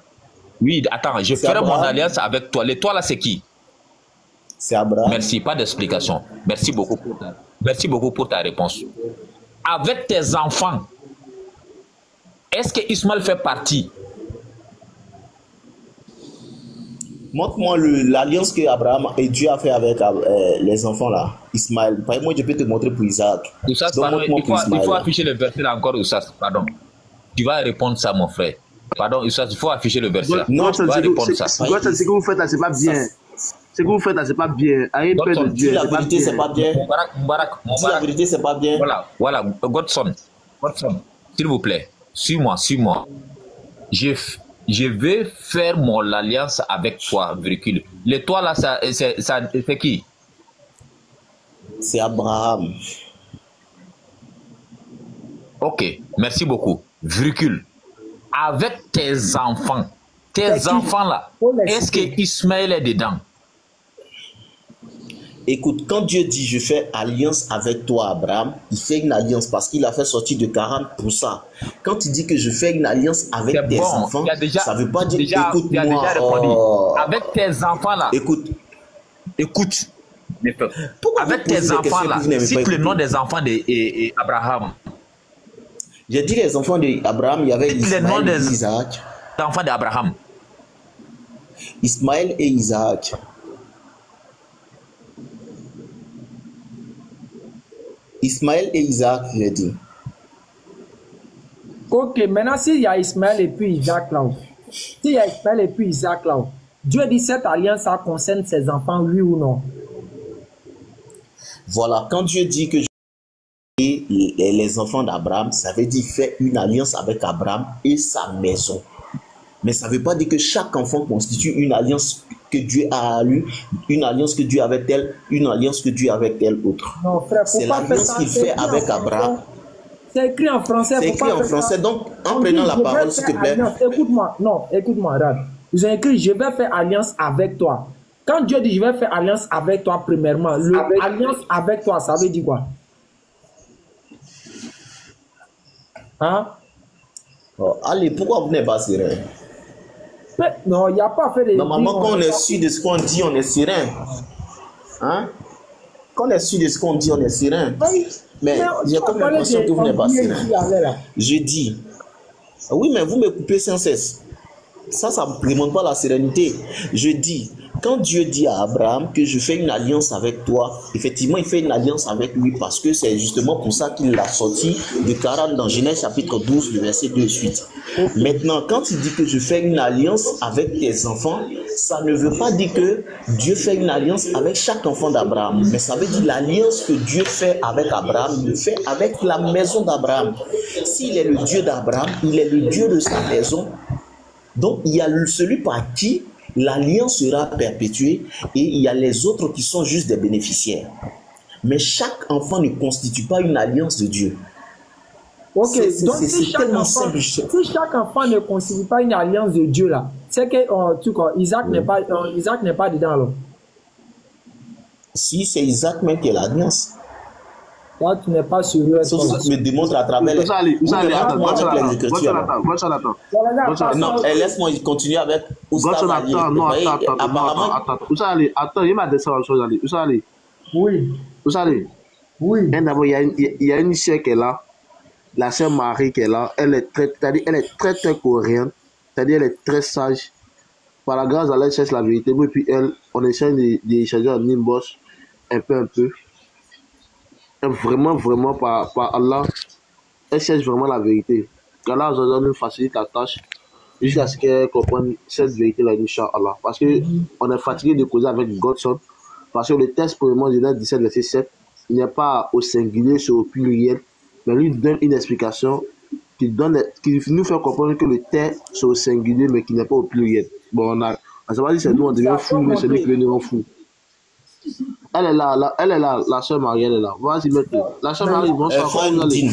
Oui, attends, je ferai mon alliance avec toi. Le toi là, c'est qui? C'est Abraham. Merci, pas d'explication. Merci beaucoup pour ta réponse. Avec tes enfants, est-ce que Ismaël fait partie? Montre-moi l'alliance que Abraham et Dieu a fait avec les enfants là. Ismaël. Moi, je peux te montrer pour Isaac. Oussas, pardon, il faut afficher le verset là encore, Oussas. Pardon. Tu vas répondre ça, mon frère. Pardon, Oussas, il faut afficher le verset là. Non, tu vas répondre ça. C'est ce que vous faites là, c'est pas bien. Ce que vous faites là, c'est pas bien. Ayez peur de Dieu. La vérité, c'est pas bien. La vérité, c'est pas bien. Voilà. Godson, s'il vous plaît, suis-moi. Je vais faire mon alliance avec toi, virgule. Le toi là, c'est qui? C'est Abraham. Ok, merci beaucoup. Virgule. Avec tes enfants là, est-ce que Ismaël est dedans? Écoute, quand Dieu dit je fais alliance avec toi, Abraham, il fait une alliance parce qu'il a fait sortir de 40 pour ça. Quand il dit que je fais une alliance avec tes enfants, ça veut pas dire écoute-moi. Avec tes enfants là. Écoute. Avec tes enfants là, cite le nom des enfants d'Abraham. J'ai dit les enfants d'Abraham, il y avait Ismaël et Isaac. Les enfants d'Abraham. Ismaël et Isaac. Ismaël et Isaac, j'ai dit. Ok, maintenant s'il y a Ismaël et puis Isaac là, Dieu dit cette alliance ça concerne ses enfants, oui ou non? Voilà, quand Dieu dit que les enfants d'Abraham, ça veut dire faire une alliance avec Abraham et sa maison. Mais ça ne veut pas dire que chaque enfant constitue une alliance que Dieu a lu, une alliance que Dieu avec tel, une alliance que Dieu avec tel autre. Non, frère, c'est l'alliance qu'il fait avec Abraham. C'est écrit en français. C'est écrit en français, donc en prenant la parole, s'il te plaît. Écoute-moi, Rad. Ils ont écrit, je vais faire alliance avec toi. Quand Dieu dit, je vais faire alliance avec toi, premièrement, alliance avec toi, ça veut dire quoi? Hein? Oh, allez, pourquoi vous n'êtes pas serein? Non, il n'y a pas fait de... Normalement, quand on est sûr de ce qu'on dit, on est serein. Hein? Quand on est sûr de ce qu'on dit, on est serein. Mais j'ai comme l'impression que vous n'êtes pas serein. Je dis, oui, mais vous me coupez sans cesse. Ça ne demande pas la sérénité. Je dis, quand Dieu dit à Abraham que je fais une alliance avec toi, effectivement, il fait une alliance avec lui parce que c'est justement pour ça qu'il l'a sorti de Charan dans Genèse chapitre 12, le verset 2 et suite. Maintenant, quand il dit que je fais une alliance avec tes enfants, ça ne veut pas dire que Dieu fait une alliance avec chaque enfant d'Abraham, mais ça veut dire l'alliance que Dieu fait avec Abraham, il le fait avec la maison d'Abraham. S'il est le Dieu d'Abraham, il est le Dieu de sa maison. Donc, il y a celui par qui l'alliance sera perpétuée et il y a les autres qui sont juste des bénéficiaires. Mais chaque enfant ne constitue pas une alliance de Dieu. Ok, donc si chaque enfant ne constitue pas une alliance de Dieu là, c'est que Isaac n'est pas dedans alors. Si c'est Isaac même qui est l'alliance. Toi, tu n'es pas sérieux. Ça me démontre à travers les... Non, laisse-moi continuer avec Oustaz Ali. Attends, il m'a dit ça. Oui. Vous savez, oui. D'abord, il y a une sœur qui est là, la sœur Marie qui est là, elle est très cohérente, c'est-à-dire elle est très sage. Par la grâce d'Allah, elle cherche la vérité. Et puis elle, on essaie d'échanger en inbox un peu. Et vraiment, par Allah, elle cherche vraiment la vérité. Allah nous facilite la tâche jusqu'à ce qu'elle comprenne cette vérité-là, Inch'Allah. Parce qu'on est fatigué de causer avec Godson. Parce que le texte, pour le moment, Genèse 17, verset 7, il n'est pas au singulier, c'est au pluriel. Mais lui donne une explication qui nous fait comprendre que le texte, c'est au singulier, mais qui n'est pas au pluriel. Bon, on s'est pas dit c'est nous, on devient fou, mais c'est lui qui nous rend fou. Elle est là, la soeur Marie, elle est là. Vas-y, maintenant. La soeur Marie, bonsoir. Frère Nodine.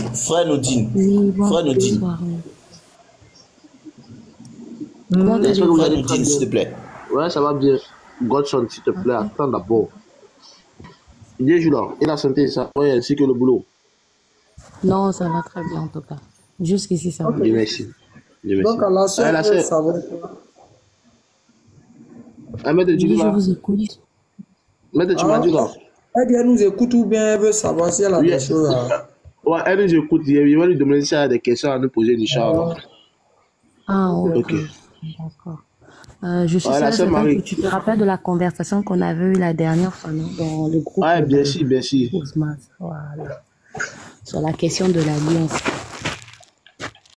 S'il te plaît. Ouais, ça va bien. Godson, s'il te plaît, attends d'abord. Bien, Jules, et la santé, ça va ainsi que le boulot? Non, ça va très bien en tout cas. Jusqu'ici, ça va. Merci. Donc, à la soeur, ça va. Oui, je vous écoute. Mais tu m'as dit là. Elle nous écoute ou bien elle veut savoir si elle a des choses à... Ouais, elle nous écoute. Il va lui demander si elle a des questions à nous poser, Inch'Allah. Ah, ok. D'accord. Je suis sûre que tu te rappelles de la conversation qu'on avait eue la dernière fois, non, dans le groupe. Ah, bien sûr. Voilà. Sur la question de l'alliance.